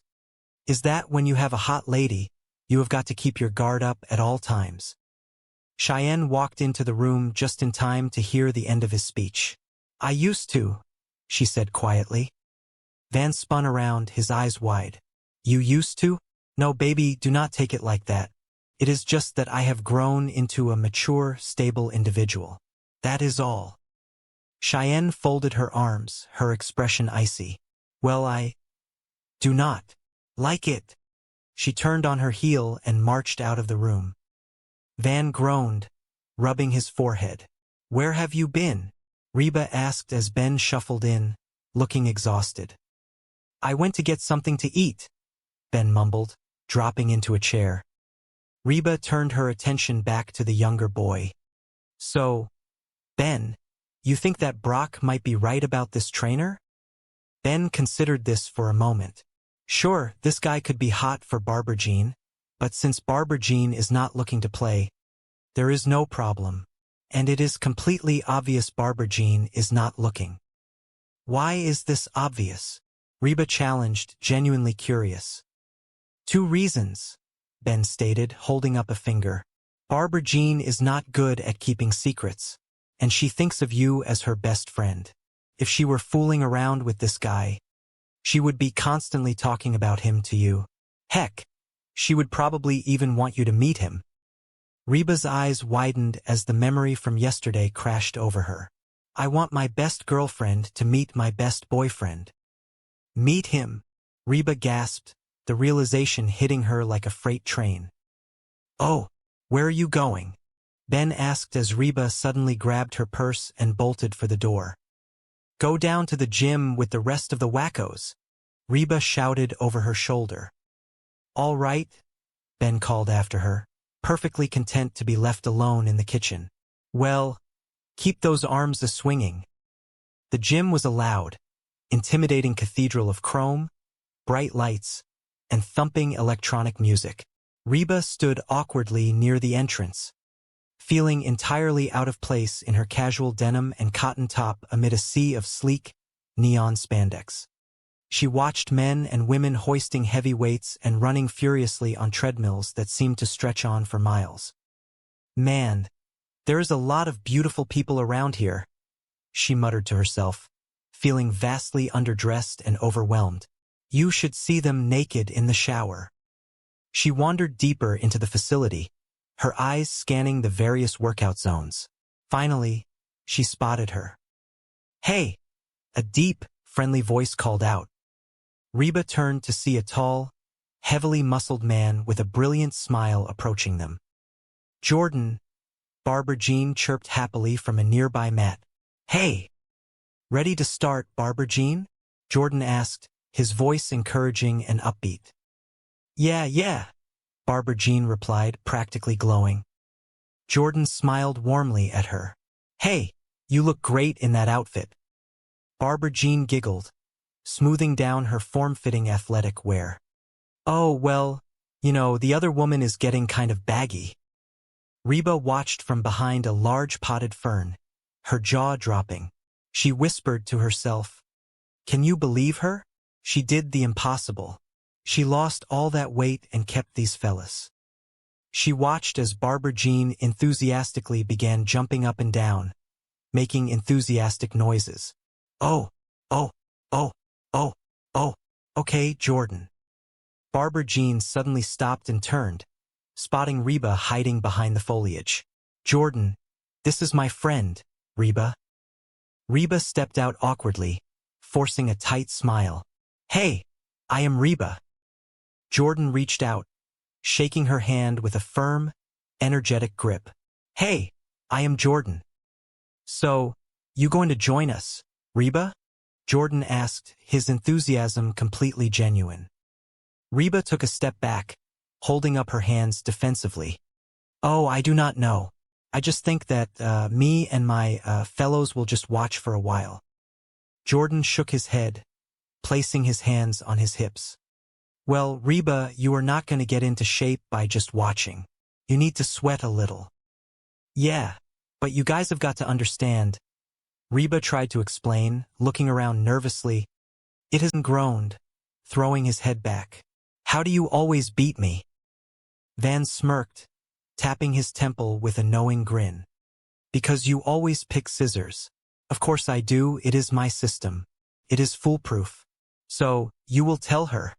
that when you have a hot lady, you have got to keep your guard up at all times. Cheyenne walked into the room just in time to hear the end of his speech. I used to, she said quietly. Van spun around, his eyes wide. You used to? No, baby, do not take it like that. It is just that I have grown into a mature, stable individual. That is all. Cheyenne folded her arms, her expression icy. Well, I do not like it. She turned on her heel and marched out of the room. Van groaned, rubbing his forehead. Where have you been? Reba asked as Ben shuffled in, looking exhausted. I went to get something to eat, Ben mumbled, dropping into a chair. Reba turned her attention back to the younger boy. So, Ben, you think that Brock might be right about this trainer? Ben considered this for a moment. Sure, this guy could be hot for Barbara Jean, but since Barbara Jean is not looking to play, there is no problem, and it is completely obvious Barbara Jean is not looking. Why is this obvious? Reba challenged, genuinely curious. 2 reasons, Ben stated, holding up a finger. Barbara Jean is not good at keeping secrets, and she thinks of you as her best friend. If she were fooling around with this guy, she would be constantly talking about him to you. Heck, she would probably even want you to meet him. Reba's eyes widened as the memory from yesterday crashed over her. I want my best girlfriend to meet my best boyfriend. Meet him, Reba gasped, the realization hitting her like a freight train. Oh, where are you going? Ben asked as Reba suddenly grabbed her purse and bolted for the door. Go down to the gym with the rest of the wackos, Reba shouted over her shoulder. All right, Ben called after her, perfectly content to be left alone in the kitchen. Well, keep those arms a-swinging. The gym was a loud, intimidating cathedral of chrome, bright lights, and thumping electronic music. Reba stood awkwardly near the entrance, feeling entirely out of place in her casual denim and cotton top amid a sea of sleek, neon spandex. She watched men and women hoisting heavy weights and running furiously on treadmills that seemed to stretch on for miles. Man, there is a lot of beautiful people around here, she muttered to herself, feeling vastly underdressed and overwhelmed. You should see them naked in the shower. She wandered deeper into the facility, her eyes scanning the various workout zones. Finally, she spotted her. Hey! A deep, friendly voice called out. Reba turned to see a tall, heavily muscled man with a brilliant smile approaching them. Jordan, Barbara Jean chirped happily from a nearby mat. Hey! Ready to start, Barbara Jean? Jordan asked, his voice encouraging and upbeat. Yeah, Barbara Jean replied, practically glowing. Jordan smiled warmly at her. Hey, you look great in that outfit. Barbara Jean giggled, smoothing down her form-fitting athletic wear. Oh, well, the other woman is getting kind of baggy. Reba watched from behind a large potted fern, her jaw dropping. She whispered to herself, Can you believe her? She did the impossible. She lost all that weight and kept these fellas. She watched as Barbara Jean enthusiastically began jumping up and down, making enthusiastic noises. Oh, okay, Jordan. Barbara Jean suddenly stopped and turned, spotting Reba hiding behind the foliage. Jordan, this is my friend, Reba. Reba stepped out awkwardly, forcing a tight smile. Hey, I am Reba. Jordan reached out, shaking her hand with a firm, energetic grip. Hey, I am Jordan. So, you going to join us, Reba? Jordan asked, his enthusiasm completely genuine. Reba took a step back, holding up her hands defensively. Oh, I do not know. I just think that me and my fellows will just watch for a while. Jordan shook his head, placing his hands on his hips. Well, Reba, you are not going to get into shape by just watching. You need to sweat a little. Yeah, but you guys have got to understand. Reba tried to explain, looking around nervously. It hasn't groaned, throwing his head back. How do you always beat me? Van smirked, tapping his temple with a knowing grin. Because you always pick scissors. Of course I do, it is my system. It is foolproof. So, you will tell her.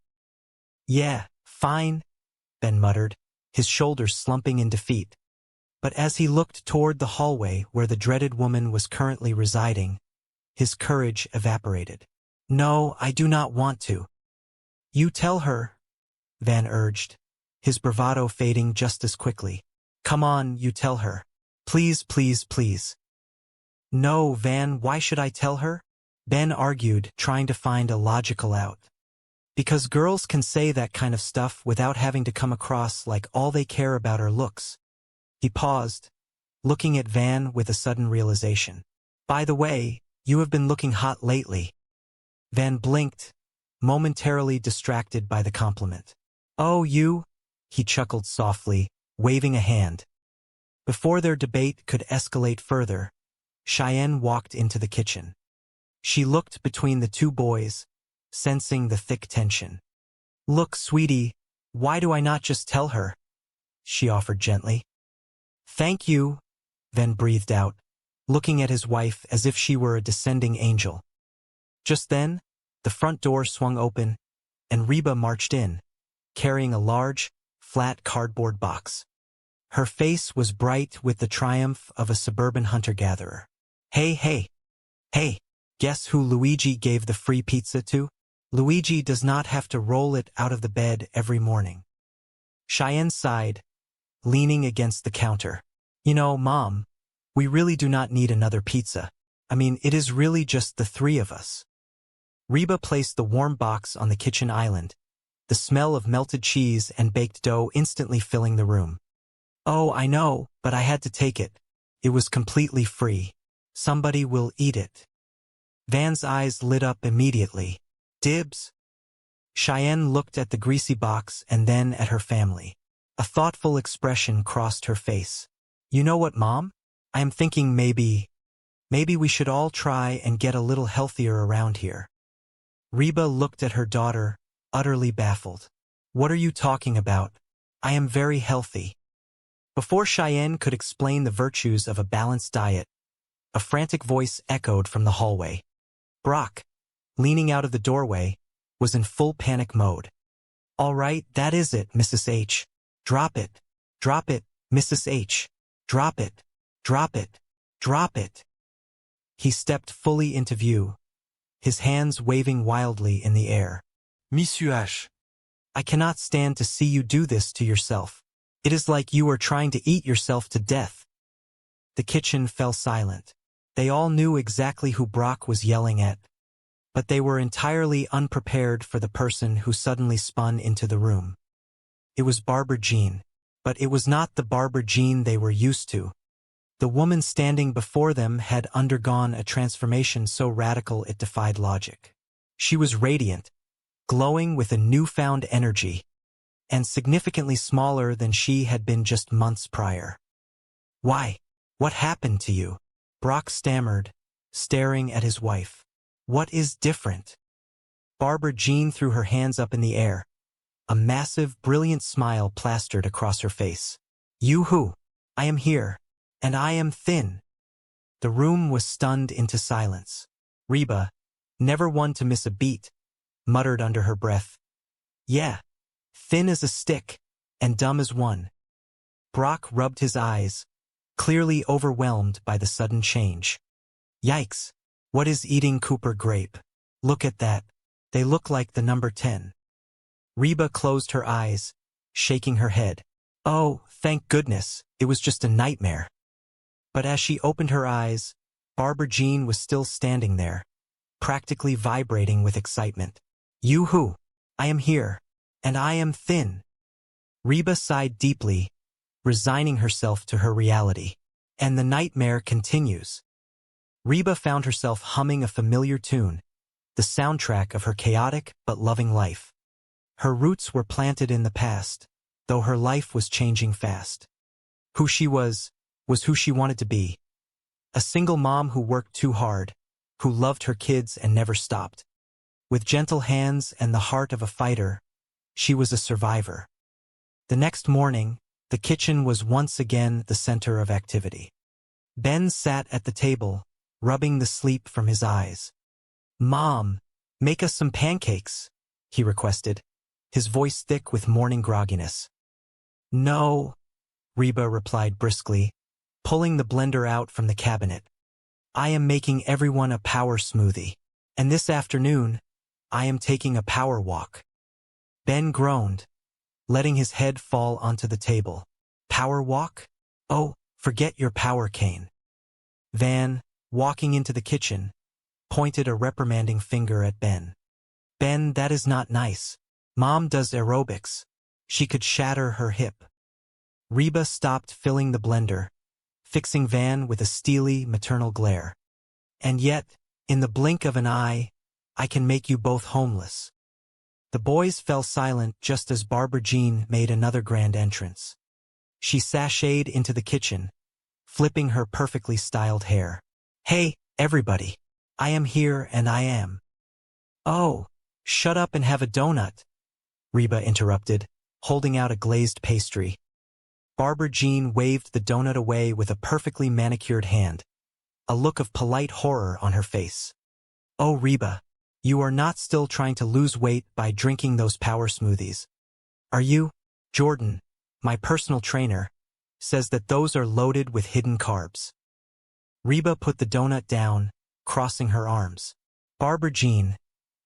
Yeah, fine, Ben muttered, his shoulders slumping in defeat. But as he looked toward the hallway where the dreaded woman was currently residing, his courage evaporated. No, I do not want to. You tell her, Van urged, his bravado fading just as quickly. Come on, you tell her. Please, please, please. No, Van, why should I tell her? Ben argued, trying to find a logical out. Because girls can say that kind of stuff without having to come across like all they care about are looks. He paused, looking at Van with a sudden realization. By the way, you have been looking hot lately. Van blinked, momentarily distracted by the compliment. Oh, you? He chuckled softly, waving a hand. Before their debate could escalate further, Cheyenne walked into the kitchen. She looked between the two boys, sensing the thick tension. Look, sweetie, why do I not just tell her? She offered gently. Thank you, Van breathed out, looking at his wife as if she were a descending angel. Just then, the front door swung open, and Reba marched in, carrying a large, flat cardboard box. Her face was bright with the triumph of a suburban hunter-gatherer. Hey, guess who Luigi gave the free pizza to? Luigi does not have to roll it out of the bed every morning. Cheyenne sighed, leaning against the counter. You know, Mom, we really do not need another pizza. I mean, it is really just the three of us. Reba placed the warm box on the kitchen island, the smell of melted cheese and baked dough instantly filling the room. Oh, I know, but I had to take it. It was completely free. Somebody will eat it. Van's eyes lit up immediately. Dibs? Cheyenne looked at the greasy box and then at her family. A thoughtful expression crossed her face. You know what, Mom? I am thinking maybe we should all try and get a little healthier around here. Reba looked at her daughter, utterly baffled. What are you talking about? I am very healthy. Before Cheyenne could explain the virtues of a balanced diet, a frantic voice echoed from the hallway. Brock, leaning out of the doorway, was in full panic mode. All right, that is it, Mrs. H. Drop it, Mrs. H. Drop it, drop it, drop it. He stepped fully into view, his hands waving wildly in the air. Monsieur H. I cannot stand to see you do this to yourself. It is like you are trying to eat yourself to death. The kitchen fell silent. They all knew exactly who Brock was yelling at, but they were entirely unprepared for the person who suddenly spun into the room. It was Barbara Jean, but it was not the Barbara Jean they were used to. The woman standing before them had undergone a transformation so radical it defied logic. She was radiant, glowing with a newfound energy, and significantly smaller than she had been just months prior. Why? What happened to you? Brock stammered, staring at his wife. What is different? Barbara Jean threw her hands up in the air. A massive, brilliant smile plastered across her face. You who? I am here, and I am thin. The room was stunned into silence. Reba, never one to miss a beat, muttered under her breath. Yeah, thin as a stick, and dumb as one. Brock rubbed his eyes, clearly overwhelmed by the sudden change. Yikes, what is eating Cooper grape? Look at that. They look like the number 10. Reba closed her eyes, shaking her head. Oh, thank goodness, it was just a nightmare. But as she opened her eyes, Barbara Jean was still standing there, practically vibrating with excitement. You who? I am here, and I am thin. Reba sighed deeply, resigning herself to her reality. And the nightmare continues. Reba found herself humming a familiar tune, the soundtrack of her chaotic but loving life. Her roots were planted in the past, though her life was changing fast. Who she was who she wanted to be. A single mom who worked too hard, who loved her kids and never stopped. With gentle hands and the heart of a fighter, she was a survivor. The next morning, the kitchen was once again the center of activity. Ben sat at the table, rubbing the sleep from his eyes. Mom, make us some pancakes, he requested, his voice thick with morning grogginess. No, Reba replied briskly, pulling the blender out from the cabinet. I am making everyone a power smoothie, and this afternoon, I am taking a power walk. Ben groaned, letting his head fall onto the table. Power walk? Oh, forget your power cane. Van, walking into the kitchen, pointed a reprimanding finger at Ben. Ben, that is not nice. Mom does aerobics. She could shatter her hip. Reba stopped filling the blender, fixing Van with a steely, maternal glare. And yet, in the blink of an eye, I can make you both homeless. The boys fell silent just as Barbara Jean made another grand entrance. She sashayed into the kitchen, flipping her perfectly styled hair. Hey, everybody. I am here and I am. Oh, shut up and have a donut, Reba interrupted, holding out a glazed pastry. Barbara Jean waved the donut away with a perfectly manicured hand, a look of polite horror on her face. Oh, Reba, you are not still trying to lose weight by drinking those power smoothies, are you? Jordan, my personal trainer, says that those are loaded with hidden carbs. Reba put the donut down, crossing her arms. Barbara Jean,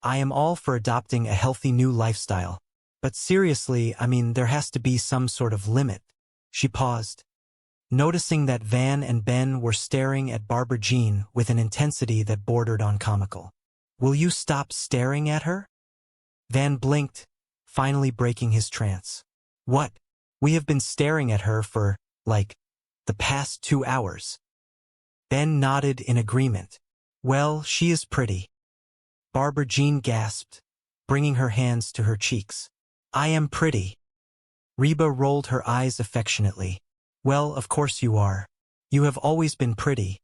I am all for adopting a healthy new lifestyle, but seriously, I mean, there has to be some sort of limit. She paused, noticing that Van and Ben were staring at Barbara Jean with an intensity that bordered on comical. Will you stop staring at her? Van blinked, finally breaking his trance. What? We have been staring at her for, like, the past 2 hours. Ben nodded in agreement. Well, she is pretty. Barbara Jean gasped, bringing her hands to her cheeks. I am pretty. Reba rolled her eyes affectionately. Well, of course you are. You have always been pretty.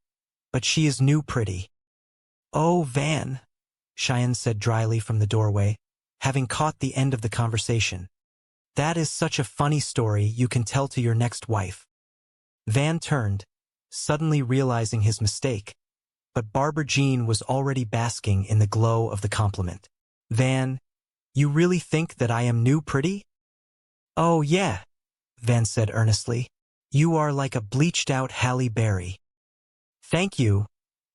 But she is new pretty. Oh, Van, Cheyenne said dryly from the doorway, having caught the end of the conversation. That is such a funny story you can tell to your next wife. Van turned, suddenly realizing his mistake, but Barbara Jean was already basking in the glow of the compliment. Van, you really think that I am new pretty? Oh yeah, Van said earnestly. You are like a bleached-out Halle Berry. Thank you,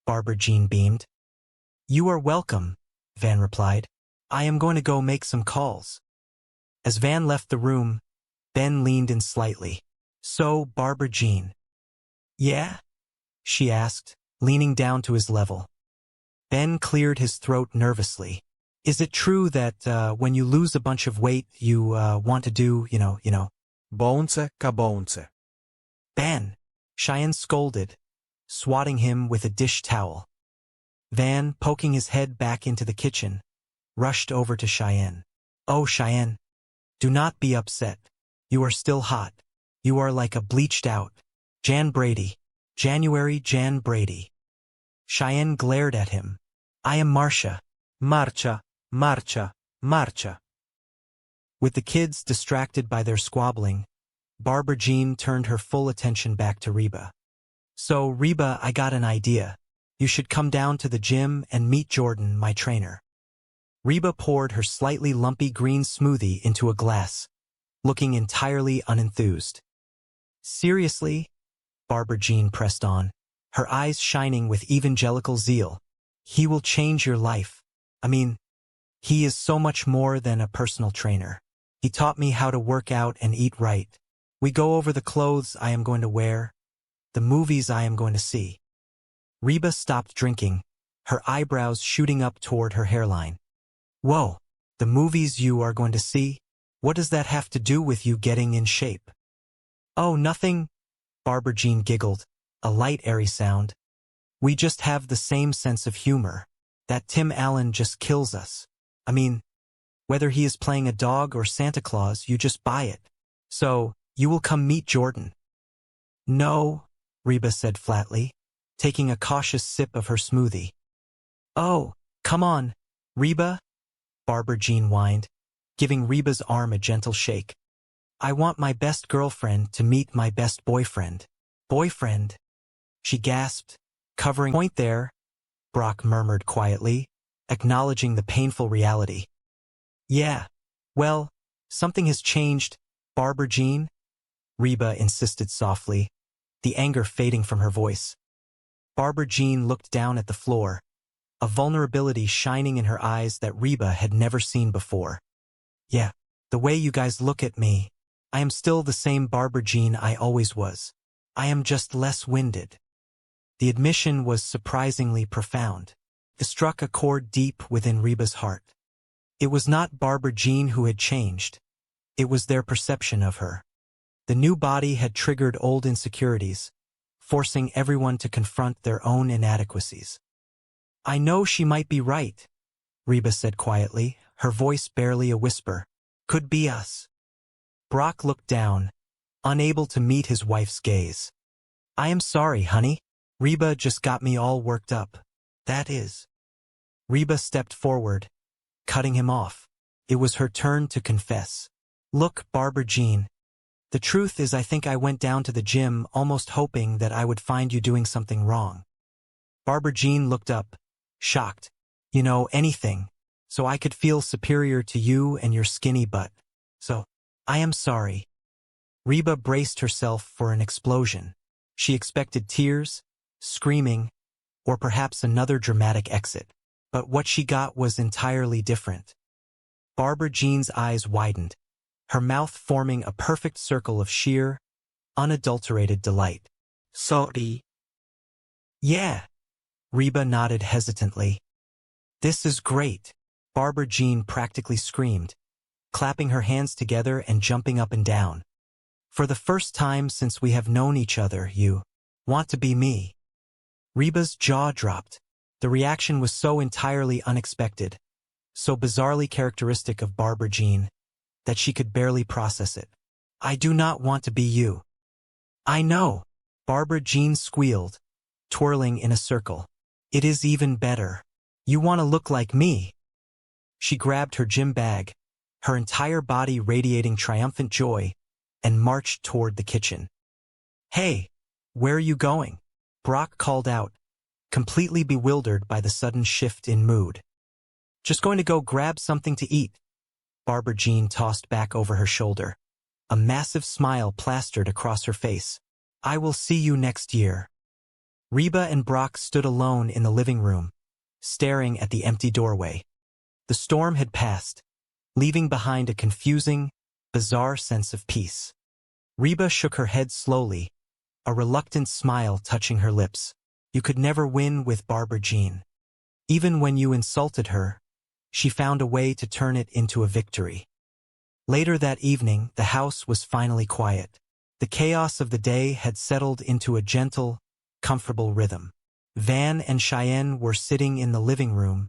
Barbara Jean beamed. You are welcome, Van replied. I am going to go make some calls. As Van left the room, Ben leaned in slightly. So, Barbara Jean. Yeah? She asked, leaning down to his level. Ben cleared his throat nervously. Is it true that when you lose a bunch of weight, you want to do, you know? Bounce ka bounce. Ben, Cheyenne scolded, swatting him with a dish towel. Van, poking his head back into the kitchen, rushed over to Cheyenne. Oh, Cheyenne, do not be upset. You are still hot. You are like a bleached-out Jan Brady. January Jan Brady. Cheyenne glared at him. I am Marcia. Marcia, Marcia, Marcia. With the kids distracted by their squabbling, Barbara Jean turned her full attention back to Reba. So, Reba, I got an idea. You should come down to the gym and meet Jordan, my trainer. Reba poured her slightly lumpy green smoothie into a glass, looking entirely unenthused. Seriously? Barbara Jean pressed on, her eyes shining with evangelical zeal. He will change your life. I mean, he is so much more than a personal trainer. He taught me how to work out and eat right. We go over the clothes I am going to wear, the movies I am going to see. Reba stopped drinking, her eyebrows shooting up toward her hairline. Whoa, the movies you are going to see? What does that have to do with you getting in shape? Oh, nothing, Barbara Jean giggled, a light airy sound. We just have the same sense of humor. That Tim Allen just kills us. I mean, whether he is playing a dog or Santa Claus, you just buy it. So, you will come meet Jordan. No, Reba said flatly, taking a cautious sip of her smoothie. Oh, come on, Reba, Barbara Jean whined, giving Reba's arm a gentle shake. I want my best girlfriend to meet my best boyfriend. Boyfriend? She gasped, covering point there, Brock murmured quietly, acknowledging the painful reality. Yeah, well, something has changed, Barbara Jean, Reba insisted softly, the anger fading from her voice. Barbara Jean looked down at the floor, a vulnerability shining in her eyes that Reba had never seen before. Yeah, the way you guys look at me, I am still the same Barbara Jean I always was. I am just less winded. The admission was surprisingly profound. It struck a chord deep within Reba's heart. It was not Barbara Jean who had changed. It was their perception of her. The new body had triggered old insecurities, forcing everyone to confront their own inadequacies. I know she might be right, Reba said quietly, her voice barely a whisper. Could be us. Brock looked down, unable to meet his wife's gaze. I am sorry, honey. Reba just got me all worked up. That is. Reba stepped forward, cutting him off. It was her turn to confess. Look, Barbara Jean. The truth is I think I went down to the gym almost hoping that I would find you doing something wrong. Barbara Jean looked up, shocked. You know, anything, so I could feel superior to you and your skinny butt. So, I am sorry. Reba braced herself for an explosion. She expected tears, screaming, or perhaps another dramatic exit. But what she got was entirely different. Barbara Jean's eyes widened, her mouth forming a perfect circle of sheer, unadulterated delight. Sorry. Yeah. Reba nodded hesitantly. This is great, Barbara Jean practically screamed, clapping her hands together and jumping up and down. For the first time since we have known each other, you want to be me. Reba's jaw dropped. The reaction was so entirely unexpected, so bizarrely characteristic of Barbara Jean, that she could barely process it. I do not want to be you. I know, Barbara Jean squealed, twirling in a circle. It is even better. You want to look like me. She grabbed her gym bag, her entire body radiating triumphant joy, and marched toward the kitchen. Hey, where are you going? Brock called out, completely bewildered by the sudden shift in mood. Just going to go grab something to eat. Barbara Jean tossed back over her shoulder. A massive smile plastered across her face. I will see you next year. Reba and Brock stood alone in the living room, staring at the empty doorway. The storm had passed, leaving behind a confusing, bizarre sense of peace. Reba shook her head slowly, a reluctant smile touching her lips. You could never win with Barbara Jean. Even when you insulted her, she found a way to turn it into a victory. Later that evening, the house was finally quiet. The chaos of the day had settled into a gentle, comfortable rhythm. Van and Cheyenne were sitting in the living room,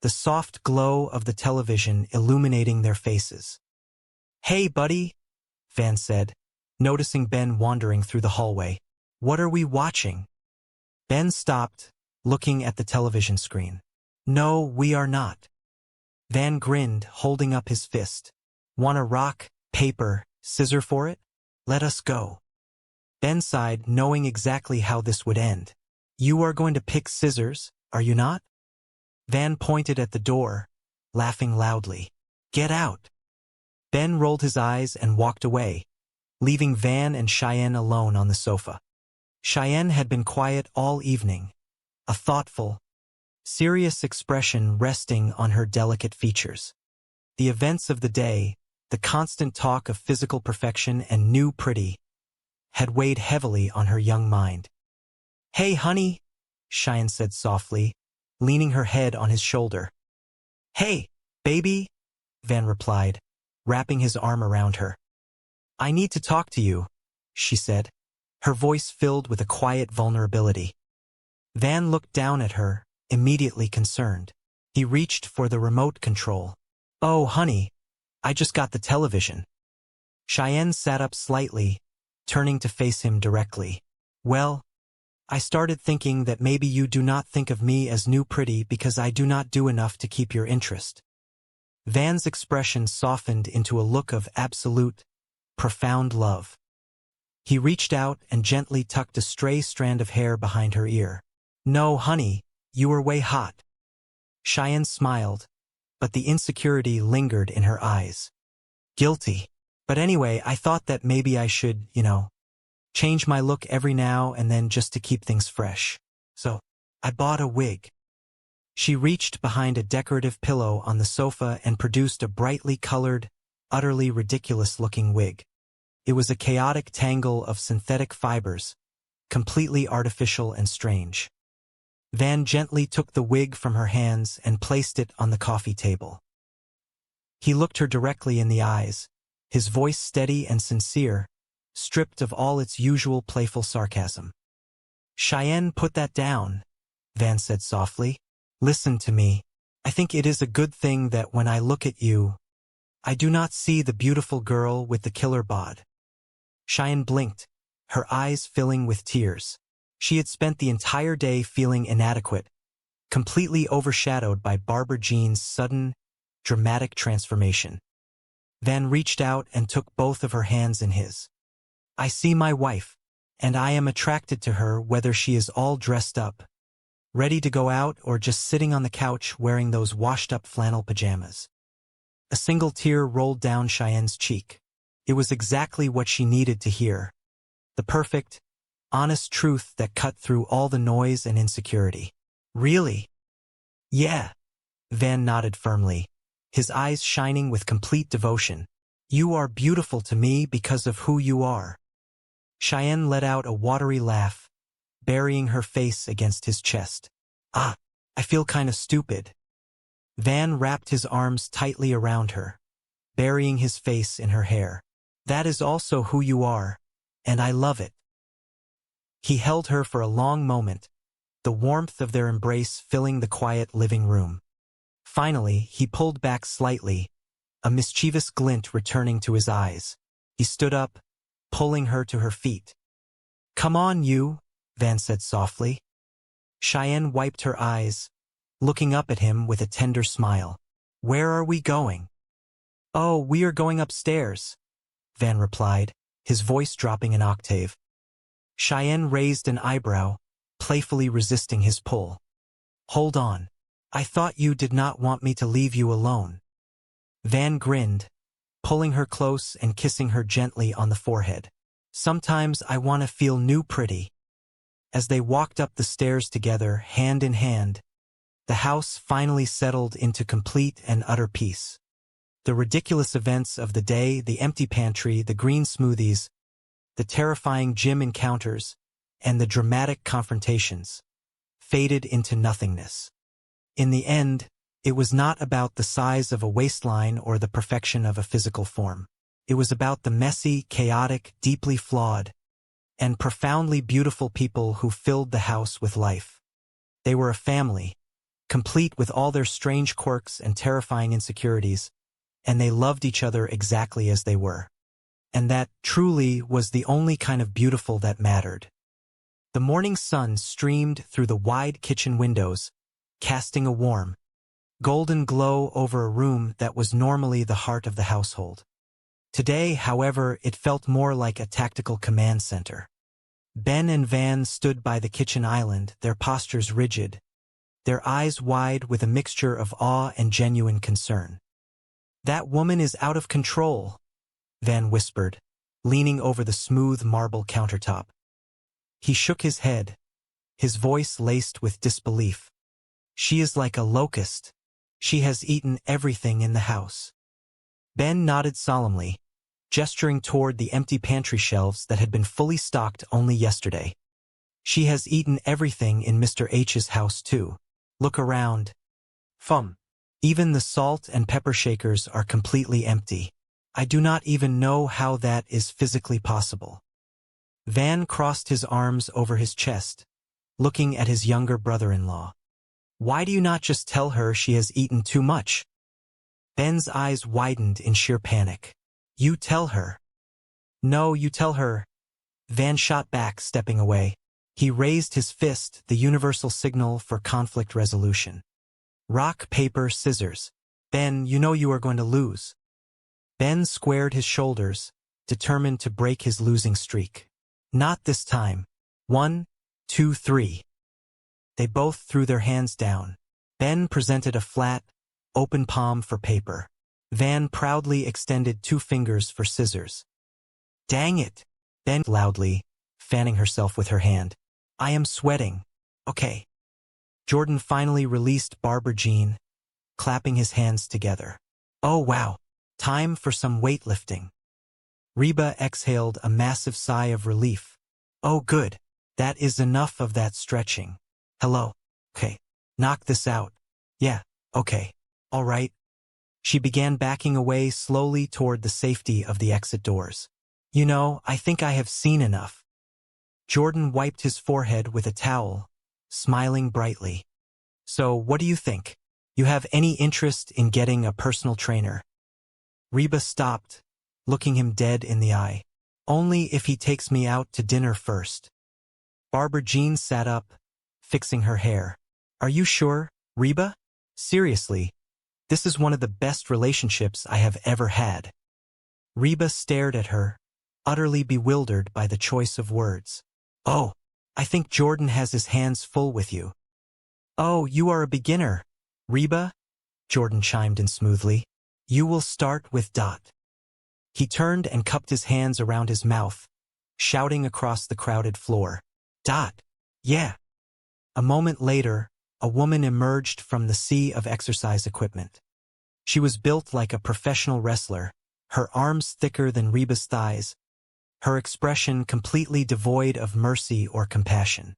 the soft glow of the television illuminating their faces. Hey, buddy, Van said, noticing Ben wandering through the hallway. What are we watching? Ben stopped, looking at the television screen. No, we are not. Van grinned, holding up his fist. Want a rock, paper, scissor for it? Let us go. Ben sighed, knowing exactly how this would end. You are going to pick scissors, are you not? Van pointed at the door, laughing loudly. Get out. Ben rolled his eyes and walked away, leaving Van and Cheyenne alone on the sofa. Cheyenne had been quiet all evening, a thoughtful, serious expression resting on her delicate features. The events of the day, the constant talk of physical perfection and new pretty, had weighed heavily on her young mind. Hey, honey, Cheyenne said softly, leaning her head on his shoulder. Hey, baby, Van replied, wrapping his arm around her. I need to talk to you, she said, her voice filled with a quiet vulnerability. Van looked down at her, immediately concerned. He reached for the remote control. Oh, honey, I just got the television. Cheyenne sat up slightly, turning to face him directly. Well, I started thinking that maybe you do not think of me as new pretty because I do not do enough to keep your interest. Van's expression softened into a look of absolute, profound love. He reached out and gently tucked a stray strand of hair behind her ear. No, honey, you were way hot. Cheyenne smiled, but the insecurity lingered in her eyes. Guilty. But anyway, I thought that maybe I should, change my look every now and then just to keep things fresh. So, I bought a wig. She reached behind a decorative pillow on the sofa and produced a brightly colored, utterly ridiculous-looking wig. It was a chaotic tangle of synthetic fibers, completely artificial and strange. Van gently took the wig from her hands and placed it on the coffee table. He looked her directly in the eyes, his voice steady and sincere, stripped of all its usual playful sarcasm. Cheyenne, put that down, Van said softly. Listen to me. I think it is a good thing that when I look at you, I do not see the beautiful girl with the killer bod. Cheyenne blinked, her eyes filling with tears. She had spent the entire day feeling inadequate, completely overshadowed by Barbara Jean's sudden, dramatic transformation. Van reached out and took both of her hands in his. I see my wife, and I am attracted to her whether she is all dressed up, ready to go out, or just sitting on the couch wearing those washed-up flannel pajamas. A single tear rolled down Cheyenne's cheek. It was exactly what she needed to hear. The perfect, honest truth that cut through all the noise and insecurity. Really? Yeah. Van nodded firmly, his eyes shining with complete devotion. You are beautiful to me because of who you are. Cheyenne let out a watery laugh, burying her face against his chest. I feel kind of stupid. Van wrapped his arms tightly around her, burying his face in her hair. That is also who you are, and I love it. He held her for a long moment, the warmth of their embrace filling the quiet living room. Finally, he pulled back slightly, a mischievous glint returning to his eyes. He stood up, pulling her to her feet. Come on, you, Van said softly. Cheyenne wiped her eyes, looking up at him with a tender smile. Where are we going? Oh, we are going upstairs, Van replied, his voice dropping an octave. Cheyenne raised an eyebrow, playfully resisting his pull. Hold on. I thought you did not want me to leave you alone. Van grinned, pulling her close and kissing her gently on the forehead. Sometimes I want to feel new pretty. As they walked up the stairs together, hand in hand, the house finally settled into complete and utter peace. The ridiculous events of the day, the empty pantry, the green smoothies, the terrifying gym encounters, and the dramatic confrontations, faded into nothingness. In the end, it was not about the size of a waistline or the perfection of a physical form. It was about the messy, chaotic, deeply flawed, and profoundly beautiful people who filled the house with life. They were a family, complete with all their strange quirks and terrifying insecurities, and they loved each other exactly as they were. And that, truly, was the only kind of beautiful that mattered. The morning sun streamed through the wide kitchen windows, casting a warm, golden glow over a room that was normally the heart of the household. Today, however, it felt more like a tactical command center. Ben and Van stood by the kitchen island, their postures rigid, their eyes wide with a mixture of awe and genuine concern. That woman is out of control, Van whispered, leaning over the smooth marble countertop. He shook his head, his voice laced with disbelief. She is like a locust. She has eaten everything in the house. Ben nodded solemnly, gesturing toward the empty pantry shelves that had been fully stocked only yesterday. She has eaten everything in Mr. H's house, too. Look around. Fum. Even the salt and pepper shakers are completely empty. I do not even know how that is physically possible. Van crossed his arms over his chest, looking at his younger brother-in-law. Why do you not just tell her she has eaten too much? Ben's eyes widened in sheer panic. You tell her. No, you tell her. Van shot back, stepping away. He raised his fist, the universal signal for conflict resolution. Rock, paper, scissors. Ben, you know you are going to lose. Ben squared his shoulders, determined to break his losing streak. Not this time. 1, 2, 3. They both threw their hands down. Ben presented a flat, open palm for paper. Van proudly extended 2 fingers for scissors. Dang it! Ben loudly, fanning herself with her hand. I am sweating. Okay. Jordan finally released Barbara Jean, clapping his hands together. Oh wow, time for some weightlifting. Reba exhaled a massive sigh of relief. Oh good, that is enough of that stretching. Hello. Okay. Knock this out. Yeah, okay. All right. She began backing away slowly toward the safety of the exit doors. You know, I think I have seen enough. Jordan wiped his forehead with a towel, smiling brightly. So, what do you think? You have any interest in getting a personal trainer? Reba stopped, looking him dead in the eye. Only if he takes me out to dinner first. Barbara Jean sat up, fixing her hair. Are you sure, Reba? Seriously, this is one of the best relationships I have ever had. Reba stared at her, utterly bewildered by the choice of words. Oh, I think Jordan has his hands full with you. Oh, you are a beginner, Reba? Jordan chimed in smoothly. You will start with Dot. He turned and cupped his hands around his mouth, shouting across the crowded floor. Dot. Yeah. A moment later, a woman emerged from the sea of exercise equipment. She was built like a professional wrestler, her arms thicker than Reba's thighs, her expression completely devoid of mercy or compassion.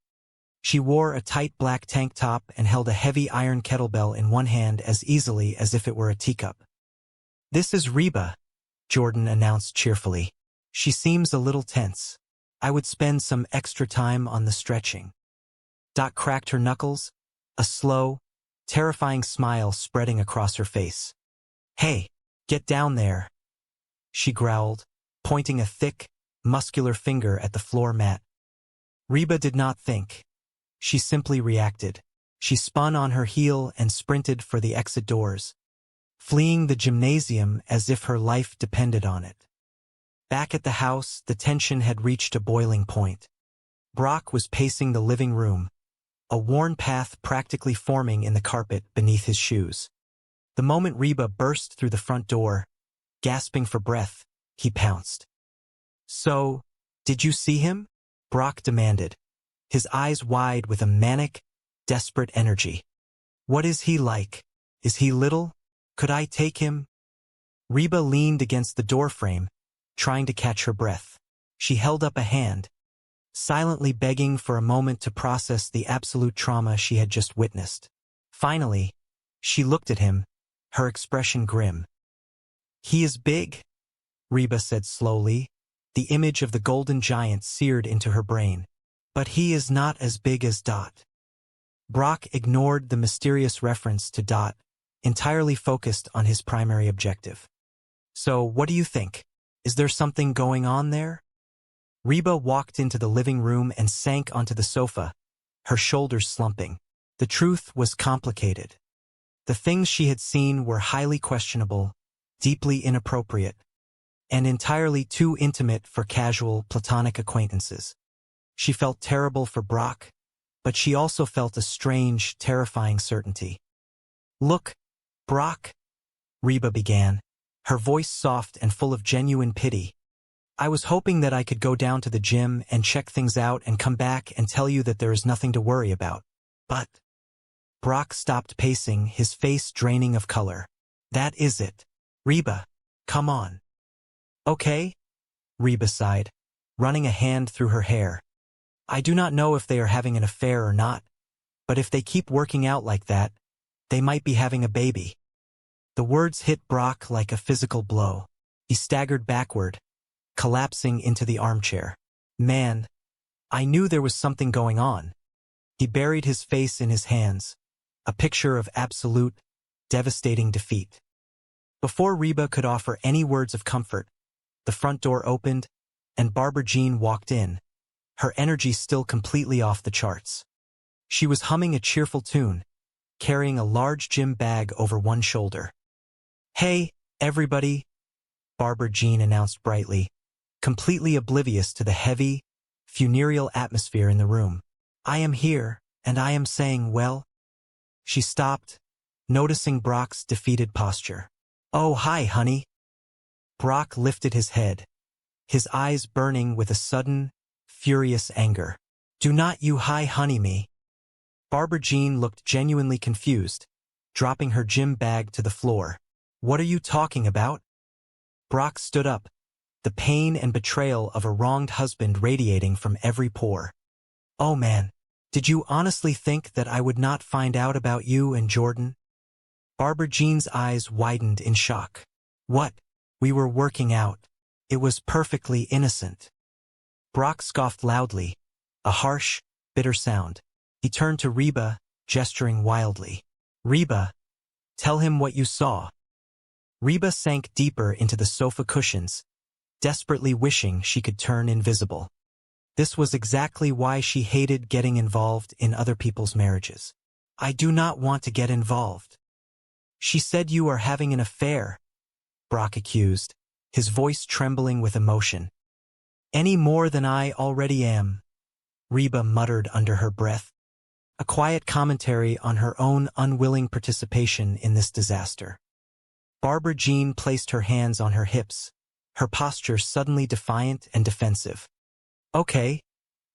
She wore a tight black tank top and held a heavy iron kettlebell in one hand as easily as if it were a teacup. This is Reba, Jordan announced cheerfully. She seems a little tense. I would spend some extra time on the stretching. Dot cracked her knuckles, a slow, terrifying smile spreading across her face. Hey, get down there, she growled, pointing a thick, muscular finger at the floor mat. Reba did not think. She simply reacted. She spun on her heel and sprinted for the exit doors, fleeing the gymnasium as if her life depended on it. Back at the house, the tension had reached a boiling point. Brock was pacing the living room, a worn path practically forming in the carpet beneath his shoes. The moment Reba burst through the front door, gasping for breath, he pounced. So, did you see him? Brock demanded, his eyes wide with a manic, desperate energy. What is he like? Is he little? Could I take him? Reba leaned against the doorframe, trying to catch her breath. She held up a hand, silently begging for a moment to process the absolute trauma she had just witnessed. Finally, she looked at him, her expression grim. He is big, Reba said slowly, the image of the golden giant seared into her brain. But he is not as big as Dot. Brock ignored the mysterious reference to Dot, entirely focused on his primary objective. So, what do you think? Is there something going on there? Reba walked into the living room and sank onto the sofa, her shoulders slumping. The truth was complicated. The things she had seen were highly questionable, deeply inappropriate, and entirely too intimate for casual, platonic acquaintances. She felt terrible for Brock, but she also felt a strange, terrifying certainty. Look, Brock, Reba began, her voice soft and full of genuine pity. I was hoping that I could go down to the gym and check things out and come back and tell you that there is nothing to worry about. But Brock stopped pacing, his face draining of color. That is it. Reba, come on. Okay, Reba sighed, running a hand through her hair. I do not know if they are having an affair or not, but if they keep working out like that, they might be having a baby. The words hit Brock like a physical blow. He staggered backward, collapsing into the armchair. Man, I knew there was something going on. He buried his face in his hands, a picture of absolute, devastating defeat. Before Reba could offer any words of comfort, the front door opened, and Barbara Jean walked in, her energy still completely off the charts. She was humming a cheerful tune, carrying a large gym bag over one shoulder. Hey, everybody, Barbara Jean announced brightly, completely oblivious to the heavy, funereal atmosphere in the room. I am here, and I am saying, well. She stopped, noticing Brock's defeated posture. Oh, hi, honey. Brock lifted his head, his eyes burning with a sudden, furious anger. Do not you hi honey me. Barbara Jean looked genuinely confused, dropping her gym bag to the floor. What are you talking about? Brock stood up, the pain and betrayal of a wronged husband radiating from every pore. Oh man, did you honestly think that I would not find out about you and Jordan? Barbara Jean's eyes widened in shock. What? We were working out. It was perfectly innocent. Brock scoffed loudly, a harsh, bitter sound. He turned to Reba, gesturing wildly. Reba, tell him what you saw. Reba sank deeper into the sofa cushions, desperately wishing she could turn invisible. This was exactly why she hated getting involved in other people's marriages. I do not want to get involved. She said you are having an affair, Brock accused, his voice trembling with emotion. Any more than I already am, Reba muttered under her breath, a quiet commentary on her own unwilling participation in this disaster. Barbara Jean placed her hands on her hips, her posture suddenly defiant and defensive. Okay,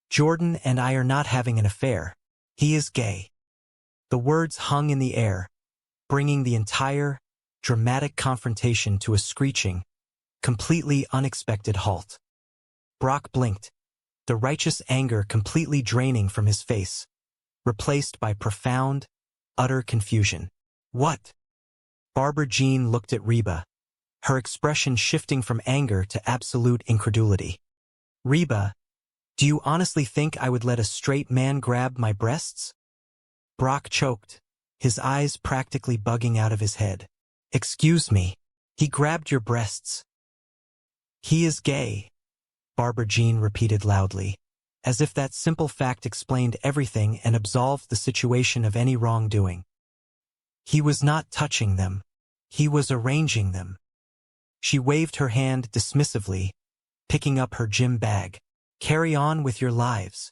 Jordan and I are not having an affair. He is gay. The words hung in the air, bringing the entire, dramatic confrontation to a screeching, completely unexpected halt. Brock blinked, the righteous anger completely draining from his face, replaced by profound, utter confusion. What? Barbara Jean looked at Reba, her expression shifting from anger to absolute incredulity. Reba, do you honestly think I would let a straight man grab my breasts? Brock choked, his eyes practically bugging out of his head. Excuse me, he grabbed your breasts. He is gay, Barbara Jean repeated loudly, as if that simple fact explained everything and absolved the situation of any wrongdoing. He was not touching them. He was arranging them. She waved her hand dismissively, picking up her gym bag. Carry on with your lives.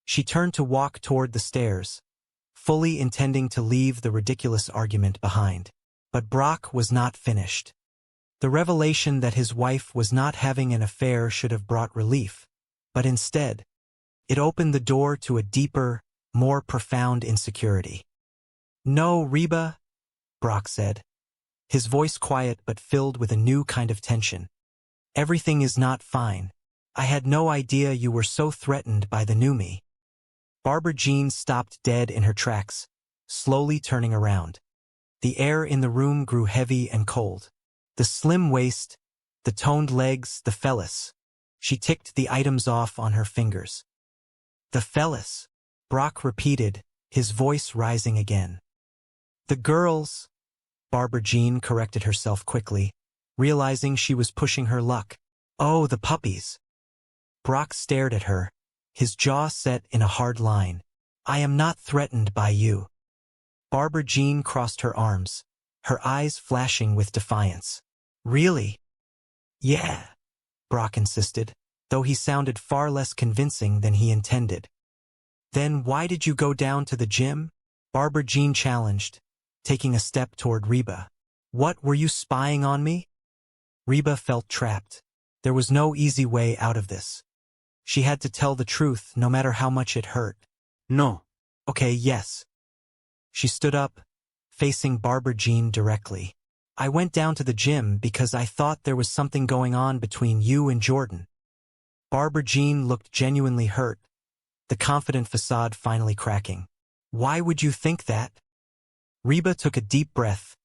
She turned to walk toward the stairs, fully intending to leave the ridiculous argument behind. But Brock was not finished. The revelation that his wife was not having an affair should have brought relief, but instead, it opened the door to a deeper, more profound insecurity. No, Reba, Brock said, his voice quiet but filled with a new kind of tension. Everything is not fine. I had no idea you were so threatened by the new me. Barbara Jean stopped dead in her tracks, slowly turning around. The air in the room grew heavy and cold. The slim waist, the toned legs, the phallus. She ticked the items off on her fingers. The phallus, Brock repeated, his voice rising again. The girls, Barbara Jean corrected herself quickly, realizing she was pushing her luck. Oh, the puppies. Brock stared at her, his jaw set in a hard line. I am not threatened by you. Barbara Jean crossed her arms, her eyes flashing with defiance. Really? Yeah, Brock insisted, though he sounded far less convincing than he intended. Then why did you go down to the gym? Barbara Jean challenged, taking a step toward Reba. What, were you spying on me? Reba felt trapped. There was no easy way out of this. She had to tell the truth, no matter how much it hurt. No. Okay, yes. She stood up, facing Barbara Jean directly. I went down to the gym because I thought there was something going on between you and Jordan. Barbara Jean looked genuinely hurt, the confident facade finally cracking. Why would you think that? Reba took a deep breath,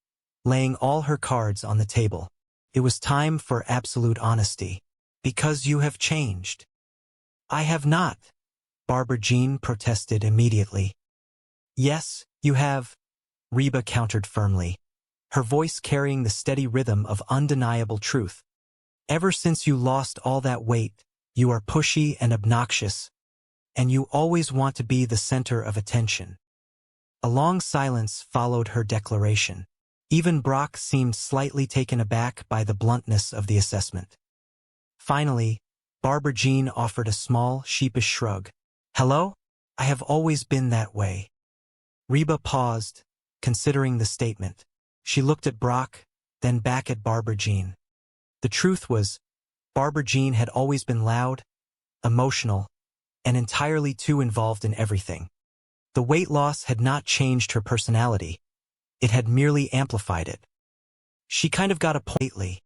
laying all her cards on the table. It was time for absolute honesty. Because you have changed. I have not, Barbara Jean protested immediately. Yes, you have, Reba countered firmly, her voice carrying the steady rhythm of undeniable truth. Ever since you lost all that weight, you are pushy and obnoxious, and you always want to be the center of attention. A long silence followed her declaration. Even Brock seemed slightly taken aback by the bluntness of the assessment. Finally, Barbara Jean offered a small, sheepish shrug. Hello? I have always been that way. Reba paused, considering the statement. She looked at Brock, then back at Barbara Jean. The truth was, Barbara Jean had always been loud, emotional, and entirely too involved in everything. The weight loss had not changed her personality. It had merely amplified it. She kind of got a point lately.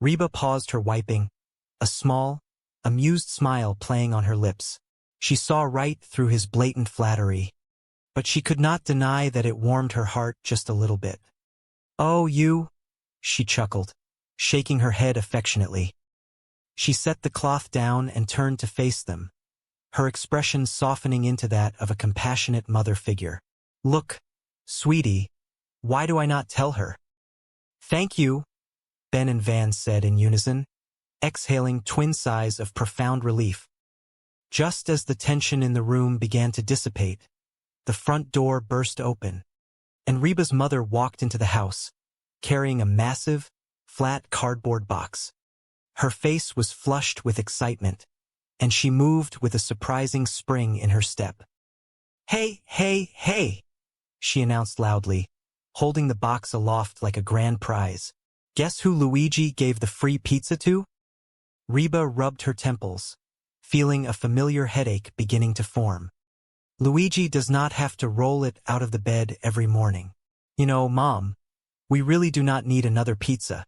Reba paused her wiping, a small, amused smile playing on her lips. She saw right through his blatant flattery. but she could not deny that it warmed her heart just a little bit. "Oh, you," she chuckled, shaking her head affectionately. She set the cloth down and turned to face them, her expression softening into that of a compassionate mother figure. "Look, sweetie, why do I not tell her?" "Thank you," Ben and Van said in unison, exhaling twin sighs of profound relief. Just as the tension in the room began to dissipate, the front door burst open, and Reba's mother walked into the house, carrying a massive, flat cardboard box. Her face was flushed with excitement, and she moved with a surprising spring in her step. "Hey, hey, hey," she announced loudly, holding the box aloft like a grand prize. "Guess who Luigi gave the free pizza to?" Reba rubbed her temples, feeling a familiar headache beginning to form. "Luigi does not have to roll it out of the bed every morning. You know, Mom, we really do not need another pizza."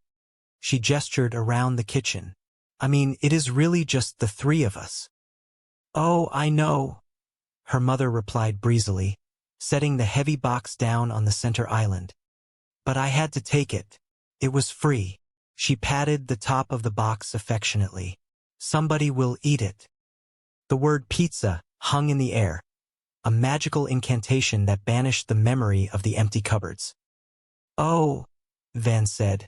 She gestured around the kitchen. "I mean, it is really just the three of us." "Oh, I know," her mother replied breezily, setting the heavy box down on the center island. "But I had to take it. It was free." She patted the top of the box affectionately. "Somebody will eat it." The word pizza hung in the air, a magical incantation that banished the memory of the empty cupboards. "Oh," Van said,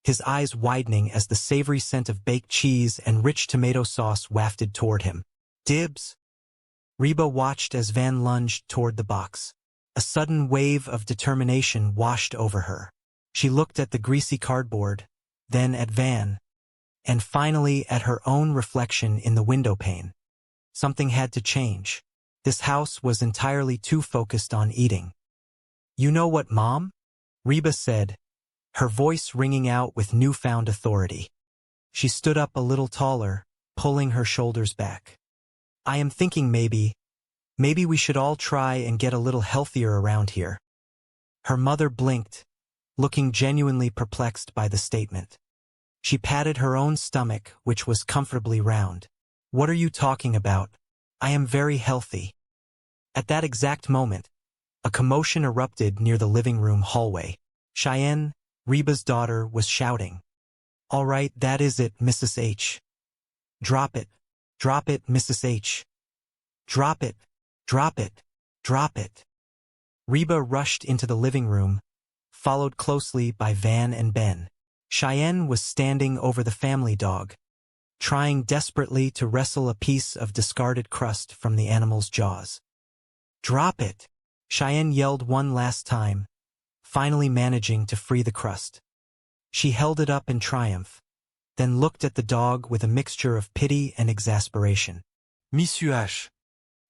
his eyes widening as the savory scent of baked cheese and rich tomato sauce wafted toward him. "Dibs." Reba watched as Van lunged toward the box. A sudden wave of determination washed over her. She looked at the greasy cardboard, then at Van, and finally at her own reflection in the window pane. Something had to change. This house was entirely too focused on eating. "You know what, Mom?" Reba said, her voice ringing out with newfound authority. She stood up a little taller, pulling her shoulders back. "I am thinking maybe we should all try and get a little healthier around here." Her mother blinked, looking genuinely perplexed by the statement. She patted her own stomach, which was comfortably round. "What are you talking about? I am very healthy." At that exact moment, a commotion erupted near the living room hallway. Cheyenne, Reba's daughter, was shouting, "All right, that is it, Mrs. H. Drop it, Mrs. H. Drop it, drop it, drop it." Reba rushed into the living room, followed closely by Van and Ben. Cheyenne was standing over the family dog, trying desperately to wrestle a piece of discarded crust from the animal's jaws. "Drop it!" Cheyenne yelled one last time, finally managing to free the crust. She held it up in triumph, then looked at the dog with a mixture of pity and exasperation. "Monsieur H,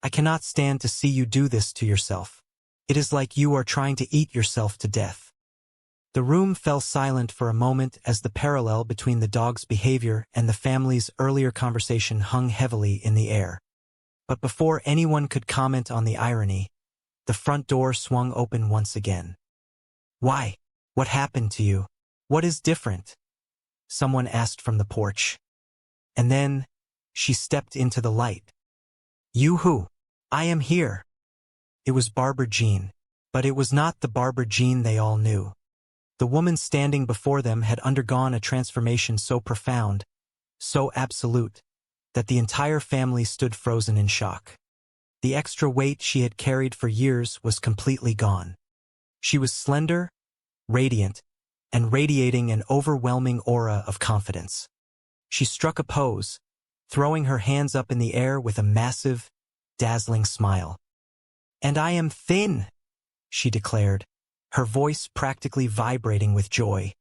I cannot stand to see you do this to yourself. It is like you are trying to eat yourself to death." The room fell silent for a moment as the parallel between the dog's behavior and the family's earlier conversation hung heavily in the air. But before anyone could comment on the irony, the front door swung open once again. "Why? What happened to you? What is different?" someone asked from the porch. And then she stepped into the light. "You who? I am here." It was Barbara Jean, but it was not the Barbara Jean they all knew. The woman standing before them had undergone a transformation so profound, so absolute, that the entire family stood frozen in shock. The extra weight she had carried for years was completely gone. She was slender, radiant, and radiating an overwhelming aura of confidence. She struck a pose, throwing her hands up in the air with a massive, dazzling smile. "And I am thin," she declared, her voice practically vibrating with joy.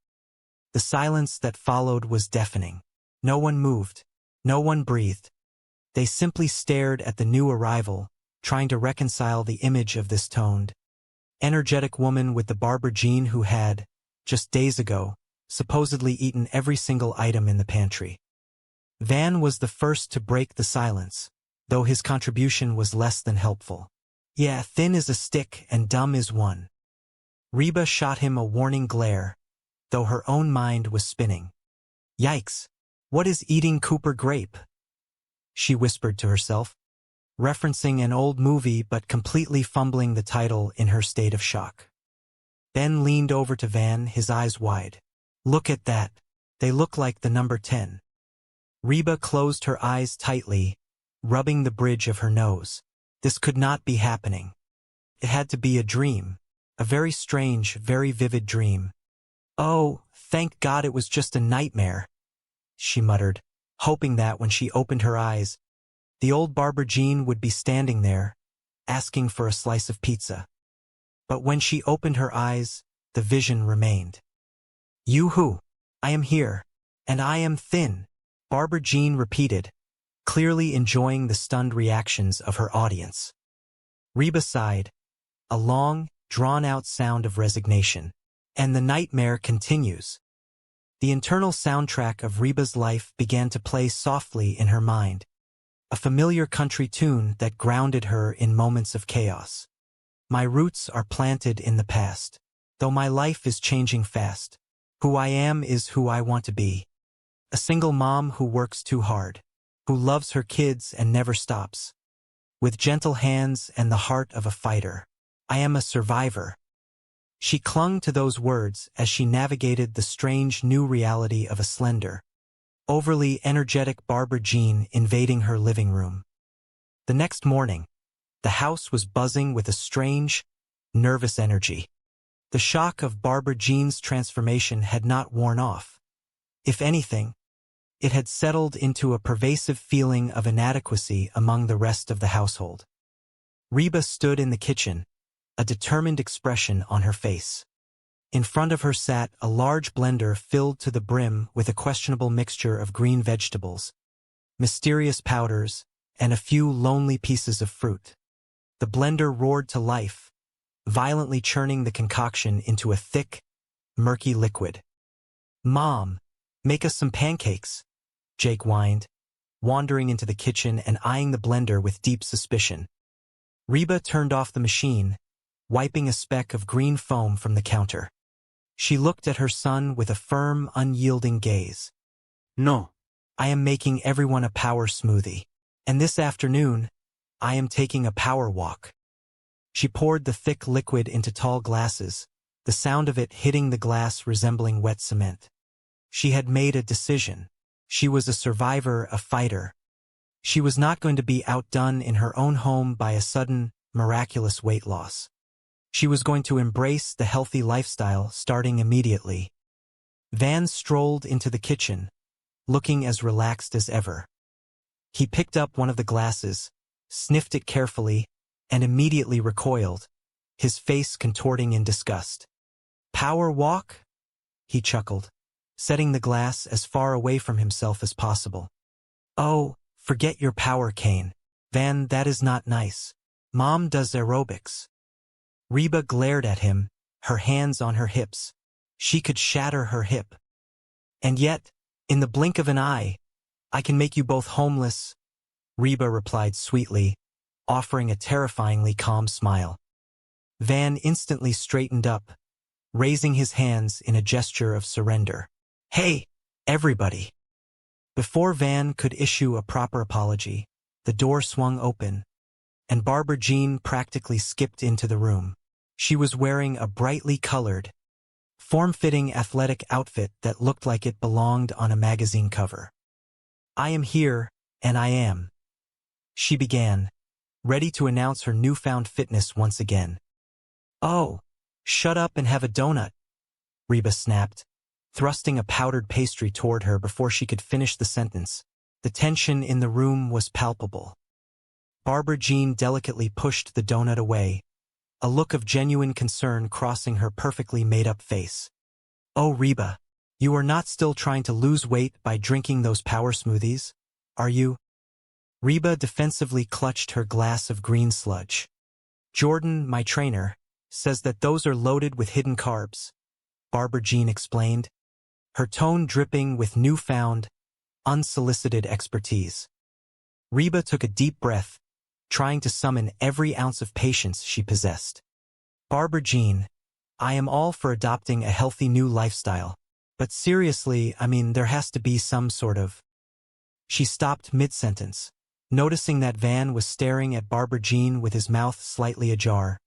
The silence that followed was deafening. No one moved. No one breathed. They simply stared at the new arrival, trying to reconcile the image of this toned, energetic woman with the Barbara Jean who had, just days ago, supposedly eaten every single item in the pantry. Van was the first to break the silence, though his contribution was less than helpful. "Yeah, thin is a stick and dumb is one." Reba shot him a warning glare, though her own mind was spinning. "Yikes, what is eating Cooper grape?" she whispered to herself. referencing an old movie but completely fumbling the title in her state of shock. Ben leaned over to Van, his eyes wide. Look at that. They look like the number 10. Reba closed her eyes tightly, rubbing the bridge of her nose. This could not be happening. It had to be a dream. A very strange, very vivid dream. Oh, thank God it was just a nightmare, she muttered, hoping that when she opened her eyes, the old Barbara Jean would be standing there, asking for a slice of pizza. But when she opened her eyes, the vision remained. Yoo-hoo, I am here, and I am thin, Barbara Jean repeated, clearly enjoying the stunned reactions of her audience. Reba sighed, a long, drawn-out sound of resignation, and the nightmare continues. The internal soundtrack of Reba's life began to play softly in her mind, a familiar country tune that grounded her in moments of chaos. My roots are planted in the past, though my life is changing fast. Who I am is who I want to be. A single mom who works too hard, who loves her kids and never stops. With gentle hands and the heart of a fighter, I am a survivor. She clung to those words as she navigated the strange new reality of a slender, overly energetic Barbara Jean invading her living room. The next morning, the house was buzzing with a strange, nervous energy. The shock of Barbara Jean's transformation had not worn off. If anything, it had settled into a pervasive feeling of inadequacy among the rest of the household. Reba stood in the kitchen, a determined expression on her face. In front of her sat a large blender filled to the brim with a questionable mixture of green vegetables, mysterious powders, and a few lonely pieces of fruit. The blender roared to life, violently churning the concoction into a thick, murky liquid. Mom, make us some pancakes, Jake whined, wandering into the kitchen and eyeing the blender with deep suspicion. Reba turned off the machine, wiping a speck of green foam from the counter. She looked at her son with a firm, unyielding gaze. No, I am making everyone a power smoothie. And this afternoon, I am taking a power walk. She poured the thick liquid into tall glasses, the sound of it hitting the glass resembling wet cement. She had made a decision. She was a survivor, a fighter. She was not going to be outdone in her own home by a sudden, miraculous weight loss. She was going to embrace the healthy lifestyle starting immediately. Van strolled into the kitchen, looking as relaxed as ever. He picked up one of the glasses, sniffed it carefully, and immediately recoiled, his face contorting in disgust. Power walk? He chuckled, setting the glass as far away from himself as possible. Oh, forget your power cane. Van, that is not nice. Mom does aerobics. Reba glared at him, her hands on her hips. She could shatter her hip. And yet, in the blink of an eye, I can make you both homeless, Reba replied sweetly, offering a terrifyingly calm smile. Van instantly straightened up, raising his hands in a gesture of surrender. Hey, everybody! Before Van could issue a proper apology, the door swung open, and Barbara Jean practically skipped into the room. She was wearing a brightly colored, form-fitting athletic outfit that looked like it belonged on a magazine cover. I am here, and I am, she began, ready to announce her newfound fitness once again. Oh, shut up and have a donut, Reba snapped, thrusting a powdered pastry toward her before she could finish the sentence. The tension in the room was palpable. Barbara Jean delicately pushed the donut away, a look of genuine concern crossing her perfectly made-up face. Oh, Reba, you are not still trying to lose weight by drinking those power smoothies, are you? Reba defensively clutched her glass of green sludge. Jordan, my trainer, says that those are loaded with hidden carbs, Barbara Jean explained, her tone dripping with newfound, unsolicited expertise. Reba took a deep breath, trying to summon every ounce of patience she possessed. Barbara Jean, I am all for adopting a healthy new lifestyle, but seriously, I mean, there has to be some sort of... She stopped mid-sentence, noticing that Van was staring at Barbara Jean with his mouth slightly ajar,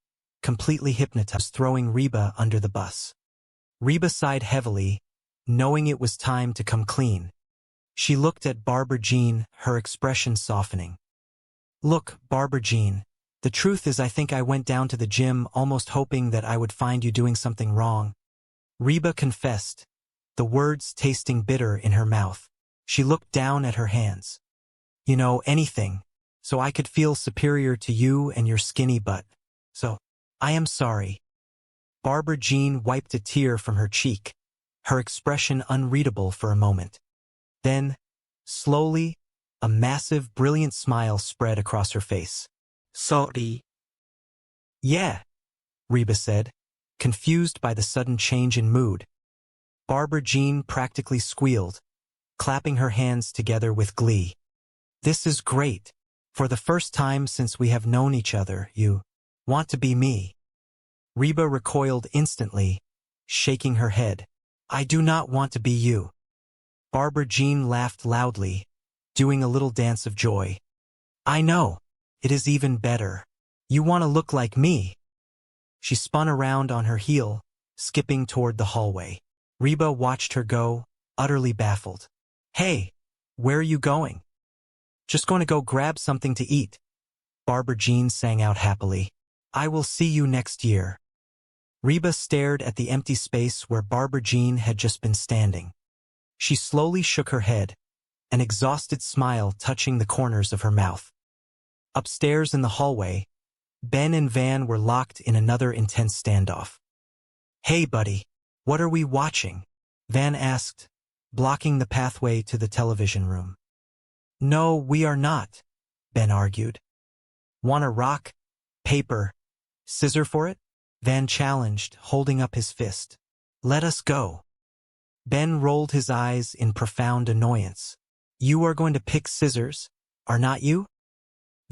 completely hypnotized, throwing Reba under the bus. Reba sighed heavily, knowing it was time to come clean. She looked at Barbara Jean, her expression softening. Look, Barbara Jean, the truth is I think I went down to the gym almost hoping that I would find you doing something wrong. Reba confessed, the words tasting bitter in her mouth. She looked down at her hands. You know, anything, so I could feel superior to you and your skinny butt. So, I am sorry. Barbara Jean wiped a tear from her cheek, her expression unreadable for a moment. Then, slowly, a massive, brilliant smile spread across her face. Sorry. Yeah, Reba said, confused by the sudden change in mood. Barbara Jean practically squealed, clapping her hands together with glee. This is great. For the first time since we have known each other, you want to be me. Reba recoiled instantly, shaking her head. I do not want to be you. Barbara Jean laughed loudly, doing a little dance of joy. I know. It is even better. You want to look like me. She spun around on her heel, skipping toward the hallway. Reba watched her go, utterly baffled. Hey, where are you going? Just going to go grab something to eat. Barbara Jean sang out happily. I will see you next year. Reba stared at the empty space where Barbara Jean had just been standing. She slowly shook her head, an exhausted smile touching the corners of her mouth. Upstairs in the hallway, Ben and Van were locked in another intense standoff. Hey, buddy, what are we watching? Van asked, blocking the pathway to the television room. No, we are not, Ben argued. Want a rock, paper, scissor for it? Van challenged, holding up his fist. Let us go. Ben rolled his eyes in profound annoyance. You are going to pick scissors, are not you?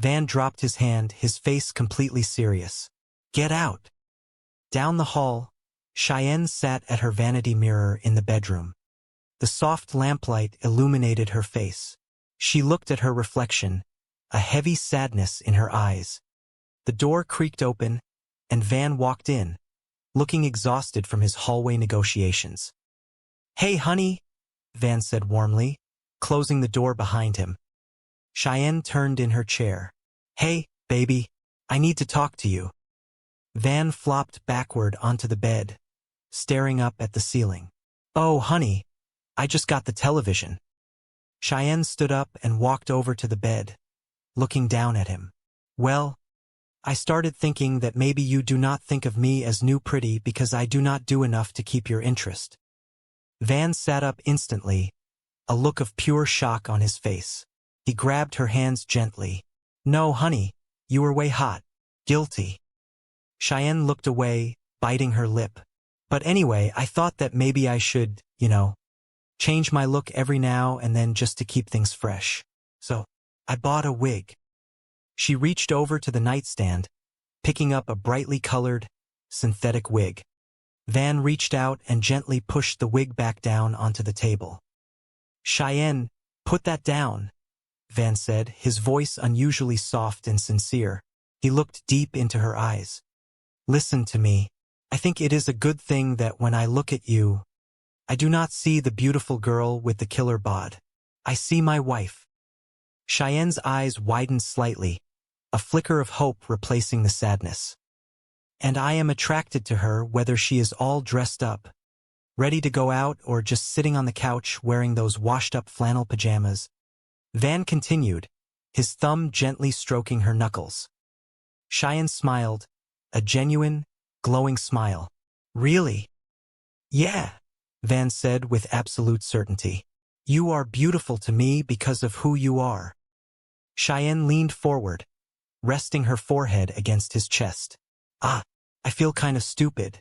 Van dropped his hand, his face completely serious. Get out. Down the hall, Cheyenne sat at her vanity mirror in the bedroom. The soft lamplight illuminated her face. She looked at her reflection, a heavy sadness in her eyes. The door creaked open, and Van walked in, looking exhausted from his hallway negotiations. Hey, honey, Van said warmly, closing the door behind him. Cheyenne turned in her chair. Hey, baby, I need to talk to you. Van flopped backward onto the bed, staring up at the ceiling. Oh, honey, I just got the television. Cheyenne stood up and walked over to the bed, looking down at him. Well, I started thinking that maybe you do not think of me as new pretty because I do not do enough to keep your interest. Van sat up instantly, a look of pure shock on his face. He grabbed her hands gently. No, honey, you were way hot. Guilty. Cheyenne looked away, biting her lip. But anyway, I thought that maybe I should, change my look every now and then just to keep things fresh. So, I bought a wig. She reached over to the nightstand, picking up a brightly colored, synthetic wig. Van reached out and gently pushed the wig back down onto the table. Cheyenne, put that down, Van said, his voice unusually soft and sincere. He looked deep into her eyes. Listen to me. I think it is a good thing that when I look at you, I do not see the beautiful girl with the killer bod. I see my wife. Cheyenne's eyes widened slightly, a flicker of hope replacing the sadness. And I am attracted to her whether she is all dressed up, ready to go out or just sitting on the couch wearing those washed-up flannel pajamas. Van continued, his thumb gently stroking her knuckles. Cheyenne smiled, a genuine, glowing smile. Really? Yeah, Van said with absolute certainty. You are beautiful to me because of who you are. Cheyenne leaned forward, resting her forehead against his chest. Ah, I feel kind of stupid.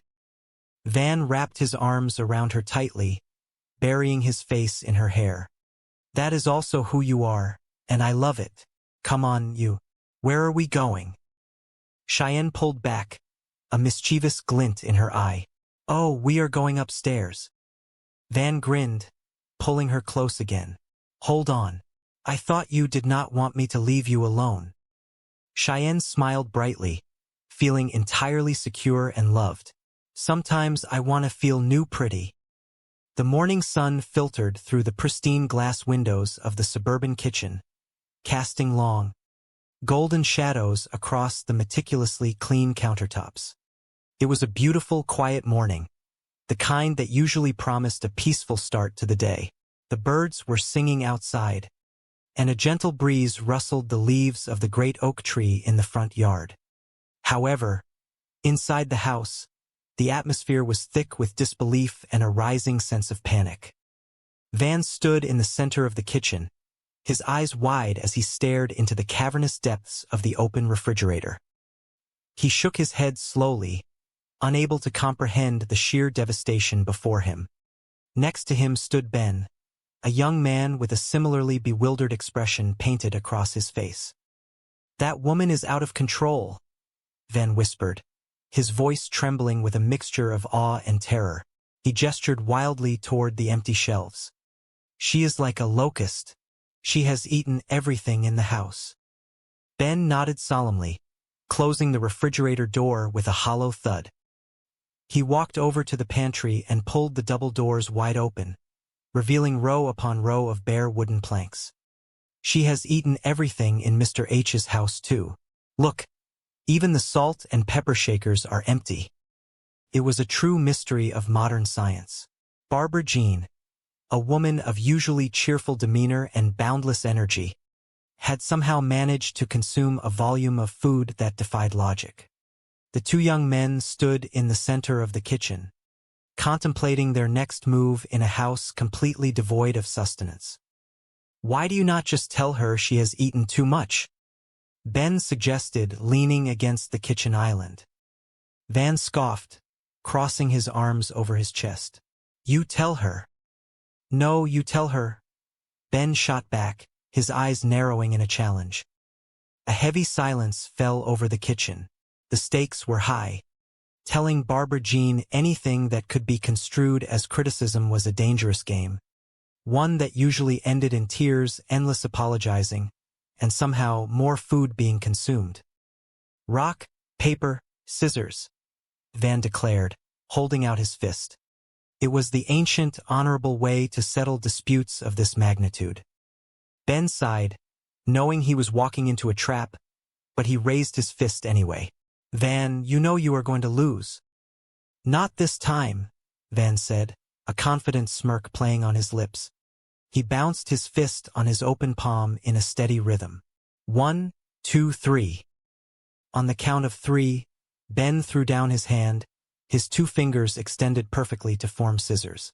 Van wrapped his arms around her tightly, burying his face in her hair. That is also who you are, and I love it. Come on, you. Where are we going? Cheyenne pulled back, a mischievous glint in her eye. Oh, we are going upstairs. Van grinned, pulling her close again. Hold on. I thought you did not want me to leave you alone. Cheyenne smiled brightly, feeling entirely secure and loved. Sometimes I want to feel new pretty. The morning sun filtered through the pristine glass windows of the suburban kitchen, casting long, golden shadows across the meticulously clean countertops. It was a beautiful, quiet morning, the kind that usually promised a peaceful start to the day. The birds were singing outside, and a gentle breeze rustled the leaves of the great oak tree in the front yard. However, inside the house, the atmosphere was thick with disbelief and a rising sense of panic. Van stood in the center of the kitchen, his eyes wide as he stared into the cavernous depths of the open refrigerator. He shook his head slowly, unable to comprehend the sheer devastation before him. Next to him stood Ben, a young man with a similarly bewildered expression painted across his face. "That woman is out of control," Van whispered, his voice trembling with a mixture of awe and terror. He gestured wildly toward the empty shelves. "She is like a locust. She has eaten everything in the house." Ben nodded solemnly, closing the refrigerator door with a hollow thud. He walked over to the pantry and pulled the double doors wide open, revealing row upon row of bare wooden planks. "She has eaten everything in Mr. H's house, too. Look, even the salt and pepper shakers are empty." It was a true mystery of modern science. Barbara Jean, a woman of usually cheerful demeanor and boundless energy, had somehow managed to consume a volume of food that defied logic. The two young men stood in the center of the kitchen, contemplating their next move in a house completely devoid of sustenance. "Why do you not just tell her she has eaten too much?" Ben suggested, leaning against the kitchen island. Van scoffed, crossing his arms over his chest. "You tell her." "No, you tell her." Ben shot back, his eyes narrowing in a challenge. A heavy silence fell over the kitchen. The stakes were high. Telling Barbara Jean anything that could be construed as criticism was a dangerous game, one that usually ended in tears, endless apologizing, and somehow more food being consumed. "Rock, paper, scissors," Van declared, holding out his fist. It was the ancient, honorable way to settle disputes of this magnitude. Ben sighed, knowing he was walking into a trap, but he raised his fist anyway. "Van, you know you are going to lose." "Not this time," Van said, a confident smirk playing on his lips. He bounced his fist on his open palm in a steady rhythm. 1, 2, 3. On the count of 3, Ben threw down his hand, his two fingers extended perfectly to form scissors.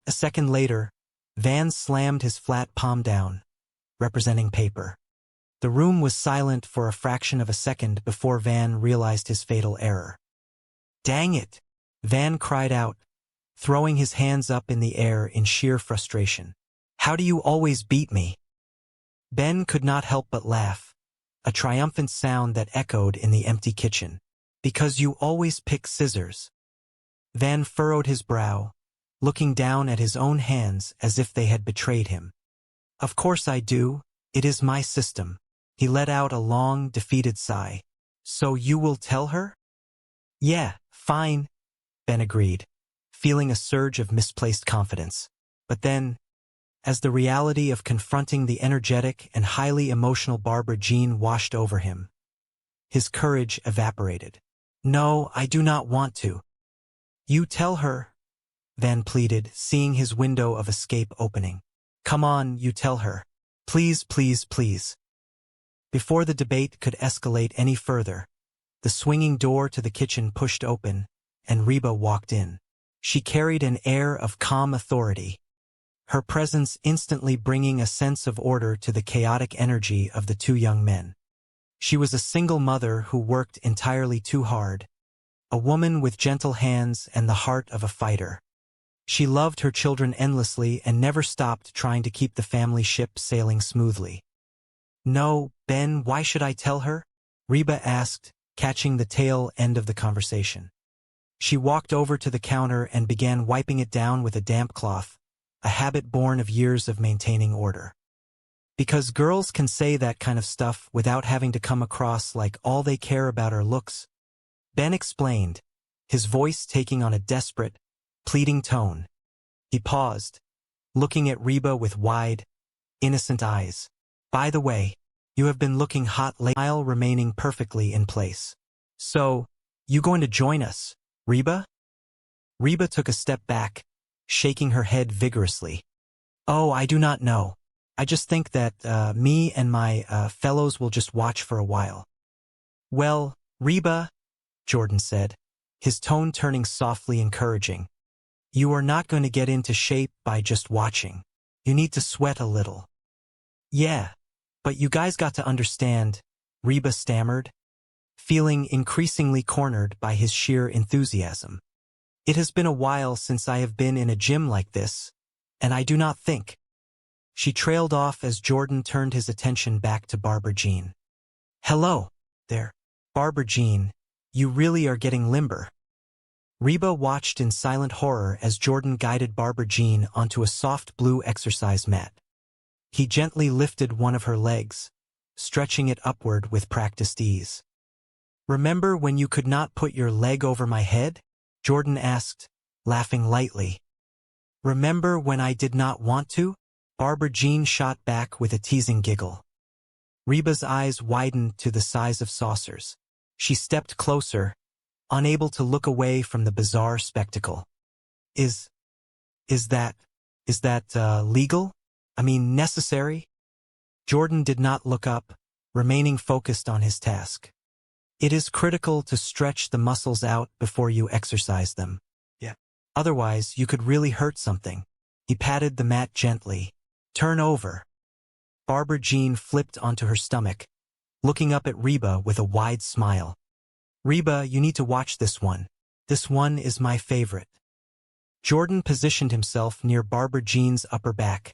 A second later, Van slammed his flat palm down, representing paper. The room was silent for a fraction of a second before Van realized his fatal error. "Dang it!" Van cried out, throwing his hands up in the air in sheer frustration. "How do you always beat me?" Ben could not help but laugh, a triumphant sound that echoed in the empty kitchen. "Because you always pick scissors." Van furrowed his brow, looking down at his own hands as if they had betrayed him. "Of course I do. It is my system." He let out a long, defeated sigh. "So you will tell her?" "Yeah, fine," Ben agreed, feeling a surge of misplaced confidence. But then, as the reality of confronting the energetic and highly emotional Barbara Jean washed over him, his courage evaporated. "No, I do not want to." "You tell her," Van pleaded, seeing his window of escape opening. "Come on, you tell her. Please, please, please." Before the debate could escalate any further, the swinging door to the kitchen pushed open, and Reba walked in. She carried an air of calm authority, her presence instantly bringing a sense of order to the chaotic energy of the two young men. She was a single mother who worked entirely too hard, a woman with gentle hands and the heart of a fighter. She loved her children endlessly and never stopped trying to keep the family ship sailing smoothly. "No, Ben, why should I tell her?" Reba asked, catching the tail end of the conversation. She walked over to the counter and began wiping it down with a damp cloth, a habit born of years of maintaining order. Because girls can say that kind of stuff without having to come across like all they care about are looks. Ben explained, his voice taking on a desperate, pleading tone. He paused, looking at Reba with wide, innocent eyes. By the way, you have been looking hot lately, smile remaining perfectly in place. So, you going to join us, Reba? Reba took a step back, shaking her head vigorously. Oh, I do not know. I just think that me and my fellows will just watch for a while. Well, Reba, Jordan said, his tone turning softly encouraging. You are not going to get into shape by just watching. You need to sweat a little. Yeah, but you guys got to understand, Reba stammered, feeling increasingly cornered by his sheer enthusiasm. It has been a while since I have been in a gym like this, and I do not think. She trailed off as Jordan turned his attention back to Barbara Jean. Hello, there, Barbara Jean, you really are getting limber. Reba watched in silent horror as Jordan guided Barbara Jean onto a soft blue exercise mat. He gently lifted one of her legs, stretching it upward with practiced ease. Remember when you could not put your leg over my head? Jordan asked, laughing lightly. Remember when I did not want to? Barbara Jean shot back with a teasing giggle. Reba's eyes widened to the size of saucers. She stepped closer, unable to look away from the bizarre spectacle. Is that legal? I mean, necessary? Jordan did not look up, remaining focused on his task. It is critical to stretch the muscles out before you exercise them. Yeah. Otherwise, you could really hurt something. He patted the mat gently. Turn over. Barbara Jean flipped onto her stomach, looking up at Reba with a wide smile. Reba, you need to watch this one. This one is my favorite. Jordan positioned himself near Barbara Jean's upper back,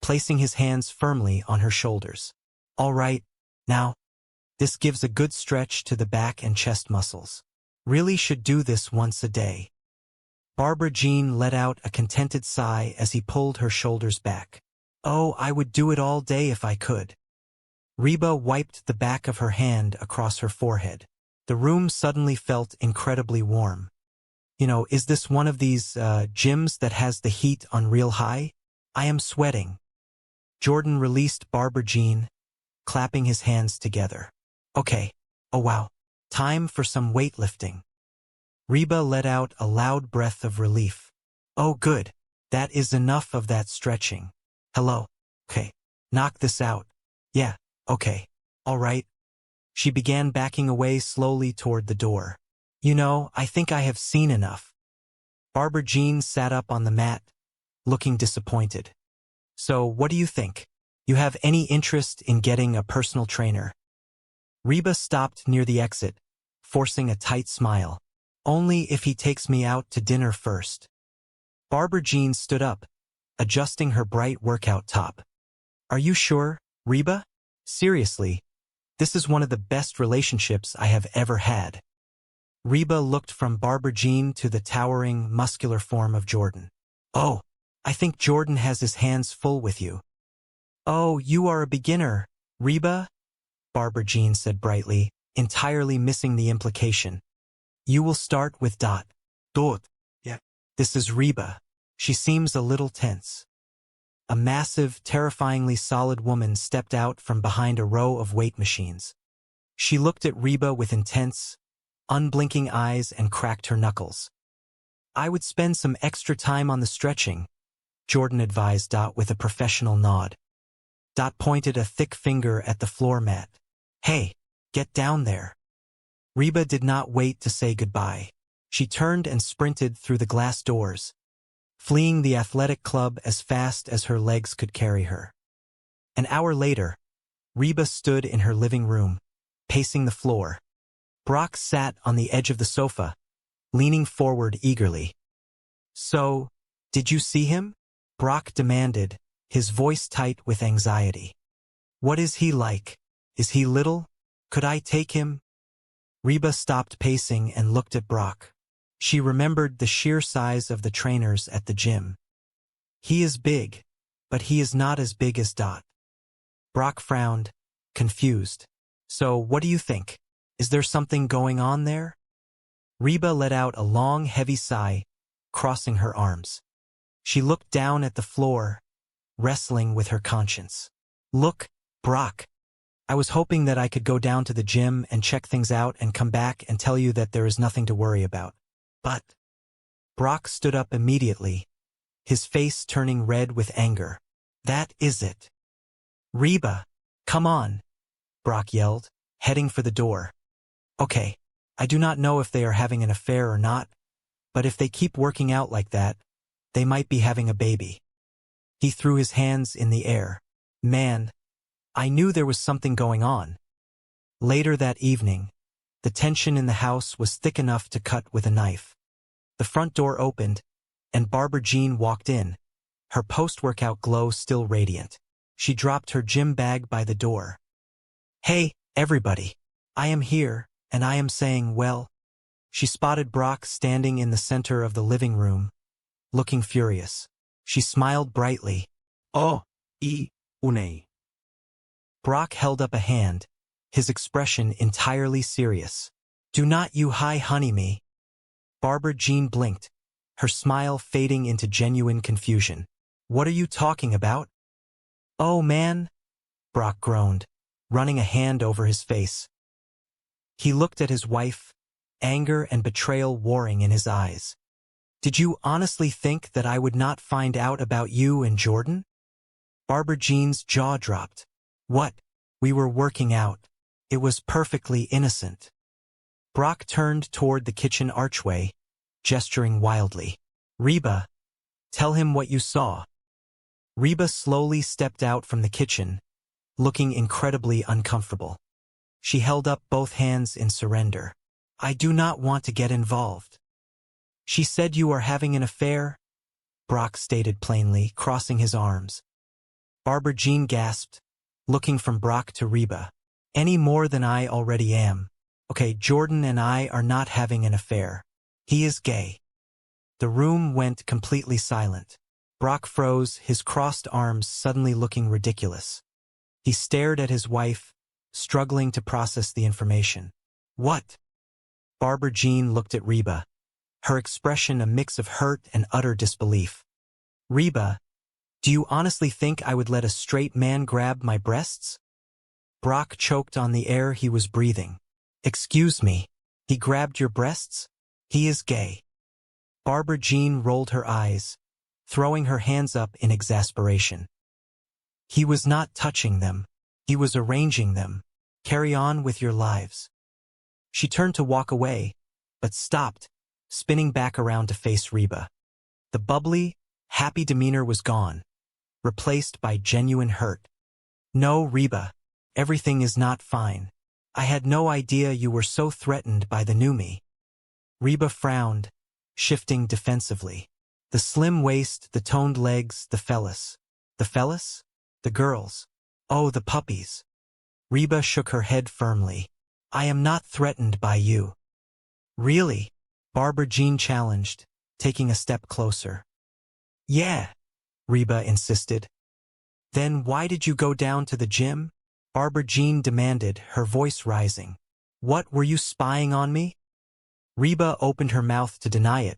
placing his hands firmly on her shoulders. All right, now, this gives a good stretch to the back and chest muscles. Really should do this once a day. Barbara Jean let out a contented sigh as he pulled her shoulders back. Oh, I would do it all day if I could. Reba wiped the back of her hand across her forehead. The room suddenly felt incredibly warm. You know, is this one of these gyms that has the heat on real high? I am sweating. Jordan released Barbara Jean, clapping his hands together. Okay, oh wow, time for some weightlifting. Reba let out a loud breath of relief. Oh good, that is enough of that stretching. Hello, okay, knock this out. Yeah, okay, all right. She began backing away slowly toward the door. You know, I think I have seen enough. Barbara Jean sat up on the mat, looking disappointed. So, what do you think? You have any interest in getting a personal trainer? Reba stopped near the exit, forcing a tight smile. Only if he takes me out to dinner first. Barbara Jean stood up, adjusting her bright workout top. Are you sure, Reba? Seriously, this is one of the best relationships I have ever had. Reba looked from Barbara Jean to the towering, muscular form of Jordan. Oh, I think Jordan has his hands full with you. Oh, you are a beginner, Reba? Barbara Jean said brightly, entirely missing the implication. You will start with Dot. Yeah. This is Reba. She seems a little tense. A massive, terrifyingly solid woman stepped out from behind a row of weight machines. She looked at Reba with intense, unblinking eyes and cracked her knuckles. I would spend some extra time on the stretching, Jordan advised Dot with a professional nod. Dot pointed a thick finger at the floor mat. Hey, get down there. Reba did not wait to say goodbye. She turned and sprinted through the glass doors, fleeing the athletic club as fast as her legs could carry her. An hour later, Reba stood in her living room, pacing the floor. Brock sat on the edge of the sofa, leaning forward eagerly. So, did you see him? Brock demanded, his voice tight with anxiety. What is he like? Is he little? Could I take him? Reba stopped pacing and looked at Brock. She remembered the sheer size of the trainers at the gym. He is big, but he is not as big as Dot. Brock frowned, confused. So, what do you think? Is there something going on there? Reba let out a long, heavy sigh, crossing her arms. She looked down at the floor, wrestling with her conscience. Look, Brock. I was hoping that I could go down to the gym and check things out and come back and tell you that there is nothing to worry about. But Brock stood up immediately, his face turning red with anger. That is it. Reba, come on, Brock yelled, heading for the door. Okay, I do not know if they are having an affair or not, but if they keep working out like that, they might be having a baby. He threw his hands in the air. Man, I knew there was something going on. Later that evening, the tension in the house was thick enough to cut with a knife. The front door opened, and Barbara Jean walked in, her post-workout glow still radiant. She dropped her gym bag by the door. Hey, everybody. I am here, and I am saying, well. She spotted Brock standing in the center of the living room, looking furious. She smiled brightly. Oh, unei. Brock held up a hand, his expression entirely serious. Do not you honey me. Barbara Jean blinked, her smile fading into genuine confusion. What are you talking about? Oh, man, Brock groaned, running a hand over his face. He looked at his wife, anger and betrayal warring in his eyes. Did you honestly think that I would not find out about you and Jordan? Barbara Jean's jaw dropped. What? We were working out. It was perfectly innocent. Brock turned toward the kitchen archway, gesturing wildly. Reba, tell him what you saw. Reba slowly stepped out from the kitchen, looking incredibly uncomfortable. She held up both hands in surrender. I do not want to get involved. She said you are having an affair? Brock stated plainly, crossing his arms. Barbara Jean gasped, looking from Brock to Reba. Any more than I already am. Okay, Jordan and I are not having an affair. He is gay. The room went completely silent. Brock froze, his crossed arms suddenly looking ridiculous. He stared at his wife, struggling to process the information. What? Barbara Jean looked at Reba, her expression a mix of hurt and utter disbelief. Reba, do you honestly think I would let a straight man grab my breasts? Brock choked on the air he was breathing. Excuse me, he grabbed your breasts? He is gay. Barbara Jean rolled her eyes, throwing her hands up in exasperation. He was not touching them. He was arranging them. Carry on with your lives. She turned to walk away, but stopped, spinning back around to face Reba. The bubbly, happy demeanor was gone, replaced by genuine hurt. No, Reba, everything is not fine. I had no idea you were so threatened by the new me. Reba frowned, shifting defensively. The slim waist, the toned legs, the fellas. The fellas? The girls. Oh, the puppies. Reba shook her head firmly. I am not threatened by you. Really? Barbara Jean challenged, taking a step closer. Yeah, Reba insisted. Then why did you go down to the gym? Barbara Jean demanded, her voice rising. What, were you spying on me? Reba opened her mouth to deny it,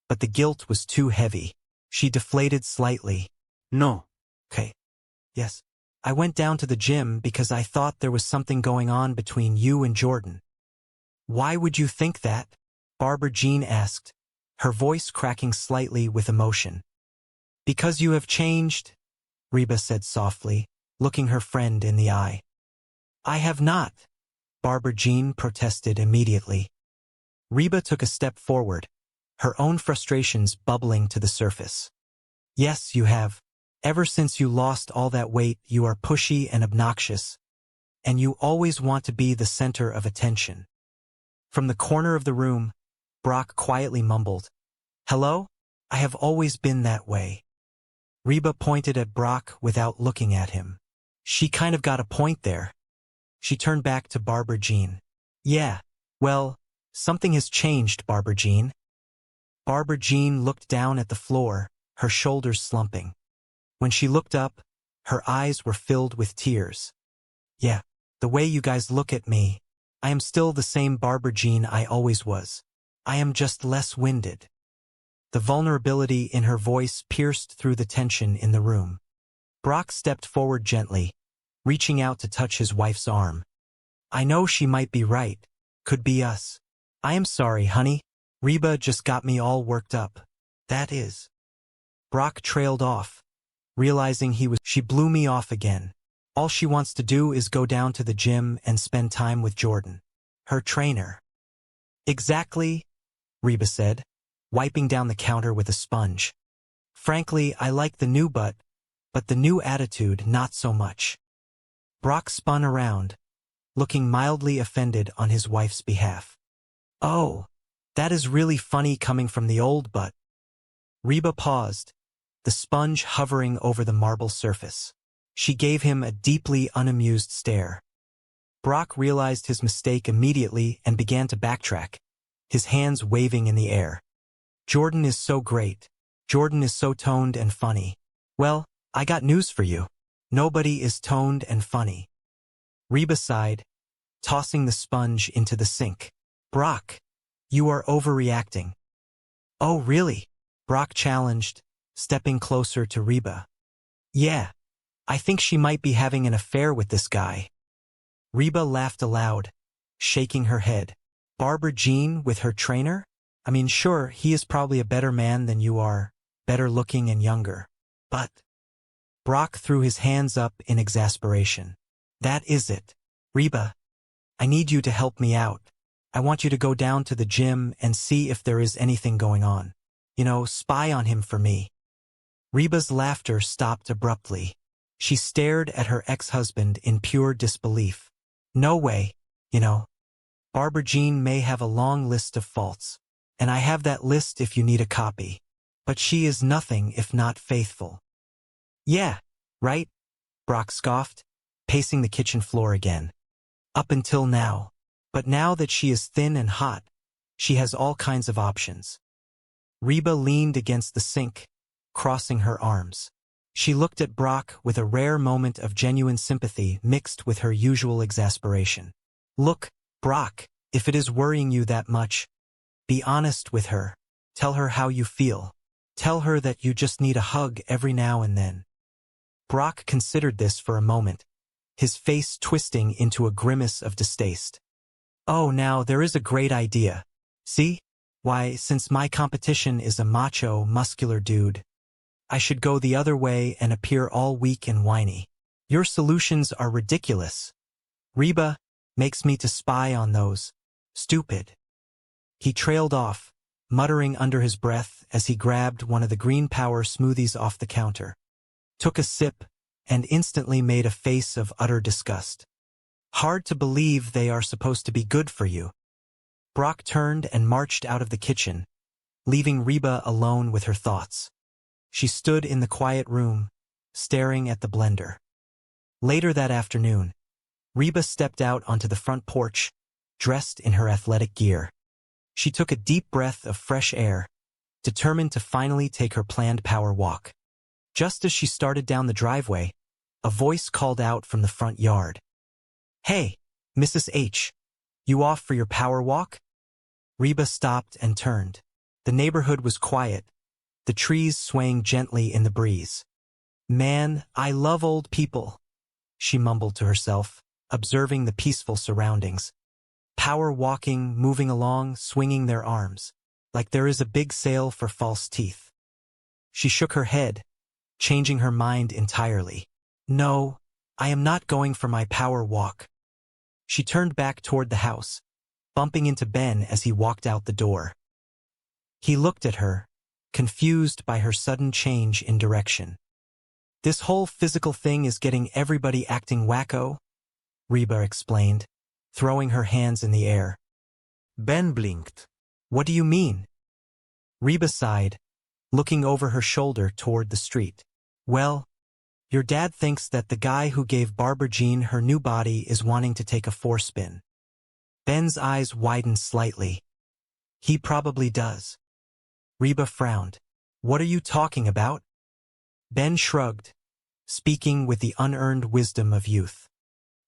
but the guilt was too heavy. She deflated slightly. No. Okay. Yes. I went down to the gym because I thought there was something going on between you and Jordan. Why would you think that? Barbara Jean asked, her voice cracking slightly with emotion. Because you have changed, Reba said softly, looking her friend in the eye. I have not, Barbara Jean protested immediately. Reba took a step forward, her own frustrations bubbling to the surface. Yes, you have. Ever since you lost all that weight, you are pushy and obnoxious, and you always want to be the center of attention. From the corner of the room, Brock quietly mumbled, Hello? I have always been that way. Reba pointed at Brock without looking at him. She kind of got a point there. She turned back to Barbara Jean. Yeah, well, something has changed, Barbara Jean. Barbara Jean looked down at the floor, her shoulders slumping. When she looked up, Her eyes were filled with tears. Yeah, the way you guys look at me, I am still the same Barbara Jean I always was. I am just less winded. The vulnerability in her voice pierced through the tension in the room. Brock stepped forward gently, reaching out to touch his wife's arm. I know she might be right. Could be us. I am sorry, honey. Reba just got me all worked up. That is. Brock trailed off, realizing she blew me off again. All she wants to do is go down to the gym and spend time with Jordan, her trainer. Exactly, Reba said, wiping down the counter with a sponge. Frankly, I like the new butt, but the new attitude not so much. Brock spun around, looking mildly offended on his wife's behalf. Oh, that is really funny coming from the old butt. Reba paused, the sponge hovering over the marble surface. She gave him a deeply unamused stare. Brock realized his mistake immediately and began to backtrack, his hands waving in the air. Jordan is so great. Jordan is so toned and funny. Well, I got news for you. Nobody is toned and funny. Reba sighed, tossing the sponge into the sink. Brock, you are overreacting. Oh, really? Brock challenged, stepping closer to Reba. Yeah, I think she might be having an affair with this guy. Reba laughed aloud, shaking her head. Barbara Jean with her trainer? I mean, sure, he is probably a better man than you are, better looking and younger. But... Brock threw his hands up in exasperation. That is it. Reba, I need you to help me out. I want you to go down to the gym and see if there is anything going on. You know, spy on him for me. Reba's laughter stopped abruptly. She stared at her ex-husband in pure disbelief. No way, you know. Barbara Jean may have a long list of faults, and I have that list if you need a copy. But she is nothing if not faithful. Yeah, right? Brock scoffed, pacing the kitchen floor again. Up until now. But now that she is thin and hot, she has all kinds of options. Reba leaned against the sink, crossing her arms. She looked at Brock with a rare moment of genuine sympathy mixed with her usual exasperation. Look, Brock, if it is worrying you that much, be honest with her. Tell her how you feel. Tell her that you just need a hug every now and then. Brock considered this for a moment, his face twisting into a grimace of distaste. Oh, now there is a great idea. See? Why, since my competition is a macho, muscular dude, I should go the other way and appear all weak and whiny. Your solutions are ridiculous. Reba makes me to spy on those. Stupid. He trailed off, muttering under his breath as he grabbed one of the green power smoothies off the counter, took a sip, and instantly made a face of utter disgust. Hard to believe they are supposed to be good for you. Brock turned and marched out of the kitchen, leaving Reba alone with her thoughts. She stood in the quiet room, staring at the blender. Later that afternoon, Reba stepped out onto the front porch, dressed in her athletic gear. She took a deep breath of fresh air, determined to finally take her planned power walk. Just as she started down the driveway, a voice called out from the front yard. Hey, Mrs. H, you off for your power walk? Reba stopped and turned. The neighborhood was quiet, the trees swaying gently in the breeze. Man, I love old people, she mumbled to herself, observing the peaceful surroundings. Power walking, moving along, swinging their arms, like there is a big sale for false teeth. She shook her head, changing her mind entirely. No, I am not going for my power walk. She turned back toward the house, bumping into Ben as he walked out the door. He looked at her, confused by her sudden change in direction. This whole physical thing is getting everybody acting wacko, Reba explained, throwing her hands in the air. Ben blinked. What do you mean? Reba sighed, looking over her shoulder toward the street. Well, your dad thinks that the guy who gave Barbara Jean her new body is wanting to take a forespin. Ben's eyes widened slightly. He probably does. Reba frowned. What are you talking about? Ben shrugged, speaking with the unearned wisdom of youth.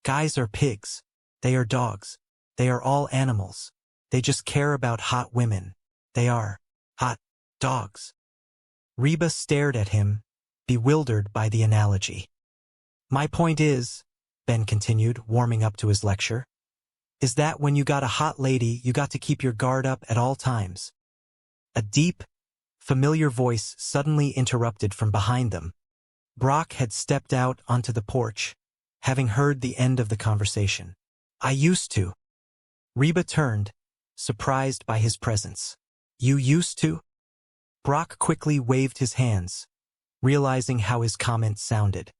Guys are pigs. They are dogs. They are all animals. They just care about hot women. They are hot dogs. Reba stared at him, bewildered by the analogy. My point is, Ben continued, warming up to his lecture, is that when you got a hot lady, you got to keep your guard up at all times. A deep, familiar voice suddenly interrupted from behind them. Brock had stepped out onto the porch, having heard the end of the conversation. I used to. Reba turned, surprised by his presence. You used to? Brock quickly waved his hands, realizing how his comment sounded.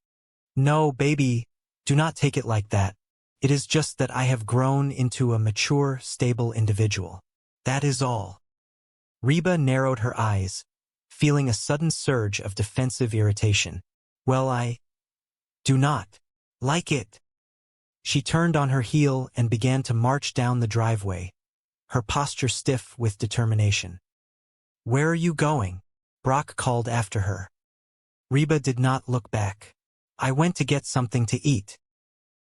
No, baby, do not take it like that. It is just that I have grown into a mature, stable individual. That is all. Reba narrowed her eyes, feeling a sudden surge of defensive irritation. Well, I do not like it. She turned on her heel and began to march down the driveway, her posture stiff with determination. Where are you going? Brock called after her. Reba did not look back. I went to get something to eat.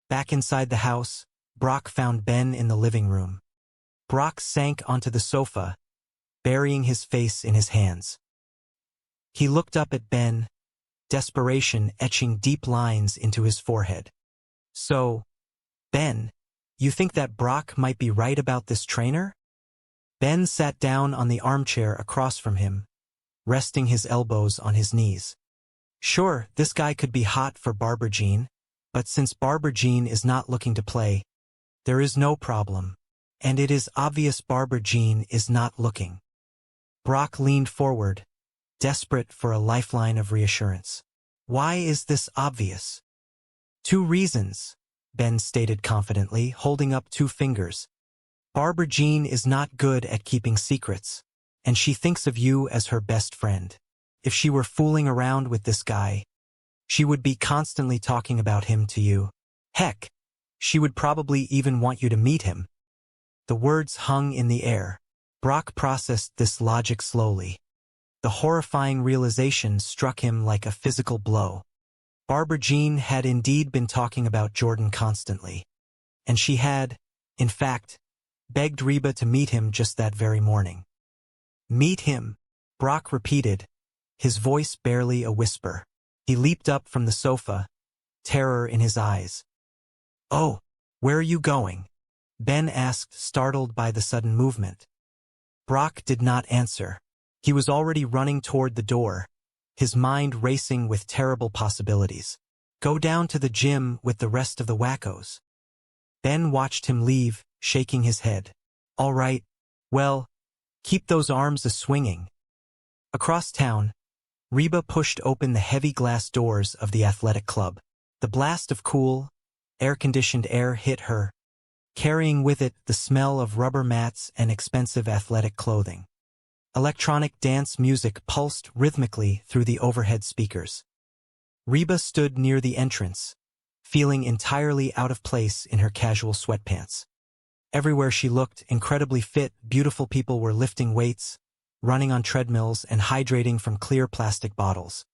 Back inside the house, Brock found Ben in the living room. Brock sank onto the sofa, burying his face in his hands. He looked up at Ben, desperation etching deep lines into his forehead. So, Ben, you think that Brock might be right about this trainer? Ben sat down on the armchair across from him, resting his elbows on his knees. Sure, this guy could be hot for Barbara Jean, but since Barbara Jean is not looking to play, there is no problem, and it is obvious Barbara Jean is not looking. Brock leaned forward, desperate for a lifeline of reassurance. Why is this obvious? 2 reasons, Ben stated confidently, holding up 2 fingers. Barbara Jean is not good at keeping secrets, and she thinks of you as her best friend. If she were fooling around with this guy, she would be constantly talking about him to you. Heck, she would probably even want you to meet him. The words hung in the air. Brock processed this logic slowly. The horrifying realization struck him like a physical blow. Barbara Jean had indeed been talking about Jordan constantly, and she had, in fact, begged Reba to meet him just that very morning. Meet him, Brock repeated, his voice barely a whisper. He leaped up from the sofa, terror in his eyes. Oh, where are you going? Ben asked, startled by the sudden movement. Brock did not answer. He was already running toward the door, his mind racing with terrible possibilities. Go down to the gym with the rest of the wackos. Ben watched him leave, shaking his head. All right, well, keep those arms a-swinging. Across town, Reba pushed open the heavy glass doors of the athletic club. The blast of cool, air-conditioned air hit her, carrying with it the smell of rubber mats and expensive athletic clothing. Electronic dance music pulsed rhythmically through the overhead speakers. Reba stood near the entrance, feeling entirely out of place in her casual sweatpants. Everywhere she looked, incredibly fit, beautiful people were lifting weights, running on treadmills, and hydrating from clear plastic bottles.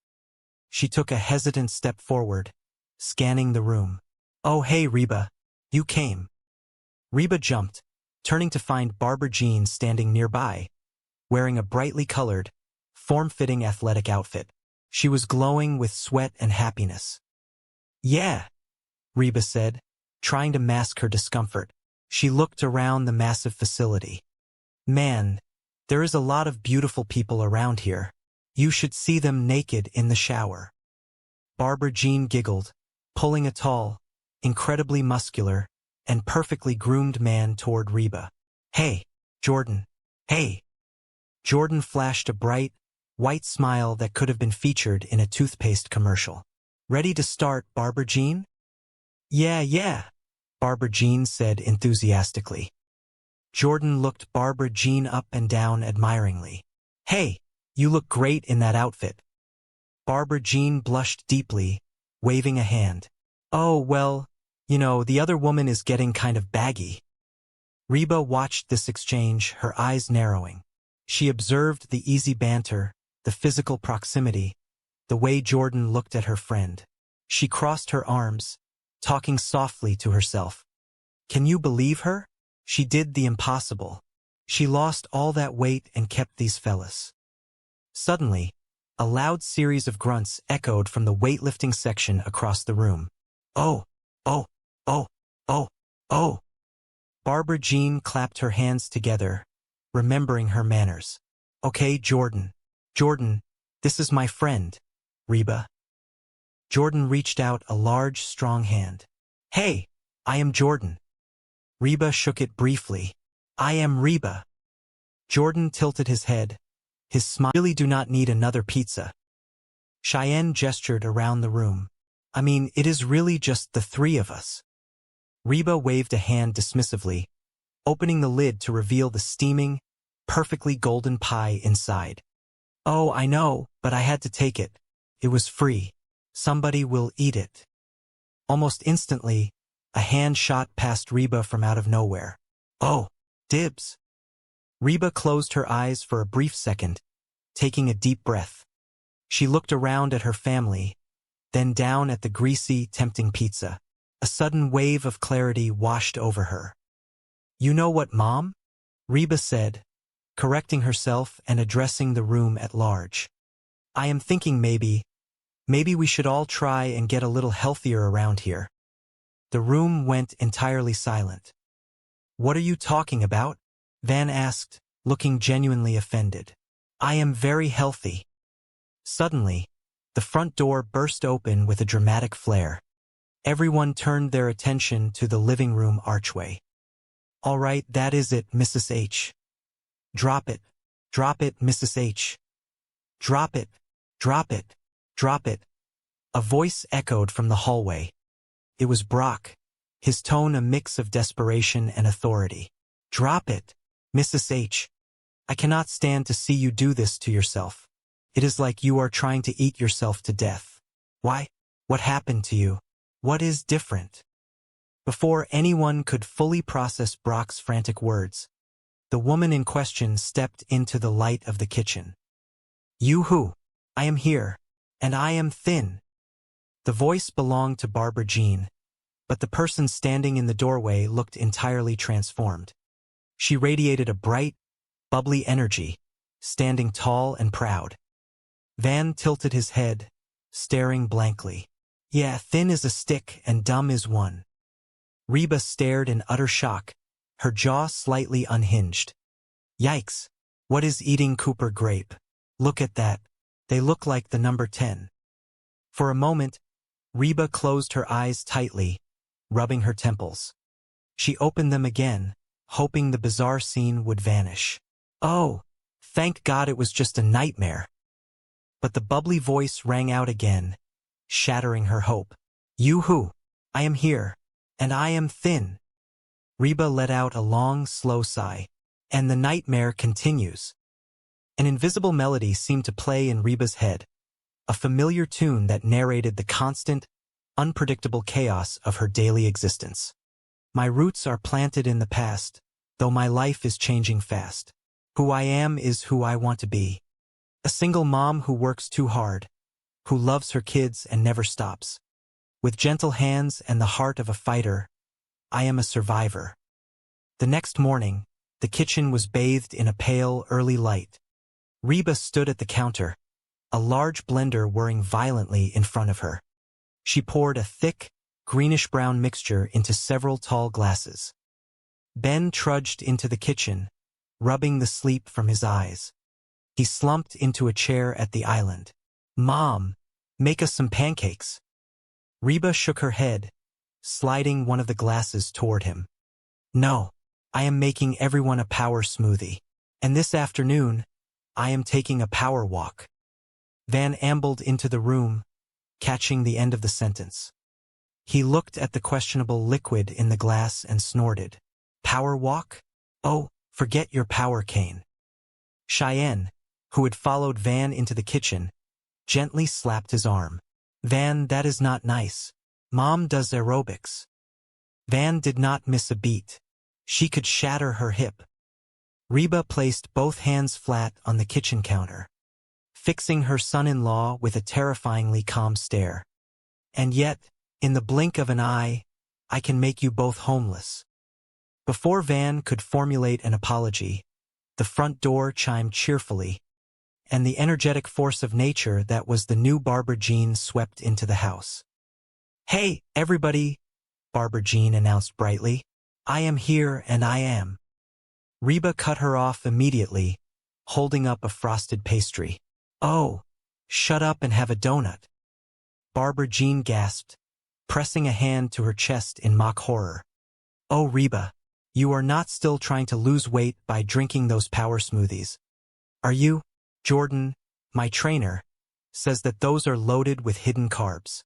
She took a hesitant step forward, scanning the room. Oh, hey, Reba, you came. Reba jumped, turning to find Barbara Jean standing nearby, wearing a brightly colored, form-fitting athletic outfit. She was glowing with sweat and happiness. Yeah, Reba said, trying to mask her discomfort. She looked around the massive facility. Man, there is a lot of beautiful people around here. You should see them naked in the shower. Barbara Jean giggled, pulling a tall, incredibly muscular, and perfectly groomed man toward Reba. Hey, Jordan. Hey. Jordan flashed a bright, white smile that could have been featured in a toothpaste commercial. Ready to start, Barbara Jean? Yeah, Barbara Jean said enthusiastically. Jordan looked Barbara Jean up and down admiringly. Hey, you look great in that outfit. Barbara Jean blushed deeply, waving a hand. Oh, well, you know, the other woman is getting kind of baggy. Reba watched this exchange, her eyes narrowing. She observed the easy banter, the physical proximity, the way Jordan looked at her friend. She crossed her arms, talking softly to herself. Can you believe her? She did the impossible. She lost all that weight and kept these fellas. Suddenly, a loud series of grunts echoed from the weightlifting section across the room. Oh, oh, oh, oh, oh. Barbara Jean clapped her hands together, remembering her manners. Okay, Jordan. Jordan, this is my friend, Reba. Jordan reached out a large, strong hand. Hey, I am Jordan. Reba shook it briefly. I am Reba. Jordan tilted his head. His smile. Really do not need another pizza. Cheyenne gestured around the room. I mean, it is really just the three of us. Reba waved a hand dismissively, opening the lid to reveal the steaming, perfectly golden pie inside. Oh, I know, but I had to take it. It was free. Somebody will eat it. Almost instantly, a hand shot past Reba from out of nowhere. Oh, dibs. Reba closed her eyes for a brief second, taking a deep breath. She looked around at her family, then down at the greasy, tempting pizza. A sudden wave of clarity washed over her. You know what, Mom? Reba said, correcting herself and addressing the room at large. I am thinking maybe we should all try and get a little healthier around here. The room went entirely silent. What are you talking about? Van asked, looking genuinely offended. I am very healthy. Suddenly, the front door burst open with a dramatic flare. Everyone turned their attention to the living room archway. All right, that is it, Mrs. H. Drop it, Mrs. H. Drop it, drop it, drop it. A voice echoed from the hallway. It was Brock, his tone a mix of desperation and authority. Drop it, Mrs. H. I cannot stand to see you do this to yourself. It is like you are trying to eat yourself to death. Why? What happened to you? What is different? Before anyone could fully process Brock's frantic words, the woman in question stepped into the light of the kitchen. You who? I am here, and I am thin. The voice belonged to Barbara Jean, but the person standing in the doorway looked entirely transformed. She radiated a bright, bubbly energy, standing tall and proud. Van tilted his head, staring blankly. Yeah, thin is a stick and dumb is one. Reba stared in utter shock, her jaw slightly unhinged. Yikes, what is eating Cooper grape? Look at that. They look like the number 10. For a moment, Reba closed her eyes tightly, rubbing her temples. She opened them again, hoping the bizarre scene would vanish. Oh, thank God it was just a nightmare. But the bubbly voice rang out again, shattering her hope. You who? I am here, and I am thin. Reba let out a long, slow sigh, and the nightmare continues. An invisible melody seemed to play in Reba's head, a familiar tune that narrated the constant, unpredictable chaos of her daily existence. My roots are planted in the past, though my life is changing fast. Who I am is who I want to be. A single mom who works too hard, who loves her kids and never stops. With gentle hands and the heart of a fighter, I am a survivor. The next morning, the kitchen was bathed in a pale, early light. Reba stood at the counter, a large blender whirring violently in front of her. She poured a thick, greenish-brown mixture into several tall glasses. Ben trudged into the kitchen, rubbing the sleep from his eyes. He slumped into a chair at the island. Mom, make us some pancakes. Reba shook her head, sliding one of the glasses toward him. No, I am making everyone a power smoothie. And this afternoon, I am taking a power walk. Van ambled into the room, catching the end of the sentence. He looked at the questionable liquid in the glass and snorted. Power walk? Oh, forget your power cane. Cheyenne, who had followed Van into the kitchen, gently slapped his arm. Van, that is not nice. Mom does aerobics. Van did not miss a beat. She could shatter her hip. Reba placed both hands flat on the kitchen counter, fixing her son-in-law with a terrifyingly calm stare. And yet, in the blink of an eye, I can make you both homeless. Before Van could formulate an apology, the front door chimed cheerfully, and the energetic force of nature that was the new Barbara Jean swept into the house. "Hey, everybody," Barbara Jean announced brightly. "I am here and I am." Reba cut her off immediately, holding up a frosted pastry. "Oh, shut up and have a donut," Barbara Jean gasped, pressing a hand to her chest in mock horror. "Oh, Reba, you are not still trying to lose weight by drinking those power smoothies, are you? Jordan, my trainer, says that those are loaded with hidden carbs."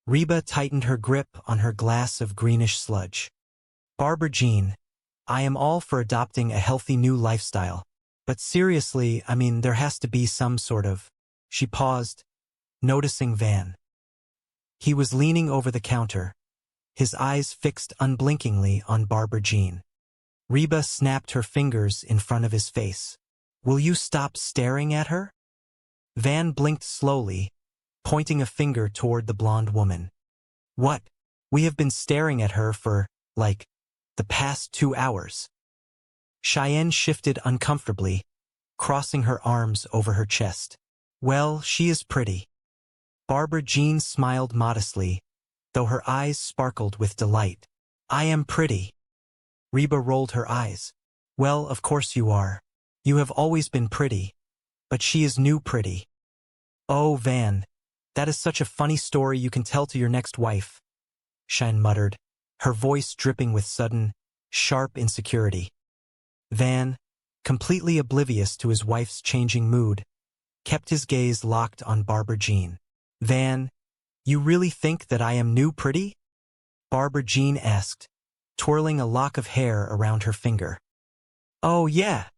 Reba tightened her grip on her glass of greenish sludge. "Barbara Jean, I am all for adopting a healthy new lifestyle, but seriously, I mean, there has to be some sort of..." She paused, noticing Van. He was leaning over the counter, his eyes fixed unblinkingly on Barbara Jean. Reba snapped her fingers in front of his face. "Will you stop staring at her?" Van blinked slowly, pointing a finger toward the blonde woman. "What? We have been staring at her for, like, the past 2 hours." Cheyenne shifted uncomfortably, crossing her arms over her chest. "Well, she is pretty." Barbara Jean smiled modestly, though her eyes sparkled with delight. "I am pretty." Reba rolled her eyes. "Well, of course you are. You have always been pretty, but she is new pretty." "Oh, Van, that is such a funny story you can tell to your next wife," Cheyenne muttered, her voice dripping with sudden, sharp insecurity. Van, completely oblivious to his wife's changing mood, kept his gaze locked on Barbara Jean. "Van, you really think that I am new pretty?" Barbara Jean asked, twirling a lock of hair around her finger. "Oh, yeah,"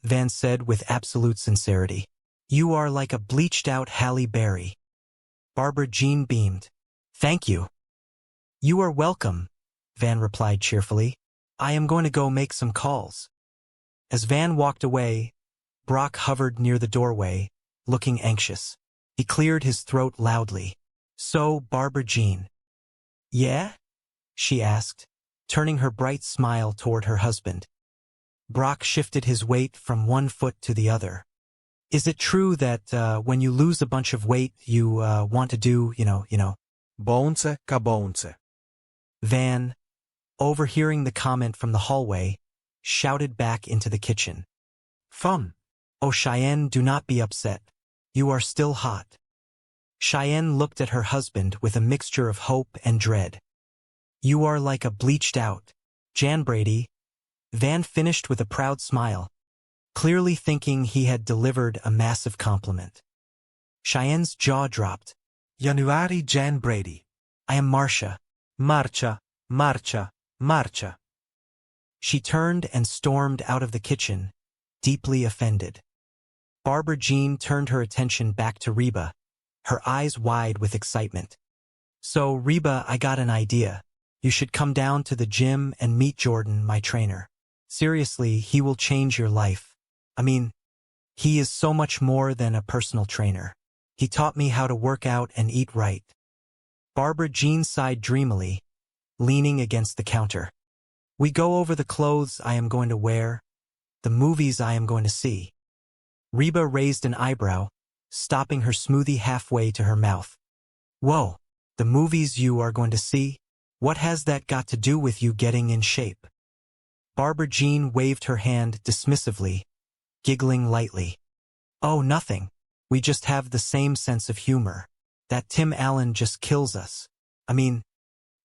Van said with absolute sincerity. "You are like a bleached-out Halle Berry." Barbara Jean beamed. "Thank you." "You are welcome," Van replied cheerfully. "I am going to go make some calls." As Van walked away, Brock hovered near the doorway, looking anxious. He cleared his throat loudly. "So, Barbara Jean." "Yeah?" she asked, turning her bright smile toward her husband. Brock shifted his weight from one foot to the other. "Is it true that when you lose a bunch of weight, you want to do, you know? Bounce ka bounce. Van, overhearing the comment from the hallway, shouted back into the kitchen. "Fun." "Oh, Cheyenne, do not be upset. You are still hot." Cheyenne looked at her husband with a mixture of hope and dread. "You are like a bleached-out Jan Brady," Van finished with a proud smile, clearly thinking he had delivered a massive compliment. Cheyenne's jaw dropped. Januari Jan Brady. "I am Marcia." Marcia, Marcia, Marcia. She turned and stormed out of the kitchen, deeply offended. Barbara Jean turned her attention back to Reba, her eyes wide with excitement. "So, Reba, I got an idea. You should come down to the gym and meet Jordan, my trainer. Seriously, he will change your life. I mean, he is so much more than a personal trainer. He taught me how to work out and eat right." Barbara Jean sighed dreamily, leaning against the counter. "We go over the clothes I am going to wear, the movies I am going to see." Reba raised an eyebrow, stopping her smoothie halfway to her mouth. "Whoa, the movies you are going to see? What has that got to do with you getting in shape?" Barbara Jean waved her hand dismissively, giggling lightly. "Oh, nothing. We just have the same sense of humor. That Tim Allen just kills us. I mean,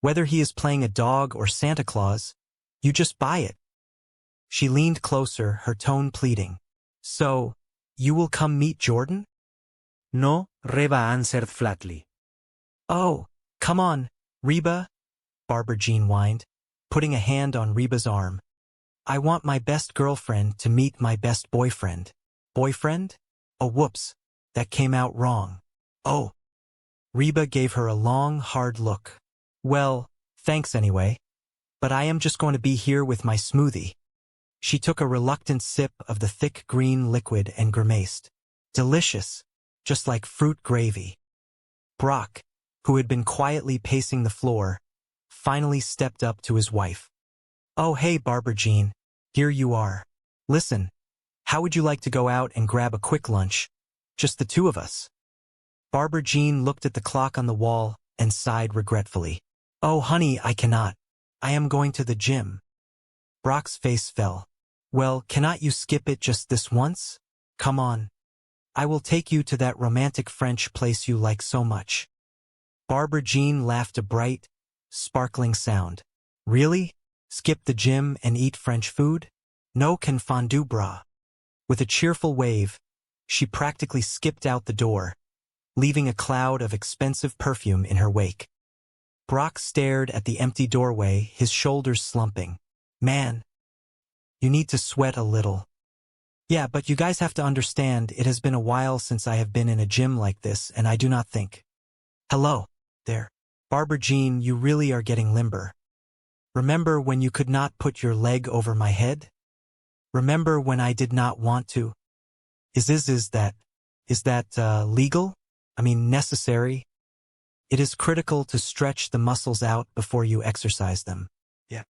whether he is playing a dog or Santa Claus, you just buy it." She leaned closer, her tone pleading. "So, you will come meet Jordan?" No, Reba answered flatly. "Oh, come on, Reba," Barbara Jean whined, putting a hand on Reba's arm. "I want my best girlfriend to meet my best boyfriend." "Boyfriend? Oh, whoops, that came out wrong. Oh." Reba gave her a long, hard look. "Well, thanks anyway. But I am just going to be here with my smoothie." She took a reluctant sip of the thick green liquid and grimaced. "Delicious, just like fruit gravy." Brock, who had been quietly pacing the floor, finally stepped up to his wife. "Oh, hey, Barbara Jean. Here you are. Listen, how would you like to go out and grab a quick lunch? Just the two of us." Barbara Jean looked at the clock on the wall and sighed regretfully. "Oh, honey, I cannot. I am going to the gym." Brock's face fell. "Well, cannot you skip it just this once? Come on. I will take you to that romantic French place you like so much." Barbara Jean laughed a bright, sparkling sound. "Really? Skip the gym and eat French food? No confondu bras." With a cheerful wave, she practically skipped out the door, leaving a cloud of expensive perfume in her wake. Brock stared at the empty doorway, his shoulders slumping. "Man, you need to sweat a little." "Yeah, but you guys have to understand, it has been a while since I have been in a gym like this, and I do not think." "Hello, there. Barbara Jean, you really are getting limber. Remember when you could not put your leg over my head? Remember when I did not want to? Is that legal? I mean, necessary? It is critical to stretch the muscles out before you exercise them. Yeah.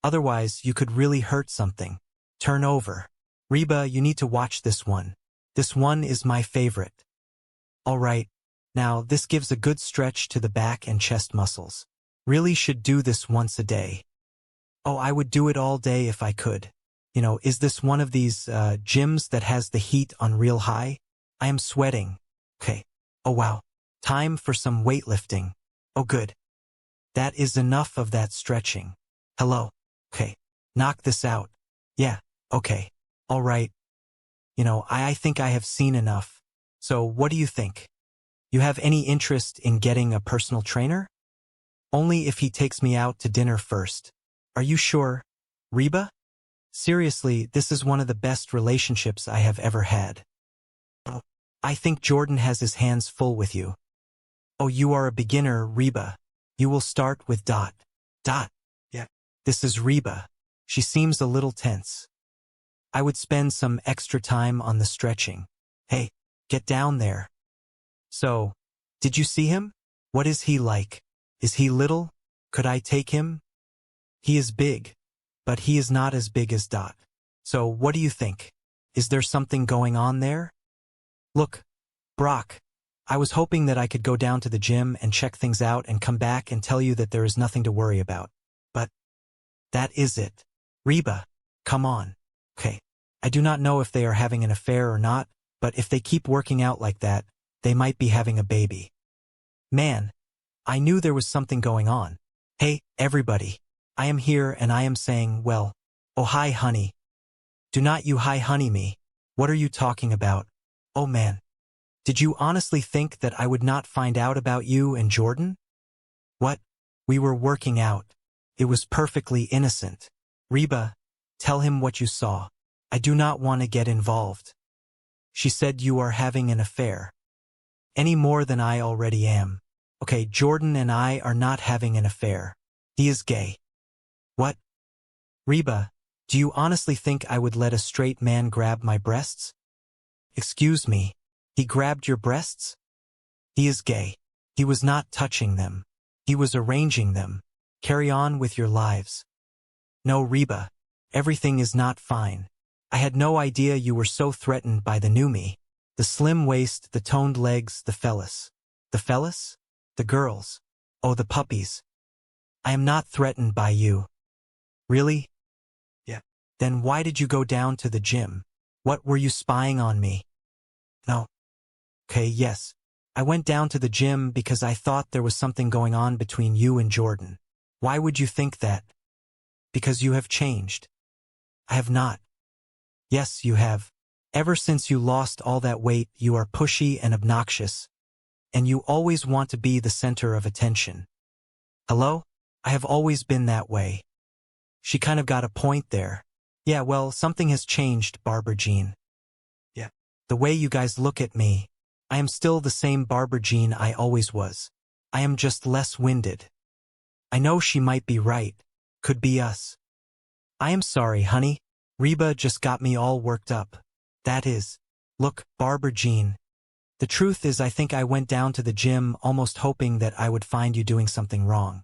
Otherwise, you could really hurt something. Turn over. Reba, you need to watch this one. This one is my favorite. All right. Now, this gives a good stretch to the back and chest muscles. Really should do this once a day. Oh, I would do it all day if I could. You know, is this one of these gyms that has the heat on real high? I am sweating. Okay. Oh, wow. Time for some weightlifting. Oh, good. That is enough of that stretching. Hello. Okay. Knock this out. Yeah. Okay. All right. You know, I think I have seen enough. So what do you think? You have any interest in getting a personal trainer? Only if he takes me out to dinner first. Are you sure? Reba? Seriously, this is one of the best relationships I have ever had. Oh, I think Jordan has his hands full with you. Oh, you are a beginner, Reba. You will start with Dot. Dot. Yeah. This is Reba. She seems a little tense. I would spend some extra time on the stretching. Hey, get down there. So, did you see him? What is he like? Is he little? Could I take him? He is big, but he is not as big as Dot. So what do you think? Is there something going on there? Look, Brock, I was hoping that I could go down to the gym and check things out and come back and tell you that there is nothing to worry about. But that is it. Reba, come on. Okay, I do not know if they are having an affair or not, but if they keep working out like that, they might be having a baby. Man, I knew there was something going on. Hey, everybody. I am here and I am saying, well, oh hi honey. Do not you hi honey me. What are you talking about? Oh man. Did you honestly think that I would not find out about you and Jordan? What? We were working out. It was perfectly innocent. Reba, tell him what you saw. I do not want to get involved. She said you are having an affair. Any more than I already am. Okay, Jordan and I are not having an affair. He is gay. What? Reba, do you honestly think I would let a straight man grab my breasts? Excuse me, he grabbed your breasts? He is gay. He was not touching them. He was arranging them. Carry on with your lives. No, Reba, everything is not fine. I had no idea you were so threatened by the new me. The slim waist, the toned legs, the fellas. The fellas? The girls. Oh, the puppies. I am not threatened by you. Really? Yeah. Then why did you go down to the gym? What were you spying on me? No. Okay, yes. I went down to the gym because I thought there was something going on between you and Jordan. Why would you think that? Because you have changed. I have not. Yes, you have. Ever since you lost all that weight, you are pushy and obnoxious. And you always want to be the center of attention. Hello? I have always been that way. She kind of got a point there. Yeah, well, something has changed, Barbara Jean. Yeah. The way you guys look at me, I am still the same Barbara Jean I always was. I am just less winded. I know she might be right. Could be us. I am sorry, honey. Reba just got me all worked up. That is. Look, Barbara Jean. The truth is, I think I went down to the gym almost hoping that I would find you doing something wrong.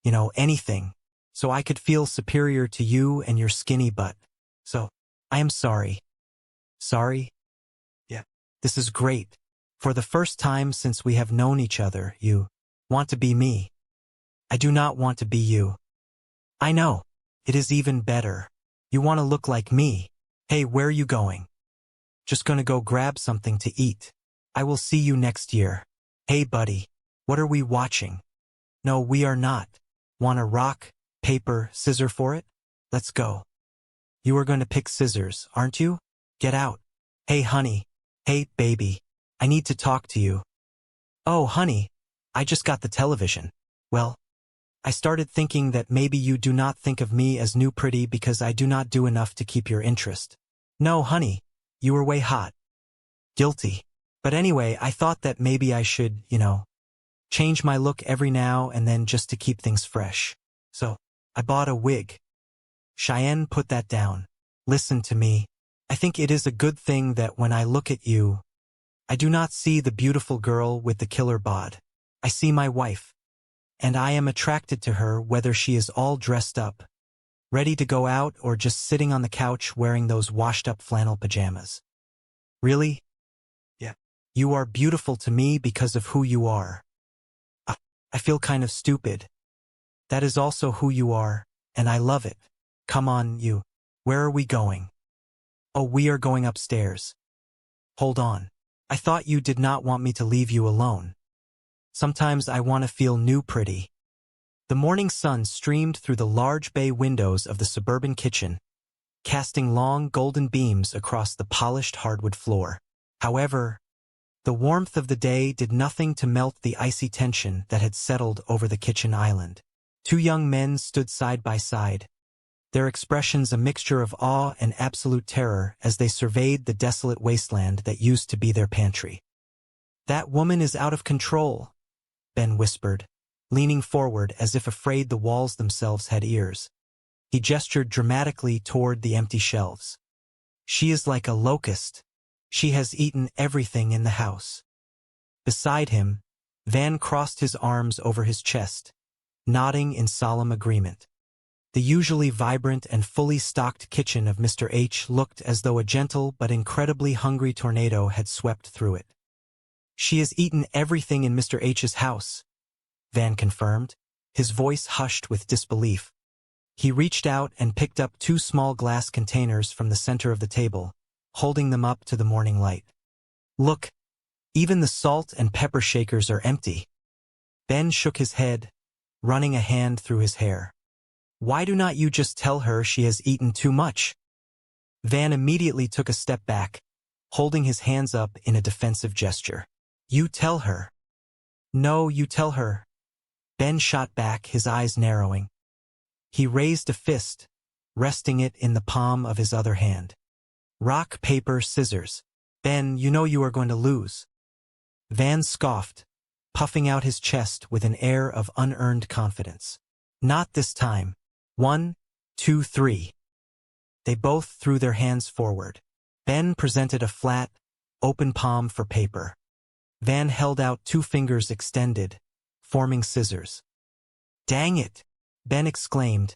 You know, anything. So I could feel superior to you and your skinny butt. So, I am sorry. Sorry? Yeah. This is great. For the first time since we have known each other, you want to be me. I do not want to be you. I know. It is even better. You want to look like me. Hey, where are you going? Just gonna go grab something to eat. I will see you next year. Hey, buddy. What are we watching? No, we are not. Want a rock, paper, scissor for it? Let's go. You are going to pick scissors, aren't you? Get out. Hey, honey. Hey, baby. I need to talk to you. Oh, honey. I just got the television. Well, I started thinking that maybe you do not think of me as new pretty because I do not do enough to keep your interest. No, honey. You were way hot. Guilty. But anyway, I thought that maybe I should, change my look every now and then just to keep things fresh. So, I bought a wig. Cheyenne, put that down. Listen to me. I think it is a good thing that when I look at you, I do not see the beautiful girl with the killer bod. I see my wife. And I am attracted to her whether she is all dressed up, ready to go out, or just sitting on the couch wearing those washed-up flannel pajamas. Really? Yeah. You are beautiful to me because of who you are. I feel kind of stupid. That is also who you are, and I love it. Come on, you. Where are we going? Oh, we are going upstairs. Hold on. I thought you did not want me to leave you alone. Sometimes I want to feel new pretty. The morning sun streamed through the large bay windows of the suburban kitchen, casting long golden beams across the polished hardwood floor. However, the warmth of the day did nothing to melt the icy tension that had settled over the kitchen island. Two young men stood side by side, their expressions a mixture of awe and absolute terror as they surveyed the desolate wasteland that used to be their pantry. That woman is out of control, Ben whispered, leaning forward as if afraid the walls themselves had ears. He gestured dramatically toward the empty shelves. She is like a locust. She has eaten everything in the house. Beside him, Van crossed his arms over his chest, nodding in solemn agreement. The usually vibrant and fully stocked kitchen of Mr. H looked as though a gentle but incredibly hungry tornado had swept through it. She has eaten everything in Mr. H's house, Van confirmed, his voice hushed with disbelief. He reached out and picked up two small glass containers from the center of the table, holding them up to the morning light. Look, even the salt and pepper shakers are empty. Ben shook his head, running a hand through his hair. Why do not you just tell her she has eaten too much? Van immediately took a step back, holding his hands up in a defensive gesture. You tell her. No, you tell her. Ben shot back, his eyes narrowing. He raised a fist, resting it in the palm of his other hand. Rock, paper, scissors. Ben, you know you are going to lose. Van scoffed, puffing out his chest with an air of unearned confidence. Not this time. 1, 2, 3. They both threw their hands forward. Ben presented a flat, open palm for paper. Van held out two fingers extended, forming scissors. Dang it! Ben exclaimed,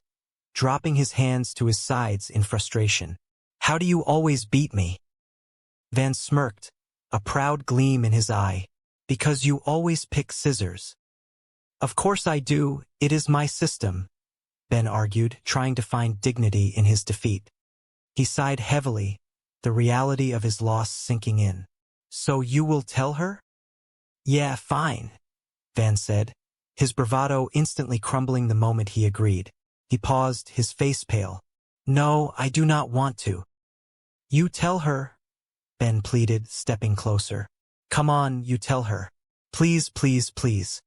dropping his hands to his sides in frustration. How do you always beat me? Van smirked, a proud gleam in his eye. Because you always pick scissors. Of course I do, it is my system, Ben argued, trying to find dignity in his defeat. He sighed heavily, the reality of his loss sinking in. So you will tell her? Yeah, fine, Van said, his bravado instantly crumbling the moment he agreed. He paused, his face pale. No, I do not want to. You tell her, Ben pleaded, stepping closer. Come on, you tell her. Please, please, please.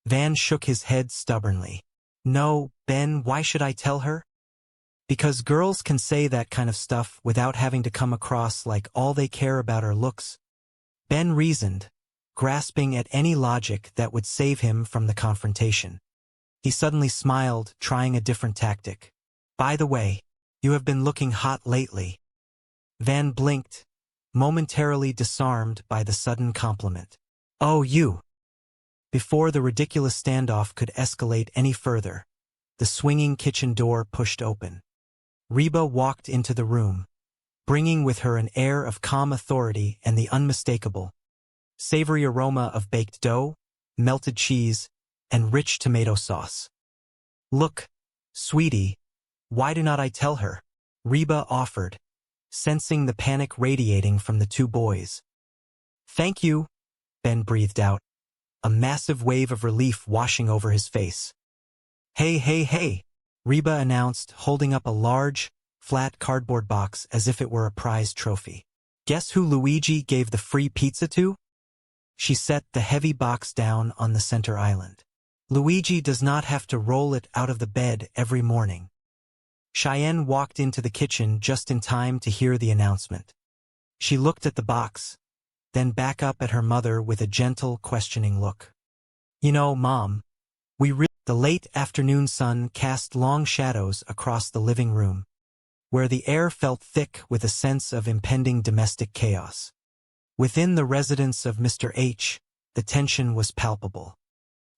Van shook his head stubbornly. No, Ben, why should I tell her? Because girls can say that kind of stuff without having to come across like all they care about are looks. Ben reasoned, grasping at any logic that would save him from the confrontation. He suddenly smiled, trying a different tactic. By the way, you have been looking hot lately. Van blinked, momentarily disarmed by the sudden compliment. "Oh, you." Before the ridiculous standoff could escalate any further, the swinging kitchen door pushed open. Reba walked into the room, bringing with her an air of calm authority and the unmistakable, savory aroma of baked dough, melted cheese, and rich tomato sauce. "Look, sweetie, why do not I tell her?" Reba offered, sensing the panic radiating from the two boys. "Thank you," Ben breathed out, a massive wave of relief washing over his face. "Hey, hey, hey," Reba announced, holding up a large, flat cardboard box as if it were a prize trophy. "Guess who Luigi gave the free pizza to?" She set the heavy box down on the center island. "Luigi does not have to roll it out of the bed every morning." Cheyenne walked into the kitchen just in time to hear the announcement. She looked at the box, then back up at her mother with a gentle, questioning look. "You know, Mom, the late afternoon sun cast long shadows across the living room, where the air felt thick with a sense of impending domestic chaos. Within the residence of Mr. H, the tension was palpable.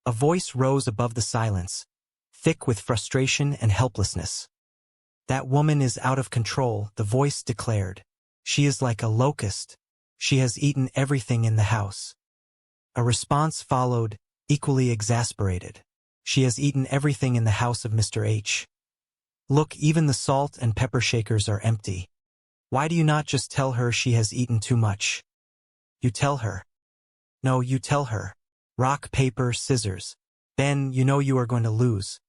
A voice rose above the silence, thick with frustration and helplessness. "That woman is out of control," the voice declared. "She is like a locust. She has eaten everything in the house." A response followed, equally exasperated. "She has eaten everything in the house of Mr. H. Look, even the salt and pepper shakers are empty. Why do you not just tell her she has eaten too much?" "You tell her." "No, you tell her. Rock, paper, scissors. Ben, you know you are going to lose."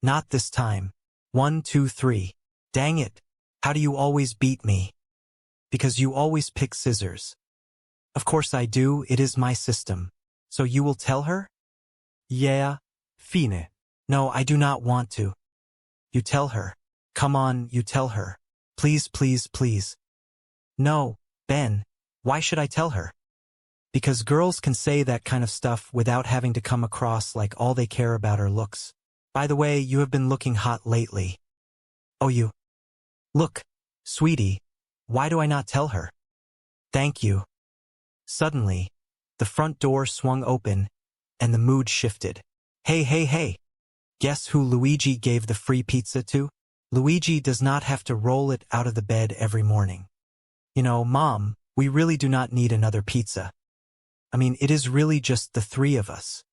"Not this time. 1, 2, 3. Dang it. How do you always beat me?" "Because you always pick scissors." "Of course I do, it is my system. So you will tell her?" "Yeah. Fine." "No, I do not want to." "You tell her. Come on, you tell her. Please, please, please." "No, Ben, why should I tell her?" "Because girls can say that kind of stuff without having to come across like all they care about are looks. By the way, you have been looking hot lately." "Oh, you." "Look, sweetie, why do I not tell her?" "Thank you." Suddenly, the front door swung open, and the mood shifted. "Hey, hey, hey. Guess who Luigi gave the free pizza to?" "Luigi does not have to roll it out of the bed every morning." "You know, Mom, we really do not need another pizza. I mean, it is really just the three of us."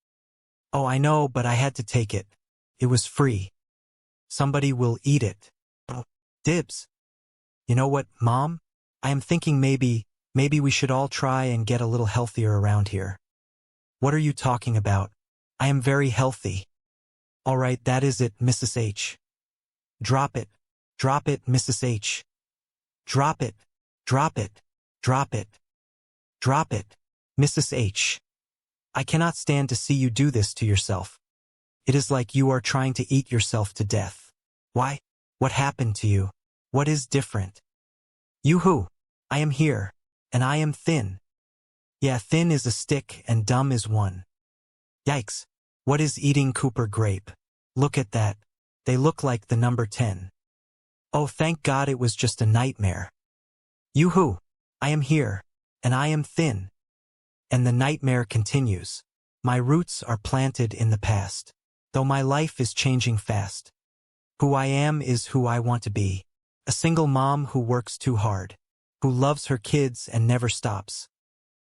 "Oh, I know, but I had to take it. It was free. Somebody will eat it. Dibs." "You know what, Mom? I am thinking maybe we should all try and get a little healthier around here." "What are you talking about? I am very healthy." "All right, that is it, Mrs. H. Drop it, Mrs. H. Drop it, drop it, drop it, drop it, Mrs. H. I cannot stand to see you do this to yourself. It is like you are trying to eat yourself to death. Why? What happened to you? What is different?" "You who? I am here, and I am thin." "Yeah, thin is a stick and dumb is one." "Yikes. What is eating Cooper grape? Look at that. They look like the number 10. Oh, thank God it was just a nightmare." "You who? I am here, and I am thin." And the nightmare continues. "My roots are planted in the past, though my life is changing fast. Who I am is who I want to be. A single mom who works too hard, who loves her kids and never stops.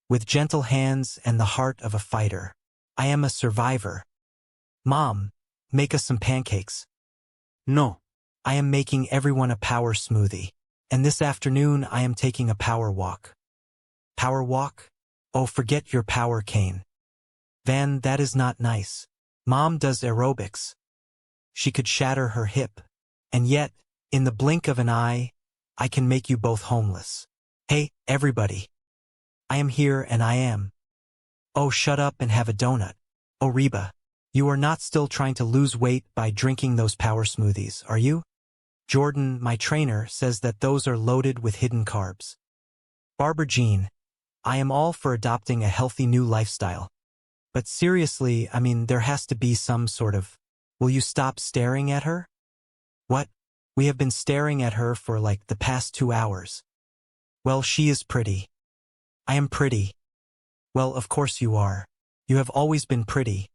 With gentle hands and the heart of a fighter. I am a survivor. Mom, make us some pancakes." "No. I am making everyone a power smoothie. And this afternoon I am taking a power walk." "Power walk? Oh, forget your power cane. Van, that is not nice. Mom does aerobics." She could shatter her hip. And yet, in the blink of an eye, I can make you both homeless. "Hey, everybody. I am here and I am." "Oh, shut up and have a donut." "Oh, Reba, you are not still trying to lose weight by drinking those power smoothies, are you?" "Jordan, my trainer, says that those are loaded with hidden carbs." "Barbara Jean, I am all for adopting a healthy new lifestyle. But seriously, I mean, there has to be some sort of... Will you stop staring at her?" "What? We have been staring at her for like the past 2 hours." Well, she is pretty. I am pretty. Well, of course you are. You have always been pretty.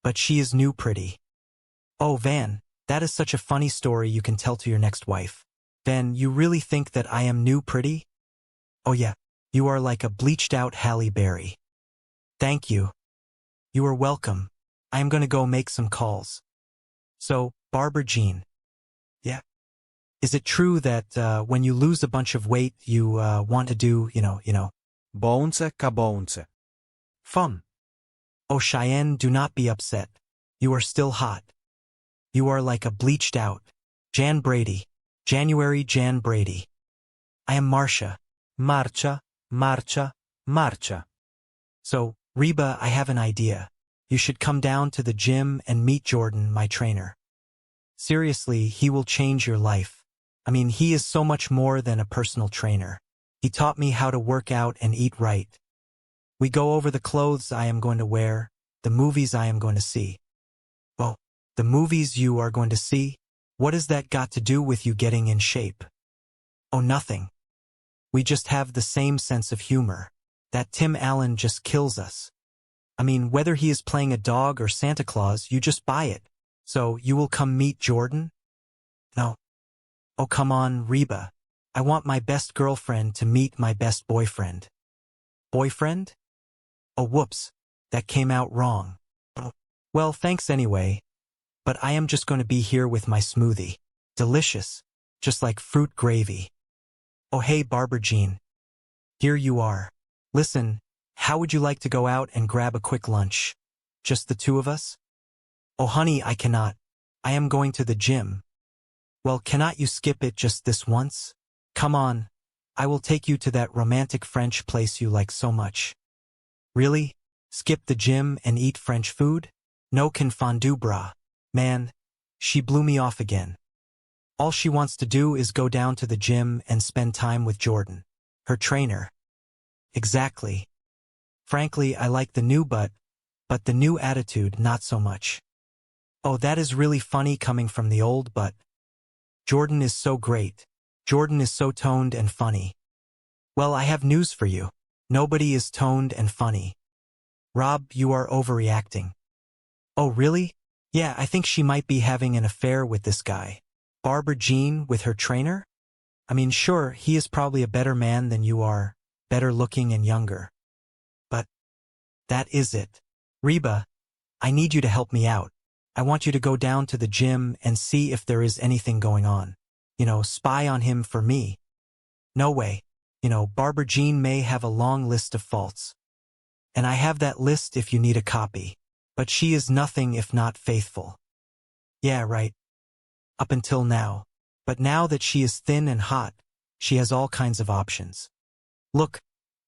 But she is new pretty. Oh, Van, that is such a funny story you can tell to your next wife. Van, you really think that I am new pretty? Oh yeah, you are like a bleached-out Halle Berry. Thank you. You are welcome. I am going to go make some calls. So, Barbara Jean. Yeah. Is it true that when you lose a bunch of weight, you want to do, you know? Bounce ka bounce. Fun. Oh, Cheyenne, do not be upset. You are still hot. You are like a bleached-out Jan Brady. January Jan Brady. I am Marcia. Marcia, Marcia, Marcia. So, Reba, I have an idea. You should come down to the gym and meet Jordan, my trainer. Seriously, he will change your life. I mean, he is so much more than a personal trainer. He taught me how to work out and eat right. We go over the clothes I am going to wear, the movies I am going to see. Oh, the movies you are going to see? What has that got to do with you getting in shape? Oh, nothing. We just have the same sense of humor. That Tim Allen just kills us. I mean, whether he is playing a dog or Santa Claus, you just buy it. So, you will come meet Jordan? No. Oh, come on, Reba. I want my best girlfriend to meet my best boyfriend. Boyfriend? Oh, whoops. That came out wrong. Well, thanks anyway. But I am just going to be here with my smoothie. Delicious. Just like fruit gravy. Oh, hey, Barbara Jean. Here you are. Listen, how would you like to go out and grab a quick lunch? Just the two of us? Oh, honey, I cannot. I am going to the gym. Well, cannot you skip it just this once? Come on. I will take you to that romantic French place you like so much. Really? Skip the gym and eat French food? No confondu, brah. Man, she blew me off again. All she wants to do is go down to the gym and spend time with Jordan, her trainer. Exactly. Frankly, I like the new but the new attitude not so much. Oh, that is really funny coming from the old but. Jordan is so great. Jordan is so toned and funny. Well, I have news for you. Nobody is toned and funny. Rob, you are overreacting. Oh, really? Yeah, I think she might be having an affair with this guy. Barbara Jean with her trainer? I mean, sure, he is probably a better man than you are, better looking and younger. But that is it. Reba, I need you to help me out. I want you to go down to the gym and see if there is anything going on. You know, spy on him for me. No way. You know, Barbara Jean may have a long list of faults. And I have that list if you need a copy. But she is nothing if not faithful. Yeah, right. Up until now. But now that she is thin and hot, she has all kinds of options. Look,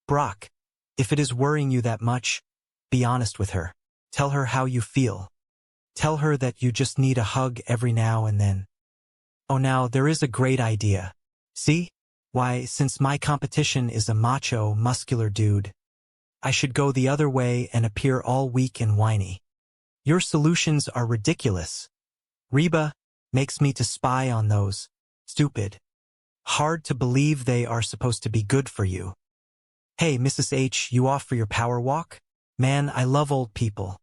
Brock, if it is worrying you that much, be honest with her. Tell her how you feel. Tell her that you just need a hug every now and then. Oh, now, there is a great idea. See? Why, since my competition is a macho, muscular dude, I should go the other way and appear all weak and whiny. Your solutions are ridiculous. Reba makes me to spy on those. Stupid. Hard to believe they are supposed to be good for you. Hey, Mrs. H, you off for your power walk? Man, I love old people.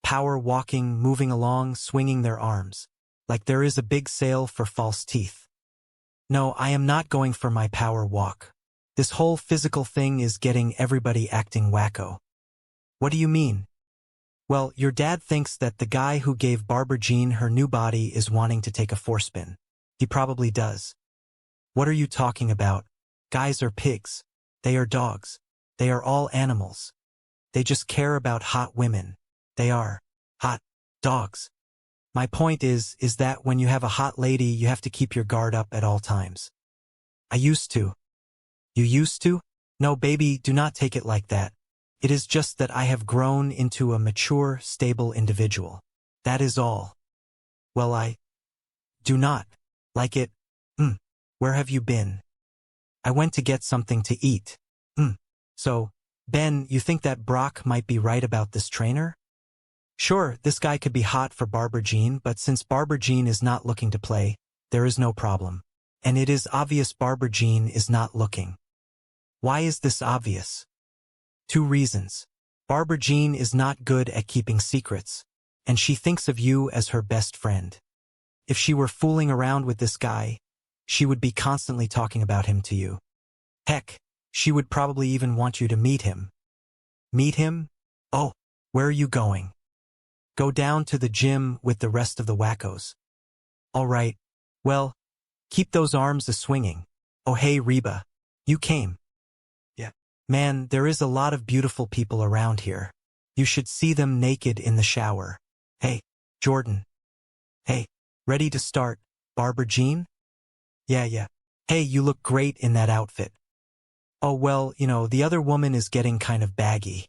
Power walking, moving along, swinging their arms. Like there is a big sale for false teeth. No, I am not going for my power walk. This whole physical thing is getting everybody acting wacko. What do you mean? Well, your dad thinks that the guy who gave Barbara Jean her new body is wanting to take a forespin. He probably does. What are you talking about? Guys are pigs. They are dogs. They are all animals. They just care about hot women. They are hot dogs. My point is that when you have a hot lady, you have to keep your guard up at all times. I used to. You used to? No, baby, do not take it like that. It is just that I have grown into a mature, stable individual. That is all. Well, I do not like it. Where have you been? I went to get something to eat. So, Ben, you think that Brock might be right about this trainer? Sure, this guy could be hot for Barbara Jean, but since Barbara Jean is not looking to play, there is no problem. And it is obvious Barbara Jean is not looking. Why is this obvious? 2 reasons. Barbara Jean is not good at keeping secrets, and she thinks of you as her best friend. If she were fooling around with this guy, she would be constantly talking about him to you. Heck, she would probably even want you to meet him. Meet him? Oh, where are you going? Go down to the gym with the rest of the wackos. All right, well, keep those arms a-swinging. Oh hey Reba, you came. Yeah. Man, there is a lot of beautiful people around here. You should see them naked in the shower. Hey, Jordan. Hey, ready to start, Barbara Jean? Yeah. Hey, you look great in that outfit. Oh well, the other woman is getting kind of baggy.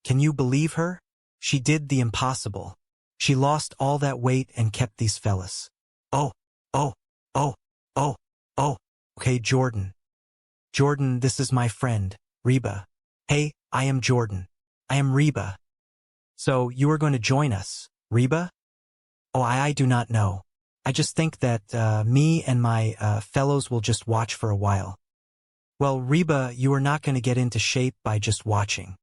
Can you believe her? She did the impossible. She lost all that weight and kept these fellas. Oh. Okay, Jordan. Jordan, this is my friend, Reba. Hey, I am Jordan. I am Reba. So, you are going to join us, Reba? Oh, I do not know. I just think that me and my fellows will just watch for a while. Well, Reba, you are not going to get into shape by just watching.